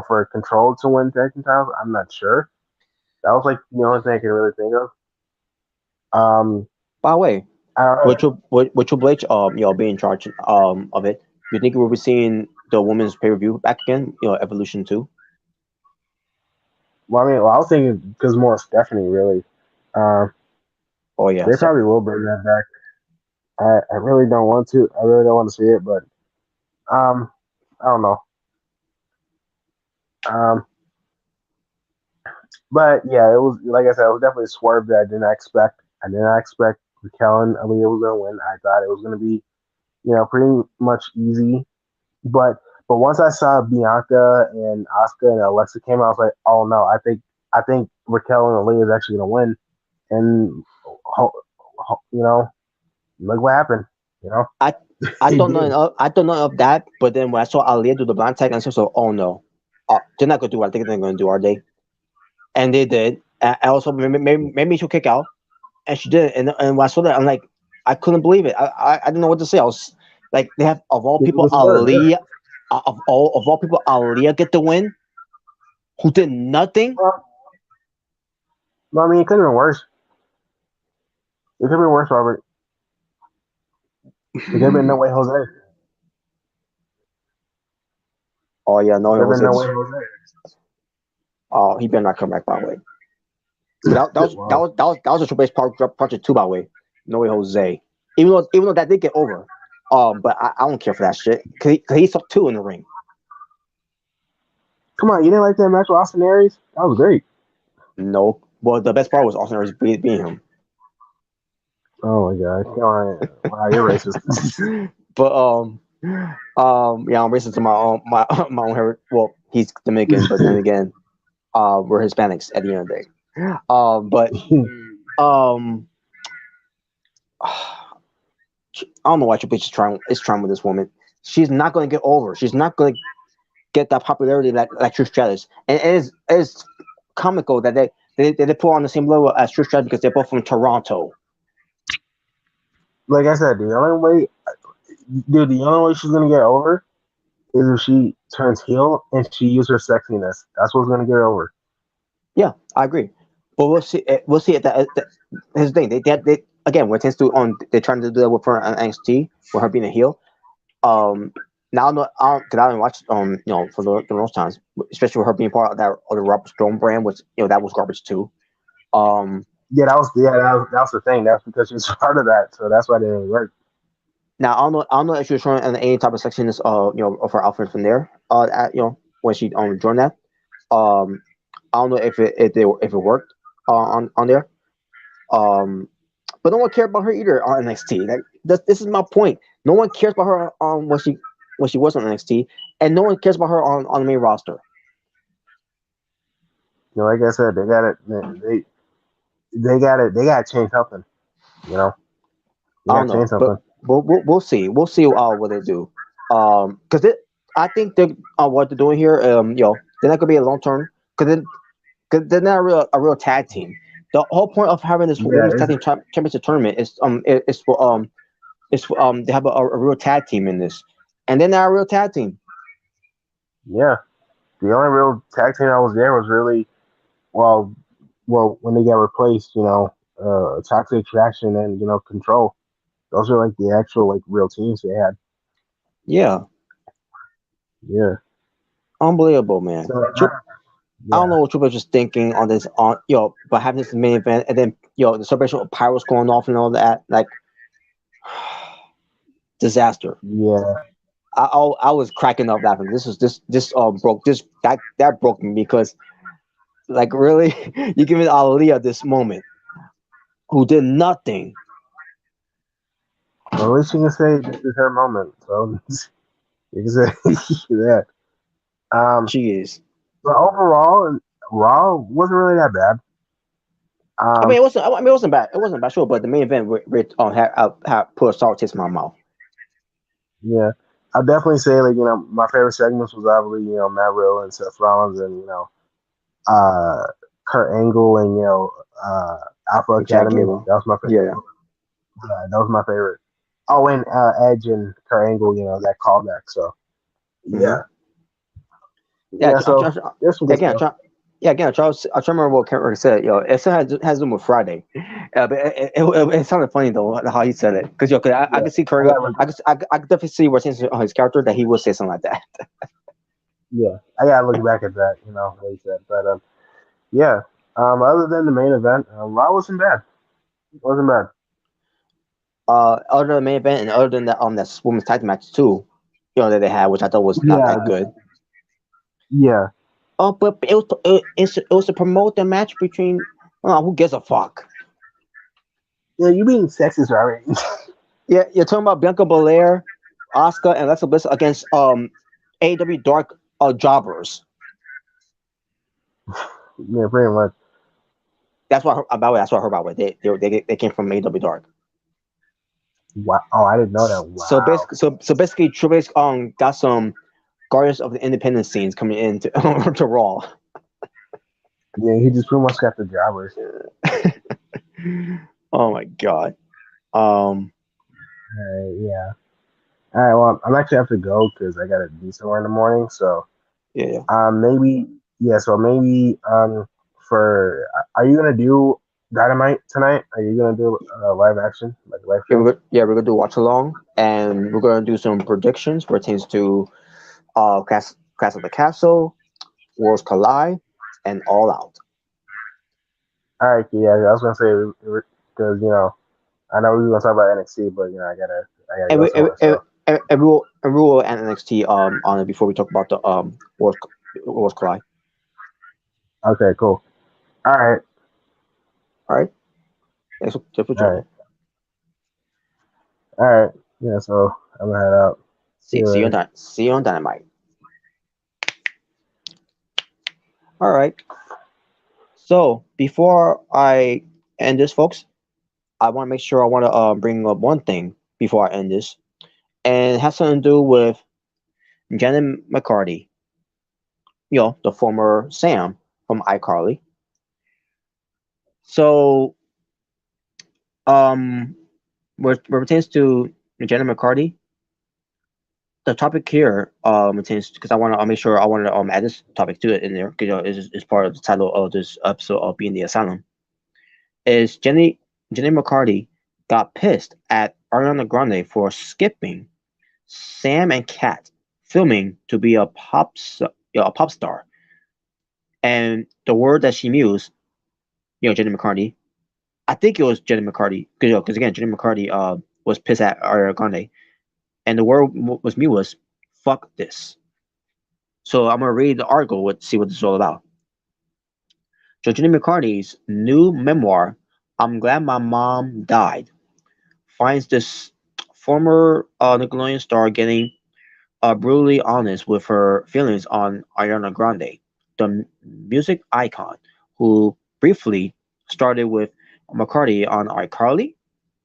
B: For Control to win tag team titles. I'm not sure. That was like the only thing I could really think of.
C: By the way,
B: I don't know.
C: with Triple H, being in charge of it, you think we'll be seeing the women's pay per view back again? Evolution 2.
B: I was thinking because more Stephanie really. Uh,
C: Oh yeah,
B: they probably will bring that back. I really don't want to. I really don't want to see it, but I don't know. Um, but yeah, it was like I said, it was definitely a swerve that I did not expect. I did not expect Raquel and Aaliyah was going to win. I thought it was going to be, pretty much easy. But once I saw Bianca and Asuka and Alexa came out, I was like, oh no, I think Raquel and Aaliyah is actually going to win. And look what happened.
C: I don't know. I don't know of that. But then when I saw Aaliyah do the blind tag, I said, "So, oh no, they're not gonna do what I think they're gonna do, are they?" And they did. I also maybe she'll kick out, and she did. And when I saw that, I'm like, I couldn't believe it. I didn't know what to say. I was like, they have of all people, Aaliyah, of all people, Aaliyah get the win, who did nothing.
B: Well, I mean, it could have been worse. It could have been worse, Robert. It could have been No Way Jose.
C: Oh yeah, No Way Jose.
B: No Way Jose.
C: Oh, he better not come back. By the way, that was a Triple H part 2. By the way, No Way Jose. Even though that did get over, but I don't care for that shit because he sucked 2 in the ring.
B: Come on, you didn't like that match with Austin Aries? That was great.
C: No, well, the best part was Austin Aries being him.
B: Oh my god! Come on. Wow, you're racist.
C: But yeah, I'm racist to my own heritage. Well, he's Dominican, but then again, we're Hispanics at the end of the day. But I don't know why Triple H is trying with this woman. She's not going to get over. She's not going to get that popularity like Trish Stratus. And it is comical that they put on the same level as Trish Stratus because they're both from Toronto.
B: Like I said, the only way she's gonna get over is if she turns heel and she uses her sexiness. That's what's gonna get her over.
C: Yeah, I agree. But we'll see. We'll see. Here's the thing. They again, what tends to they're trying to do that with her on NXT, with her being a heel. Now because I didn't watch for the most times, especially with her being part of the Robert Stone brand, which that was garbage too.
B: That was the thing. That's because she was part of that, so that's why it didn't work.
C: Now I don't know if she was showing any type of sexiness of her outfit from there. When she joined that. I don't know if it worked on there. But no one cared about her either on NXT. This is my point. No one cares about her when she was on NXT, and no one cares about her on the main roster.
B: Like I said, they got it. They got to change something.
C: I don't know, but we'll see. We'll see what they do. Because I think what they're doing here. They're not gonna be a long term because they're not a real tag team. The whole point of having this women's tag team championship tournament is for they have a real tag team in this, and they're not a real tag team.
B: Yeah, the only real tag team that was there was really well when they got replaced. Toxic Attraction and Control. Those are like the actual like real teams they had.
C: Yeah.
B: Yeah.
C: Unbelievable, man. So, I don't know what Triple H is thinking on this, but having this main event and then the celebration of pyros going off and all that, like disaster.
B: Yeah.
C: I was cracking up laughing. This broke that broke me because like really you give me Aaliyah this moment who did nothing.
B: Well, at least you can say this is her moment. So you can say that.
C: She is.
B: But overall, Raw wasn't really that bad.
C: It wasn't bad. It wasn't bad, sure. But the main event had put a sour taste in my mouth.
B: Yeah, I definitely say like my favorite segments was obviously Matt Riddle and Seth Rollins and uh, Kurt Angle and Alpha
C: Jack
B: Academy.
C: Gable.
B: That was my favorite.
C: Yeah.
B: That was my favorite. Oh, and Edge and Kurt Angle, that callback. So yeah,
C: Yeah.
B: So this was
C: Again, again, Charles. I try to remember what Kurt said. It still has to do with Friday. But it sounded funny though how he said it because I could see Kurt. I could definitely see what's on his character that he would say something like that.
B: Yeah, I gotta look back at that. What he said, but yeah. Other than the main event, Raw wasn't bad. It wasn't bad.
C: Other than the main event and other than that that women's tag match too, that they had, which I thought was not that good.
B: Yeah.
C: Oh, but it was to promote the match between. Who gives a fuck?
B: Yeah, you being sexist already.
C: Yeah, you're talking about Bianca Belair, Asuka, and Alexa Bliss against AEW Dark jobbers.
B: Yeah, pretty much.
C: That's what I heard about it. They came from AEW Dark.
B: Wow! Oh, I didn't know that. Wow.
C: So basically, Triple H got some Guardians of the Independence scenes coming into to Raw.
B: Yeah, he just pretty much got the jobbers.
C: Oh my god.
B: Yeah. All right. Well, I'm actually have to go because I got to do somewhere in the morning. So
C: yeah.
B: Maybe So maybe for are you gonna do Dynamite tonight? Are you gonna do live action live?
C: Yeah, we're gonna do watch along, and we're gonna do some predictions pertains to Clash of the Castle, Worlds Collide, and All Out.
B: All right. Yeah, I was gonna say because I know we were gonna talk about NXT, but I gotta
C: And
B: go
C: we
B: somewhere. So.
C: and we will end NXT on it before we talk about the Worlds Collide.
B: Okay. Cool. All right.
C: Thanks for joining.
B: All right. Yeah. So I'm gonna head out.
C: See you on Dynamite. All right. So before I end this, folks, I want to make sure I want to bring up one thing before I end this, and it has something to do with Jennette McCurdy, the former Sam from iCarly. So, what pertains to Jennette McCurdy, the topic here pertains because I want to make sure I want to add this topic to it in there because it's part of the title of this episode of Being the Asylum. Is Jennette McCurdy got pissed at Ariana Grande for skipping Sam and Kat filming to be a pop star, and the word that she used, Jennette McCurdy, I think it was Jennette McCurdy because again, Jennette McCurdy was pissed at Ariana Grande, and the word was fuck this. So I'm gonna read the article to see what this is all about. So Jennette McCurdy's new memoir, "I'm Glad My Mom Died," finds this former Nickelodeon star getting brutally honest with her feelings on Ariana Grande, the music icon who briefly started with McCarty on iCarly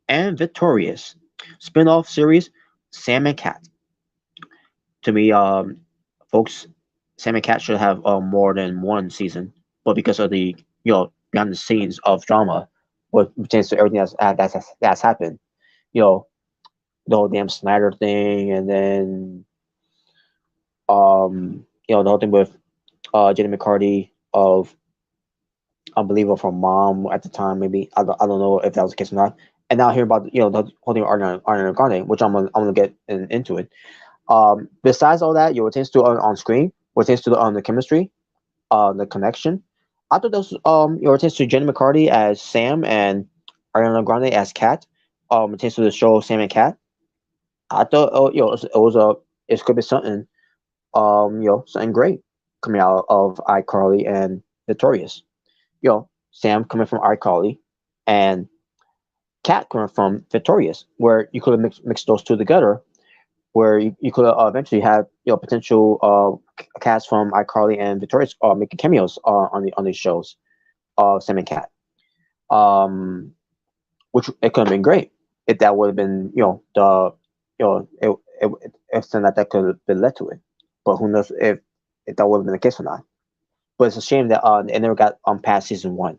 C: and Victorious spin-off series Sam and Cat. To me, folks, Sam and Cat should have more than one season, but because of the behind the scenes of drama, what pertains to everything that's happened, the whole damn Snyder thing, and then the whole thing with Jennette McCurdy of Unbelievable from Mom at the time, maybe I don't know if that was the case or not. And now hearing about the whole thing with Ariana Grande, which I'm gonna get into it. Besides all that, what tends to on screen, what tends to the chemistry, the connection. I thought those what tends to Jennette McCurdy as Sam and Ariana Grande as Kat. It tends to the show Sam and Kat. I thought it could be something something great coming out of iCarly and Victorious. Sam coming from iCarly and Kat coming from Victorious, where you could have mixed those two together, where you could eventually have potential cast from iCarly and Victorious making cameos on these shows, Sam and Kat, which it could have been great if that would have been it it's not that could have been led to it. But who knows if that would have been the case or not. But it's a shame that it never got past season one.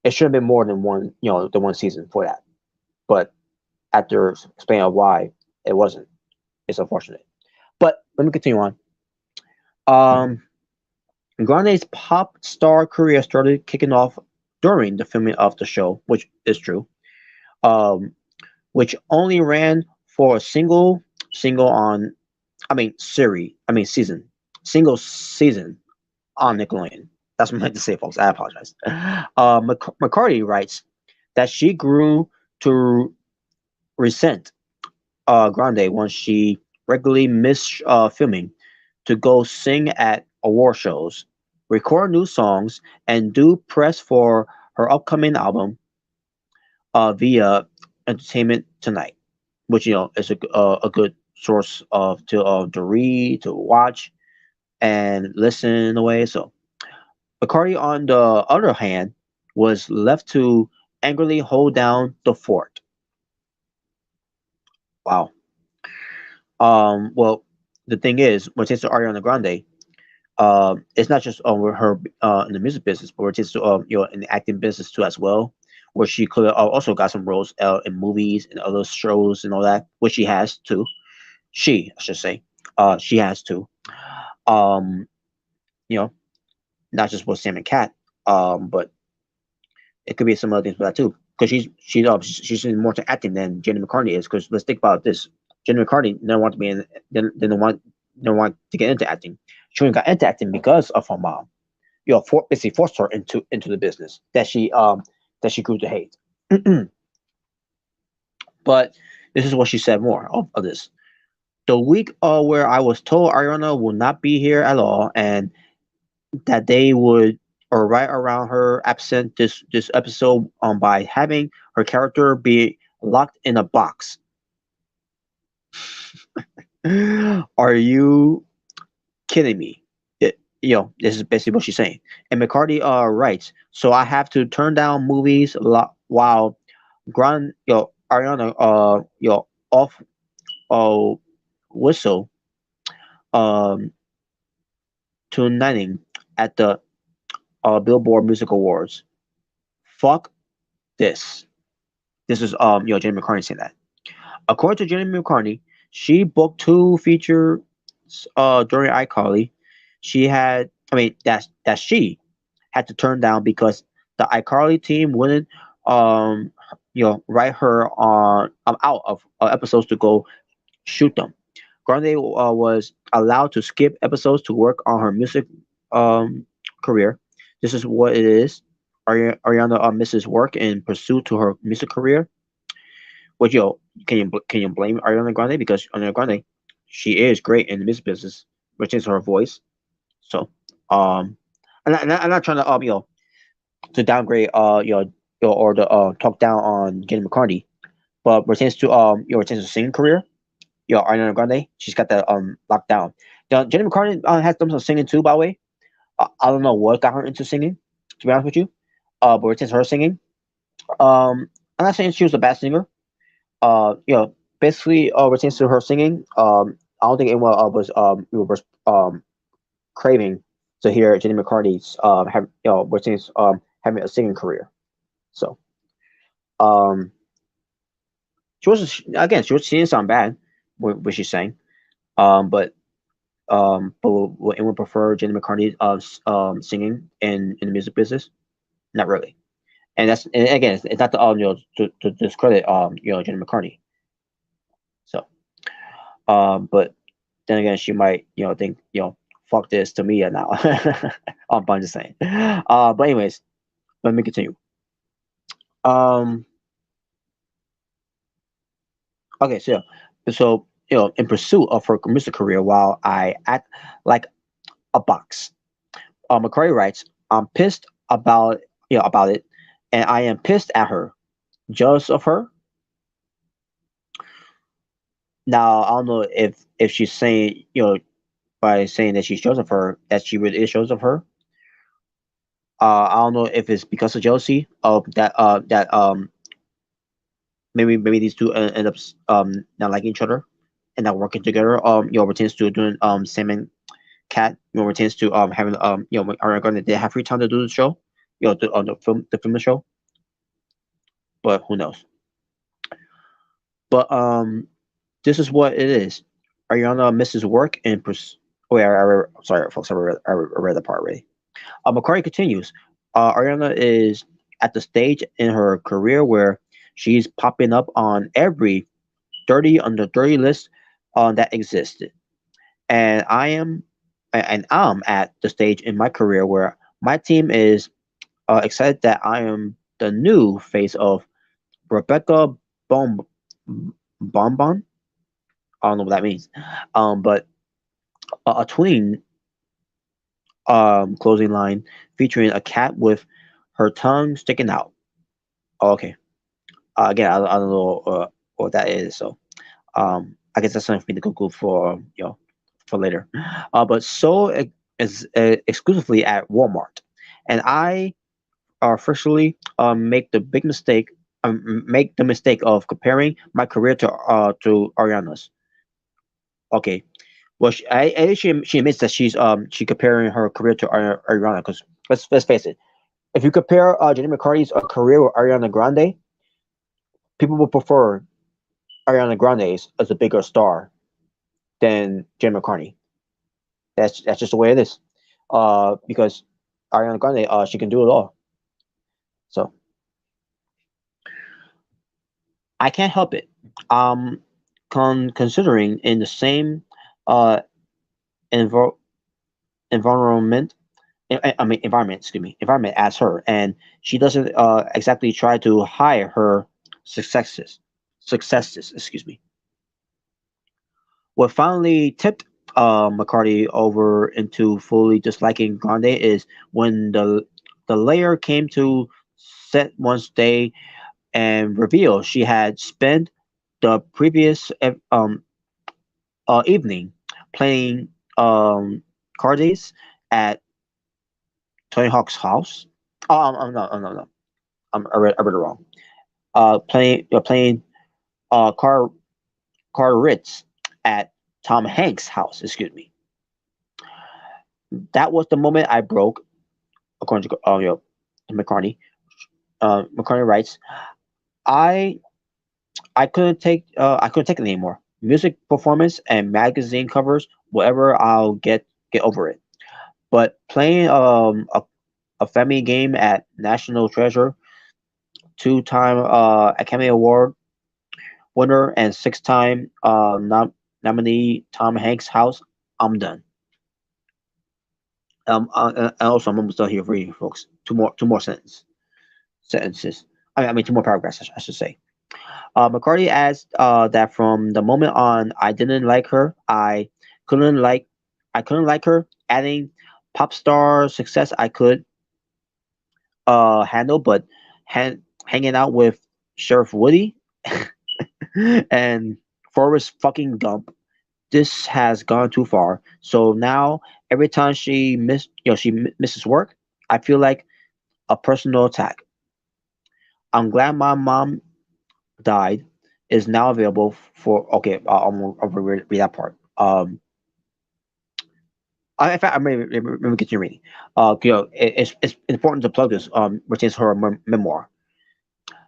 C: It should have been more than one, the one season for that. But after explaining why it wasn't, it's unfortunate. But let me continue on. Um, Grande's pop star career started kicking off during the filming of the show, which is true. Um, which only ran for a single on, season, single season on Nickelodeon. That's what I meant to say, folks. I apologize. McCarty writes that she grew to resent Grande once she regularly missed filming to go sing at award shows, record new songs, and do press for her upcoming album via Entertainment Tonight, which is a good source of to read, to watch, and listen in a way. So McCarty, on the other hand, was left to angrily hold down the fort. Wow. Well, the thing is, when it comes to Ariana Grande, it's not just with her in the music business, but it is in the acting business too as well, where she could have also got some roles in movies and other shows and all that, which she has too. I should say, she has too. Um, you know, not just with Sam and Cat, but it could be some other things for that too. Because she's in more to acting than Jenny McCartney is. Because let's think about this: Jenny McCartney never wanted to be in, didn't want to get into acting. She only got into acting because of her mom. Basically forced her into the business that she grew to hate. But this is what she said more of this. The week where I was told Ariana will not be here at all, and that they would or right around her absent this episode by having her character be locked in a box. Are you kidding me? This is basically what she's saying. And McCarty writes, so I have to turn down movies while Ariana off whistle um tonighting at the Billboard Music Awards. Fuck this. This is Jenny McCartney saying that. According to Jenny McCartney, she booked two features during iCarly. She had, that she had to turn down because the iCarly team wouldn't, write her on out of episodes to go shoot them. Grande was allowed to skip episodes to work on her music career. This is what it is. Ariana misses work in pursuit to her music career. Which can you blame Ariana Grande, because Ariana Grande, she is great in the music business, which is her voice. So I'm not trying to to downgrade or to talk down on Jenny McCartney, but pertains to pertains to singing career, Ariana Grande, she's got that locked down. Now, Jenny McCartney has done some singing too, by the way. I don't know what got her into singing, to be honest with you. But pertains to her singing, I'm not saying she was a bad singer. Basically, pertains to her singing. I don't think anyone was craving to hear Jenny McCartney's have pertains having a singing career. So, um, she didn't sound bad what she's saying. But would anyone prefer Jenny McCartney singing in the music business? Not really. And again, it's not to discredit Jenny McCartney. So, but then again, she might think fuck this to me now. I'm just saying. But anyways, let me continue. Um. Okay, so in pursuit of her music career, while I act like a box. McCarty writes, I'm pissed about it, and I am pissed at her. Jealous of her. Now I don't know if she's saying by saying that she's jealous of her, that she really is jealous of her. I don't know if it's because of jealousy of that maybe these two end up not liking each other. and not working together. Pertains to doing Sam and Cat. Pertains to having when Ariana Grande did have free time to do the show. On the show. But who knows? But this is what it is. Ariana misses work and oh yeah, sorry, folks, I read the part already. McCartney continues. Ariana is at the stage in her career where she's popping up on every 30 under 30 list that existed, and I'm at the stage in my career where my team is excited that I am the new face of Rebecca Bom Bonbon. I don't know what that means, but a tween closing line featuring a cat with her tongue sticking out. Oh, okay. Again, I don't know what that is, so I guess that's something for me to Google for for later. But so is exclusively at Walmart, and I officially make the mistake of comparing my career to Ariana's. Okay, well, she admits that she comparing her career to Ariana because let's face it, if you compare Jennette McCurdy's career with Ariana Grande, people will prefer Ariana Grande as a bigger star than Jennette McCurdy. That's just the way it is. Because Ariana Grande, she can do it all. So I can't help it. Um, considering in the same uh envo- environment, environment, excuse me, environment as her, and she doesn't exactly try to hide her successes. Excuse me. What finally tipped McCarty over into fully disliking Grande is when the layer came to set one day and reveal she had spent the previous evening playing cards at Tony Hawk's house. Oh, no. I read it wrong. Playing car Ritz at Tom Hanks' house. Excuse me. That was the moment I broke, according to McCartney. McCartney writes, I I couldn't take it anymore. Music performance and magazine covers, whatever. I'll get over it. But playing a family game at National Treasure, two-time Academy Award winner and six-time nominee Tom Hanks' house, I'm done. And also I'm almost done here for you folks. Two more sentences. I mean two more paragraphs. I should say. McCarty adds that from the moment on, I didn't like her. Couldn't like, I couldn't like her. Adding pop star success, I could handle, but hanging out with Sheriff Woody and Forrest fucking Gump, this has gone too far. So now every time she misses work, I feel like a personal attack. I'm glad my mom died is now available for okay. I'll read that part. In fact, let me continue reading. It's important to plug this. Which is her memoir.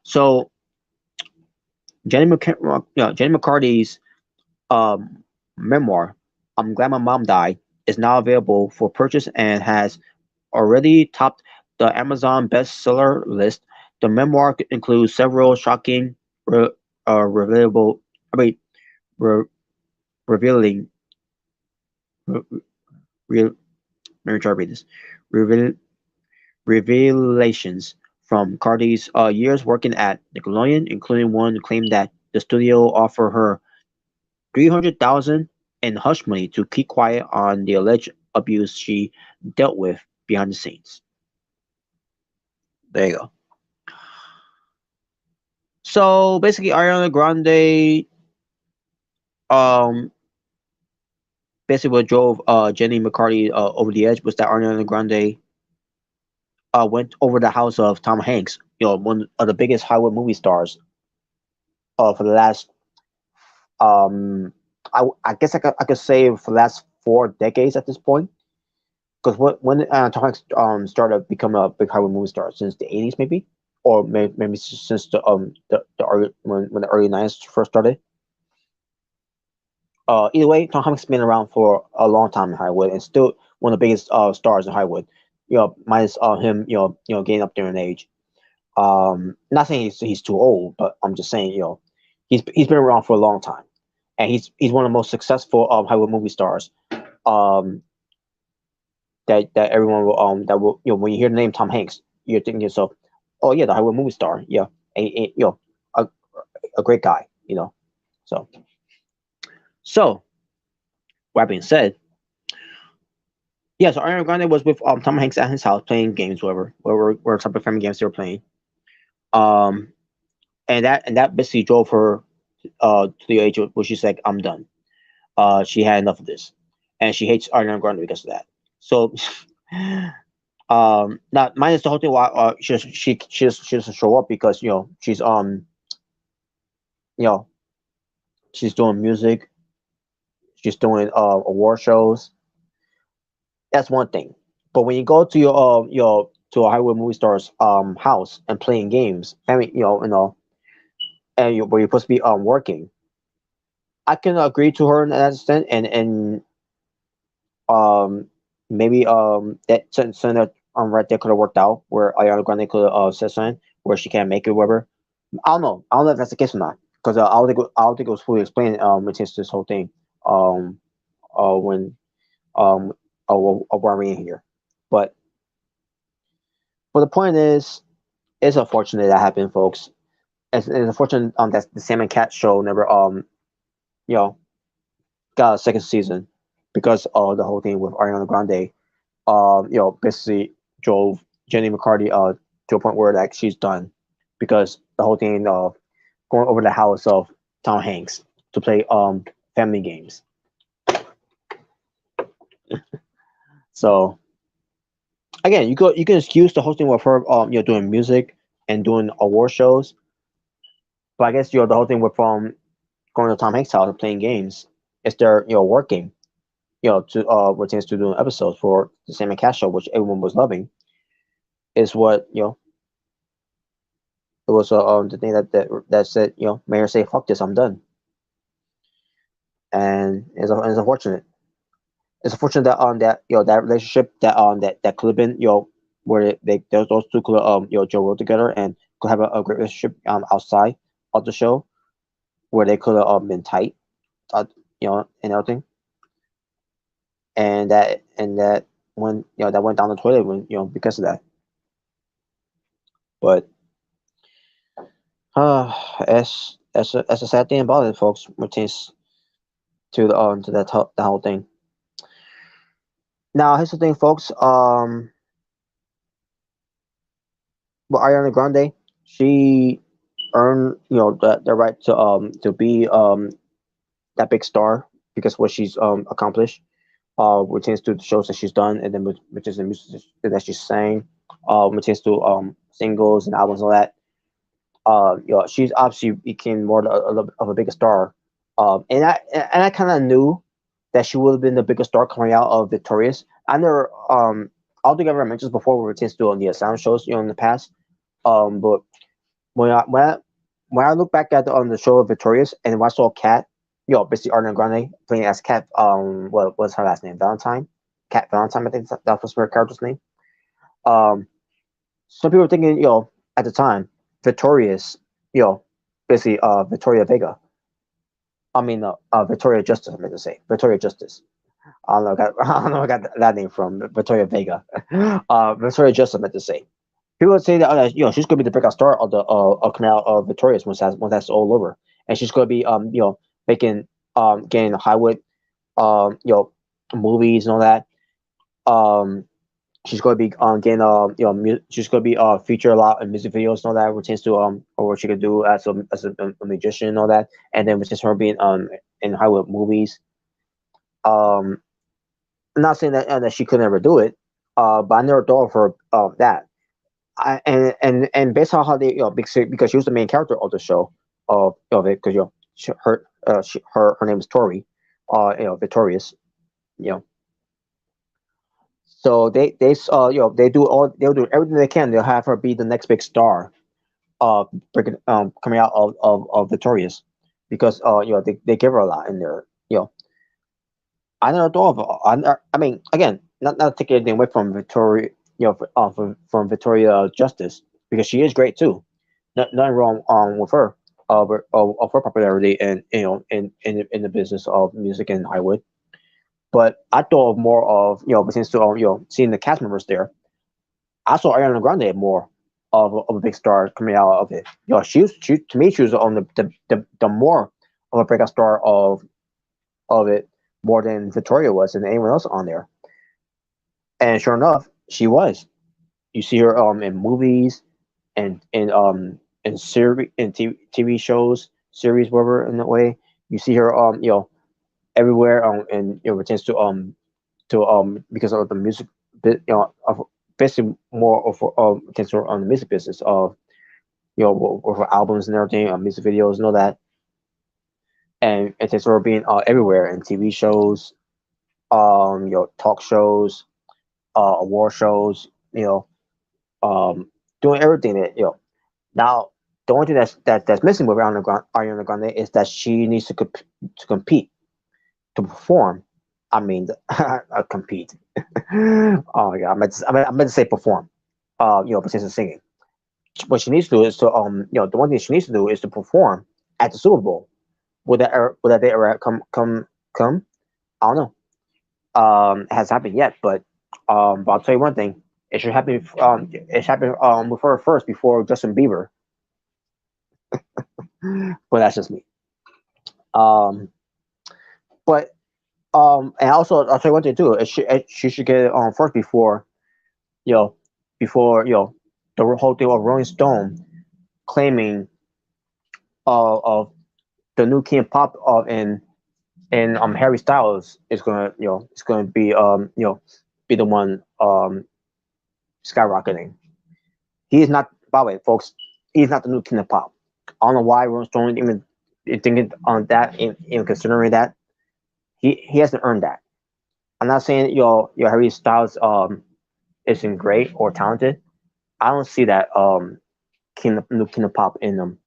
C: So Jenny McCarty's memoir, "I'm Glad My Mom Died," is now available for purchase and has already topped the Amazon bestseller list. The memoir includes several shocking, revealable, I mean, re- revealing, re- re- let me try to read this, Reveal, revelations from Cardi's years working at Nickelodeon, including one claim that the studio offered her 300,000 in hush money to keep quiet on the alleged abuse she dealt with behind the scenes. There you go. So basically, Ariana Grande, um, basically what drove Jenny McCarty over the edge was that Ariana Grande went over the house of Tom Hanks, one of the biggest Hollywood movie stars for the last um I guess I could say for the last 4 decades at this point. Because when Tom Hanks started becoming a big Hollywood movie star since the 80s maybe, or maybe since the early when the early 90s first started. Either way, Tom Hanks has been around for a long time in Hollywood and still one of the biggest stars in Hollywood. Minus him, getting up there in age. Not saying he's too old, but I'm just saying, he's been around for a long time, and he's one of the most successful Hollywood movie stars. Um, that everyone will when you hear the name Tom Hanks, you're thinking to yourself, oh yeah, the Hollywood movie star, yeah, a, a great guy, So so that being said, yeah, so Ariana Grande was with Tom Hanks at his house playing games, whatever type of family games they were playing. Um, and that basically drove her to the age where she's like, I'm done. She had enough of this, and she hates Ariana Grande because of that. So, not minus the whole thing. Why she doesn't show up because you know she's doing music, she's doing award shows. That's one thing. But when you go to your to a Hollywood movie star's house and playing games, I mean and where you're supposed to be working, I can agree to her in that extent, and maybe that something that right there could have worked out where Ariana Grande could have said something where she can't make it, whatever. I don't know. I don't know if that's the case or not because I don't think it was fully explained with this whole thing um when um why we're in here, but the point is, it's unfortunate that happened, folks. It's unfortunate that the Sam and Cat show never you know got a second season because of the whole thing with Ariana Grande. Basically drove Jenny McCarty to a point where like she's done because the whole thing of going over the house of Tom Hanks to play family games. So again, you can excuse the whole thing with her doing music and doing award shows, but I guess the whole thing with going to Tom Hanks' house and playing games is they're working to pertains to doing episodes for the Sam and Cat show, which everyone was loving, is what it was the thing that said Mayor say fuck this, I'm done, and it's unfortunate. It's unfortunate that that relationship that could have been where those two could work together and could have a great relationship outside of the show where they could have been tight, and everything, and that when that went down the toilet when because of that. But that's a sad thing about it, folks. Pertains to the whole thing. Now here's the thing, folks. With Ariana Grande, she earned the right to be that big star because what she's accomplished. Pertains to the shows that she's done, and then which is the music that she's sang. Pertains to singles and albums and all that. She's obviously became more of a bigger star. And I kind of knew that she would have been the biggest star coming out of Victorious. I never I don't think I ever mentioned this before. We were to do on the Asylum shows, in the past. But when I look back at on the show of Victorious and when I saw Cat, basically Ariana Grande playing as Cat. What was her last name? Valentine. Cat Valentine. I think that was her character's name. Some people were thinking, at the time, Victorious, basically Victoria Vega. I mean, Victoria Justice. I meant to say Victoria Justice. I don't know. I don't know. I got that name from Victoria Vega. Victoria Justice. I meant to say. People would say that she's going to be the breakout star of the canal of Victorious once that's all over, and she's going to be making getting Hollywood movies and all that. She's going to be getting she's going to be featured a lot in music videos and all that. Pertains to or what she could do as a musician and all that, and then with just her being in Hollywood movies. I'm not saying that she could never do it, but I never thought of her that. And based on how they because she was the main character of the show of it because her name is Tori. Victorious, you know. So they'll do everything they can. They'll have her be the next big star, coming out of Victorious, because they give her a lot in there. I never thought of. I mean, again, not taking anything away from Victoria, from Victoria Justice, because she is great too. Nothing wrong with her, of her popularity, and in the business of music in Hollywood. But I thought of more of, since seeing the cast members there, I saw Ariana Grande more of a big star coming out of it. She to me, she was on the more of a breakout star of it, more than Victoria was and anyone else on there. And sure enough, she was. You see her in movies, and in series, in TV shows, series, whatever, in that way. You see her everywhere, and pertains to because of the music bit, of basically more of pertains to on the music business of, with her albums and everything, music videos and all that. And it takes her being everywhere in TV shows, talk shows, award shows, doing everything that. Now, the only thing that's missing with Ariana Grande is that she needs to compete, to perform. I mean, compete. Oh my god, I meant to say perform. Besides the singing, what she needs to do is to the one thing she needs to do is to perform at the Super Bowl. Will that day ever come? I don't know. It hasn't happened yet, but I'll tell you one thing: it should happen. It should happen with her first before Justin Bieber. But that's just me. Um, but and also I'll tell you one thing too. She should get it on first before, you know the whole thing of Rolling Stone claiming of the new King of Pop and Harry Styles is gonna it's gonna be be the one skyrocketing. He is not, by the way, folks. He's not the new King of Pop. I don't know why Rolling Stone even thinking on that, in considering that. He hasn't earned that. I'm not saying your Harry Styles isn't great or talented. I don't see that new King of Pop in them.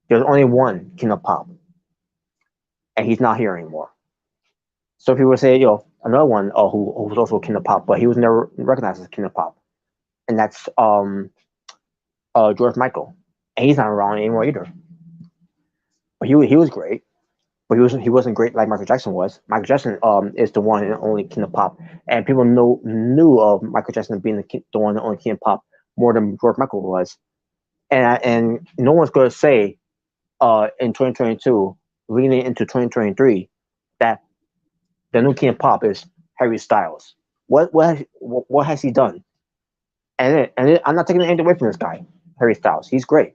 C: There's only one King of Pop, and he's not here anymore. So people say, another one who was also King of Pop, but he was never recognized as King of Pop, and that's George Michael, and he's not around anymore either. But he was great, but he wasn't great like Michael Jackson was. Michael Jackson is the one and only King of Pop, and people knew of Michael Jackson being the one and only King of Pop more than George Michael was, and no one's going to say in 2022, leading into 2023, that the new King of Pop is Harry Styles. What has he done? I'm not taking anything away from this guy, Harry Styles. He's great.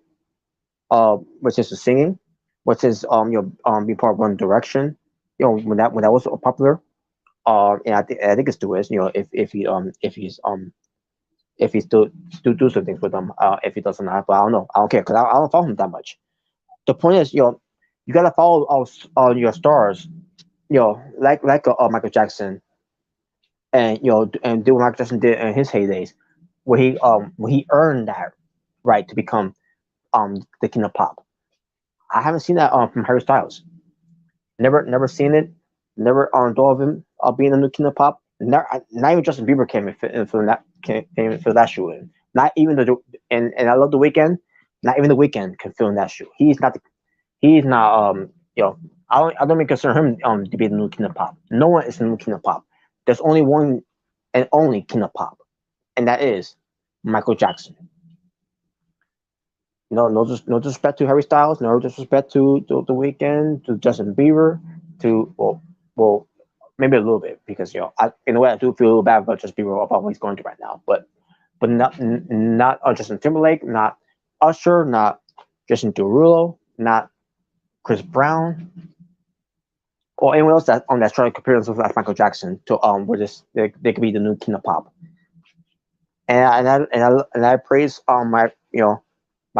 C: Which is the singing, which is being part of One Direction. When that was so popular. And I think it still is. If he still do some things with them. If he doesn't, but I don't know. I don't care because I don't follow him that much. The point is, you gotta follow all your stars. Like Michael Jackson, and and do what Michael Jackson did in his heydays, where he earned that right to become the King of Pop. I haven't seen that from Harry Styles. Never seen it. Never thought of him being a new King of Pop. Not even Justin Bieber came in for that shoe in. Not even and I love The Weeknd. Not even The Weeknd can fill in that shoe. He's not. I don't even consider him to be the new King of Pop. No one is the new King of Pop. There's only one and only King of Pop, and that is Michael Jackson. No disrespect to Harry Styles, no disrespect to The Weeknd, to Justin Bieber, to well, maybe a little bit, because in a way I do feel a little bad about Justin Bieber, about what he's going through right now, but not Justin Timberlake, not Usher, not Justin Derulo, not Chris Brown, or anyone else that's trying to compare themselves with Michael Jackson to they could be the new King of Pop. And I praise my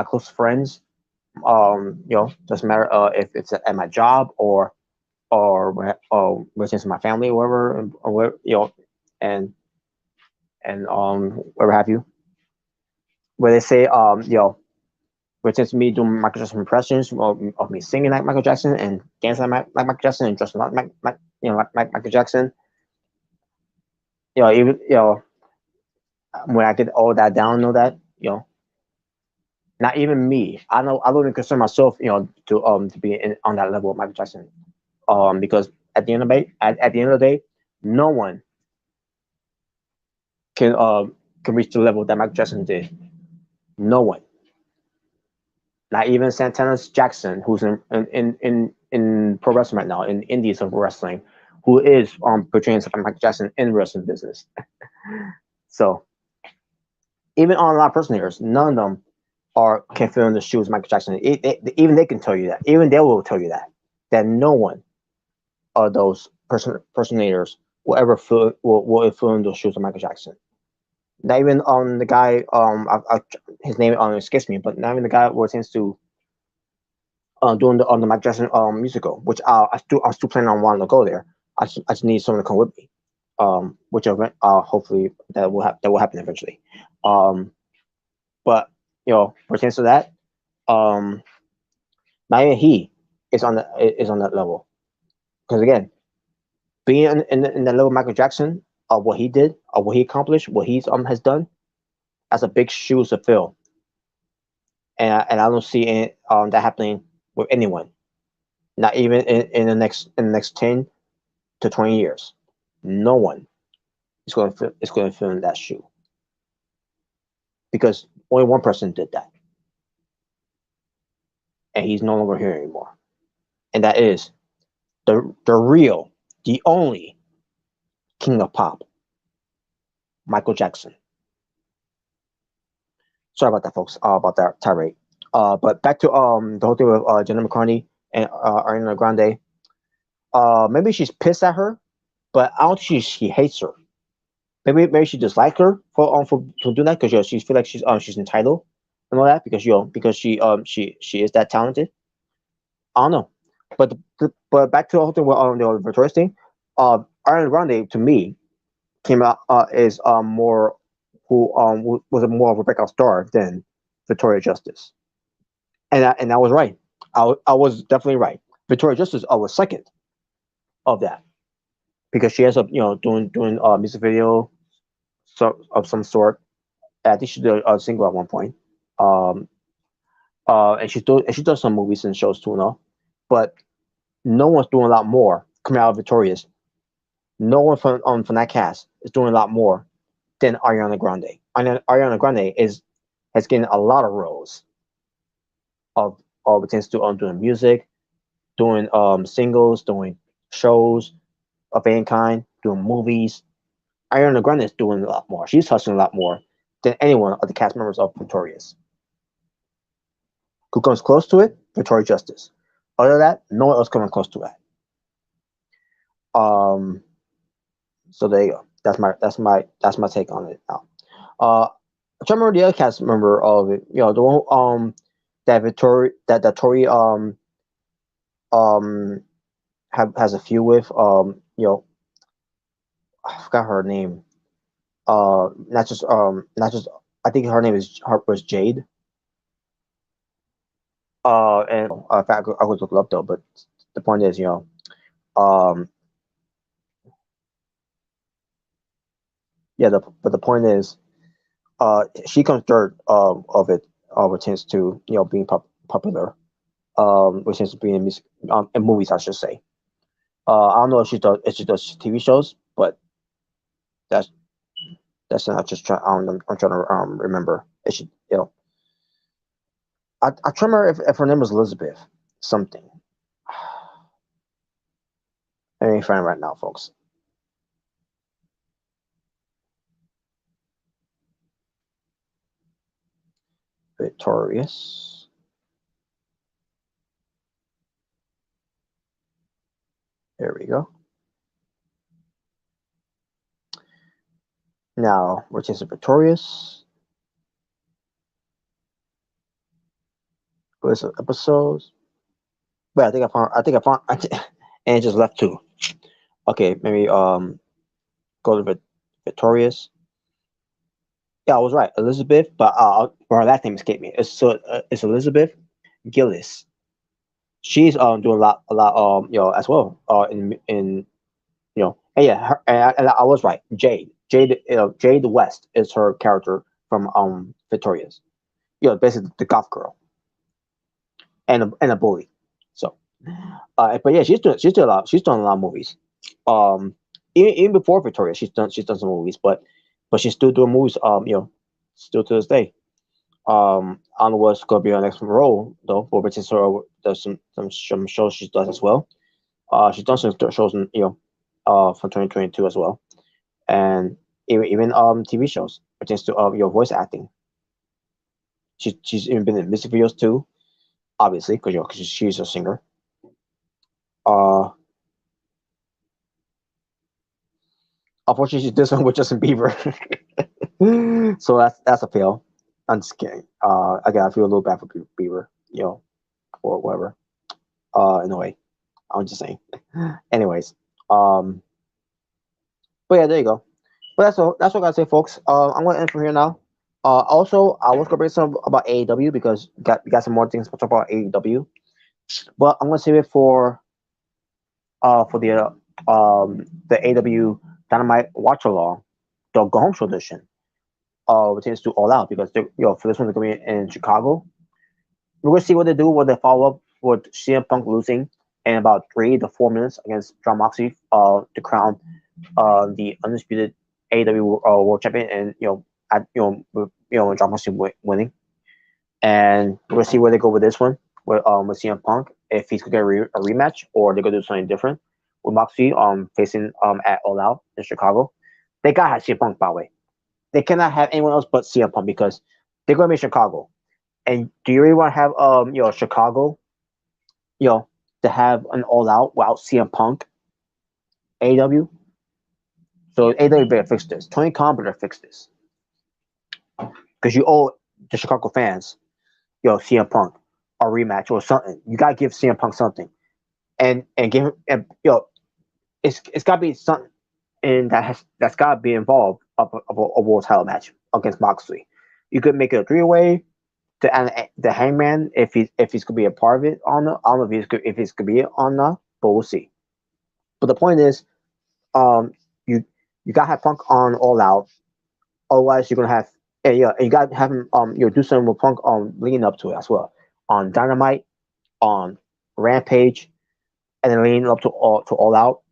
C: close friends. Doesn't matter if it's at my job or or within my family, or whatever, or whatever, and whatever have you, where they say within me doing Michael Jackson impressions of me singing like Michael Jackson and dancing like Michael Jackson and dressing like Michael Jackson. Even when I get all that down, know that not even me. I know I don't even consider myself, to be on that level of Michael Jackson. Because at the end of the day, at the end of the day, no one can reach the level that Michael Jackson did. No one. Not even Santana Jackson, who's in pro wrestling right now, in indies of wrestling, who is portraying himself like Michael Jackson in wrestling business. So even on a lot of personators, none of them can fill in the shoes of Michael Jackson. Even they can tell you that. Even they will tell you that no one of those personators will ever fill in those shoes of Michael Jackson. Not even the guy his name escapes me, but not even the guy who tends to doing the Michael Jackson musical, which I'm still planning on wanting to go there. I just need someone to come with me. Which hopefully that will happen eventually. But pertains to that, not even he is on that level. Because again, being in the level of Michael Jackson, of what he did, of what he accomplished, what he's has done, that's a big shoes to fill. And I don't see that happening with anyone. Not even in the next 10 to 20 years. No one is going to fill in that shoe. Because only one person did that. And he's no longer here anymore. And that is the real, the only king of pop, Michael Jackson. Sorry about that, folks. About that tirade. But back to the whole thing with Jennette McCurdy and Ariana Grande. Maybe she's pissed at her, but I don't think she hates her. Maybe she dislikes her for doing that because she feel like she's entitled and all that because she is that talented. I don't know, but back to the whole thing with the Victoria's thing. Ariana Grande to me came out is more who was a more of a breakout star than Victoria Justice, and I was right. I was definitely right. Victoria Justice was second of that because she ends up doing a music video of some sort. I think she did a single at one point. And she does some movies and shows too, no, but no one's doing a lot more coming out of Victoria's. No one from that cast is doing a lot more than Ariana Grande. Ariana Grande has getting a lot of roles of tends to doing music, doing singles, doing shows of any kind, doing movies. Ariana Grande is doing a lot more. She's hustling a lot more than anyone of the cast members of Victoria's. Who comes close to it? Victoria Justice. Other than that, no one else coming close to that. So there you go. That's my take on it now. I'm trying to remember the other cast member of it. The one that Tori has a few with. I forgot her name. Not just I think her name was Jade. And in fact, I would look it up though. But the point is, but the point is, she comes third of it, which tends to being popular, which tends to be in music, in movies, I should say. I don't know if she does TV shows, but that's not just trying. I'm trying to remember. If she, I try to remember if her name was Elizabeth something. I ain't find it right now, folks. Victorious. There we go. Now, which is Victorious? Where's the episodes? Wait, I think I found. and just left two. Okay, maybe go to Victorious. Yeah, I was right, Elizabeth, but her last name escaped me. It's Elizabeth Gillis. She's doing a lot as well in and yeah and I was right. Jade West is her character from Victorious. Basically the goth girl and a bully. So, but yeah, she's done a lot of movies. Um, even before Victoria, she's done some movies, but she's still doing movies. Still to this day. I don't know what's gonna be her next role though. But since there's some shows she does as well. She's done some shows from 2022 as well, and even TV shows pertains to your voice acting. She's even been in music videos too, obviously, because she's a singer. Uh, Unfortunately, she did something with Justin Bieber, so that's a fail. I'm just kidding. Again, I feel a little bad for Bieber, or whatever. In a way, I'm just saying. Anyways, but yeah, there you go. But that's all. That's what I gotta say, folks. I'm gonna end from here now. Also, I was gonna bring some about AEW because we got some more things to talk about AEW. But I'm gonna save it for the AEW Dynamite Watch Along, the Go Home Show edition. Pertains to All Out because for this one they're gonna be in Chicago. We're gonna see what they do, what they follow up with CM Punk losing in about 3 to 4 minutes against Jon Moxley, to crown the undisputed AEW World Champion, and Jon Moxley winning. And we're gonna see where they go with this one with CM Punk, if he's gonna get a rematch or they're gonna do something different with Moxley facing at All Out in Chicago. They gotta have CM Punk, by the way. They cannot have anyone else but CM Punk because they're gonna be in Chicago. And do you really want to have Chicago, to have an All Out without CM Punk, AEW? So AEW better fix this. Tony Khan better fix this because you owe the Chicago fans, CM Punk a rematch or something. You gotta give CM Punk something, and give him, and it's gotta be something, and that's gotta be involved of a world title match against Moxley. You could make it a 3-way. The Hangman, if he's gonna be a part of it on the, I don't know if he's gonna be on the, but we'll see. But the point is, you gotta have Punk on All Out, otherwise you're gonna have, and you gotta have him do something with Punk leading up to it as well, on Dynamite, on Rampage, and then leading up to All Out.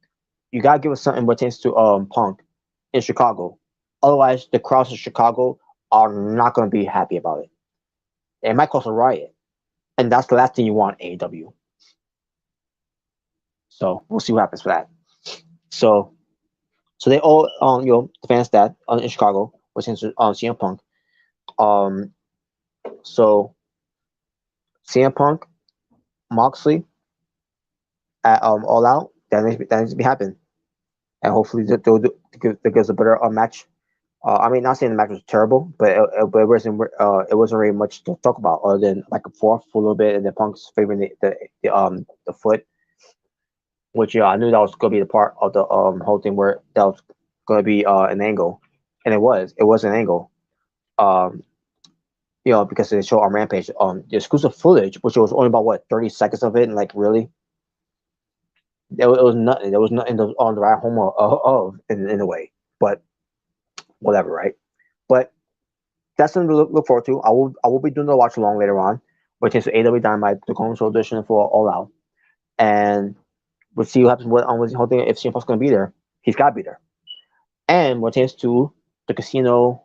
C: You gotta give us something pertains to Punk in Chicago, otherwise the crowds in Chicago are not gonna be happy about it. It might cause a riot, and that's the last thing you want, AEW. So we'll see what happens for that. So they all, the fans that in Chicago were since CM Punk. So CM Punk, Moxley at All Out, that needs to be happening, and hopefully they'll give us a better match. I mean, not saying the match was terrible, but it wasn't really much to talk about other than back and forth for a little bit, and then Punk's favoring the foot, which I knew that was gonna be the part of the whole thing where that was gonna be an angle, and it was an angle, because they show on Rampage the exclusive footage, which was only about 30 seconds of it, and like really, it was nothing. There was nothing on the ride home of in a way, but whatever, right? But that's something to look forward to. I will be doing the watch along later on, which is AW Dynamite, the console edition for All Out, and we'll see what happens with the whole thing. If CM Punk's gonna be there, he's gotta be there. And what pertains to the casino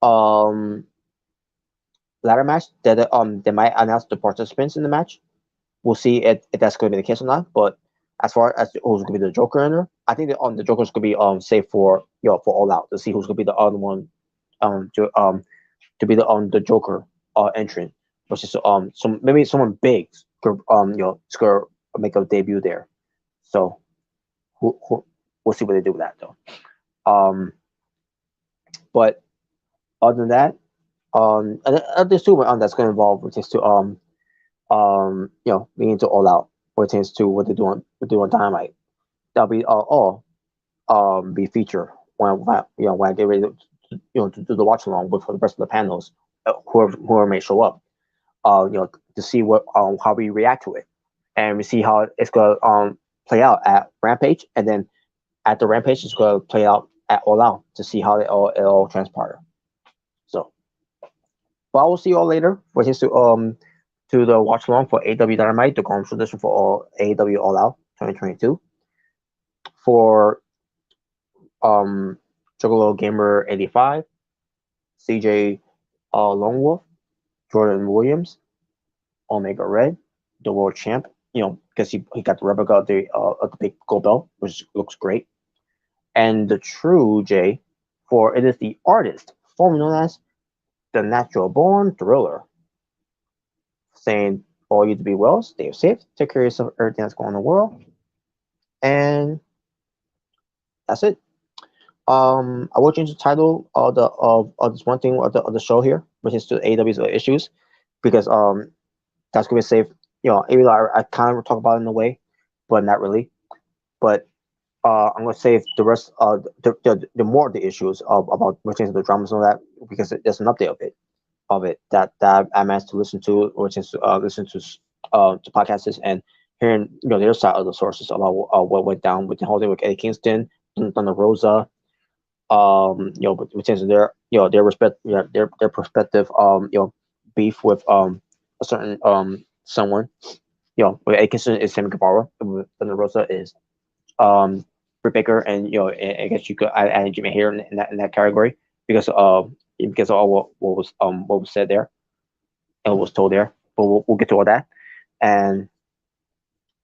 C: ladder match, that they might announce the participants in the match. We'll see if that's gonna be the case or not. But as far as who's gonna be the Joker in there, I think the Joker's gonna be safe for for All Out, to see who's gonna be the other one to be the Joker entrant versus maybe someone big is gonna make a debut there. So we'll see what they do with that though. But other than that, and there's two that's gonna involve, which is to being to All Out. pertains to what they do on Dynamite. That'll be all be featured when I get ready to to do the watch along with the rest of the panels, whoever may show up, to see what how we react to it, and we see how it's gonna play out at Rampage, and then at the Rampage it's gonna play out at All Out to see how it all transpire. So, but I will see you all later for his to the watch along for AW Dynamite, the Golden Tradition for all AW All Out 2022 for Juggalo Gamer 85, CJ Lone Wolf, Jordan Williams, Omega Red, the world champ. Because he got the replica of the big gold belt, which looks great. And the True J, for it is the artist, formerly known as the Natural Born Thriller, saying all you to be well, stay safe, take care of yourself, everything that's going on in the world, and that's it. I will change the title of this one thing of the show here, which is to AW's issues, because that's gonna be safe. Even though I kind of talk about it in a way, but not really. But I'm gonna save the rest of the more of the issues about pertaining to the dramas and all that, because there's an update of it that I managed to listen to, which is listen to podcasts and hearing the other side of the sources about what went down with the whole thing with Eddie Kingston, Thunder Rosa, which is their their respect, their perspective, beef with a certain someone, with Eddie Kingston is Sammy Guevara, with Thunder Rosa is Britt Baker, and I guess you could add Jimmy here in that category because of all what was said there and what was told there. But we'll get to all that, and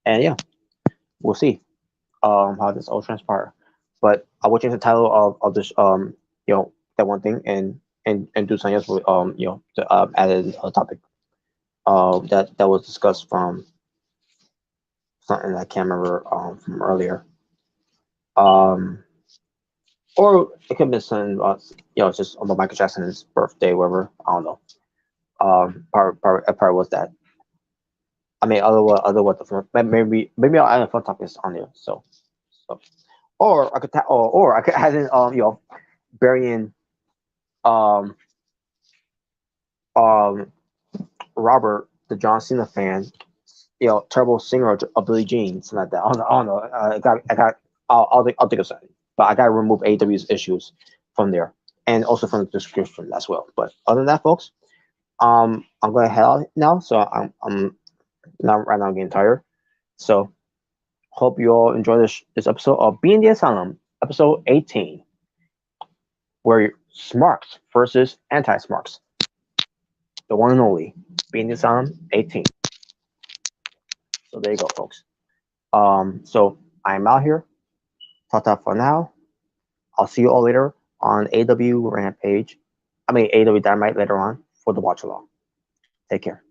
C: yeah, we'll see how this all transpire. But I will change the title of this that one thing and do something else with to add a topic that was discussed from something I can't remember from earlier. Or it could have been something it's just about Michael Jackson's birthday, whatever. I don't know. Probably was that. I mean, other what the fun, maybe I'll add a fun topics on there. So, or I could or I could add in burying um um Robert, the John Cena fan, terrible singer of Billie Jean, something like that. I don't know. I'll think of something, but I gotta remove AW's issues from there and also from the description as well. But other than that, folks, I'm gonna head out now. So I'm now right now I'm getting tired. So hope you all enjoy this episode of Being the Asylum, episode 18, where Smarks versus Anti-Smarks, the one and only Being the Asylum 18. So there you go, folks. So I'm out here. Ta for now. I'll see you all later on AW Rampage. I mean AW Dynamite later on for the watch along. Take care.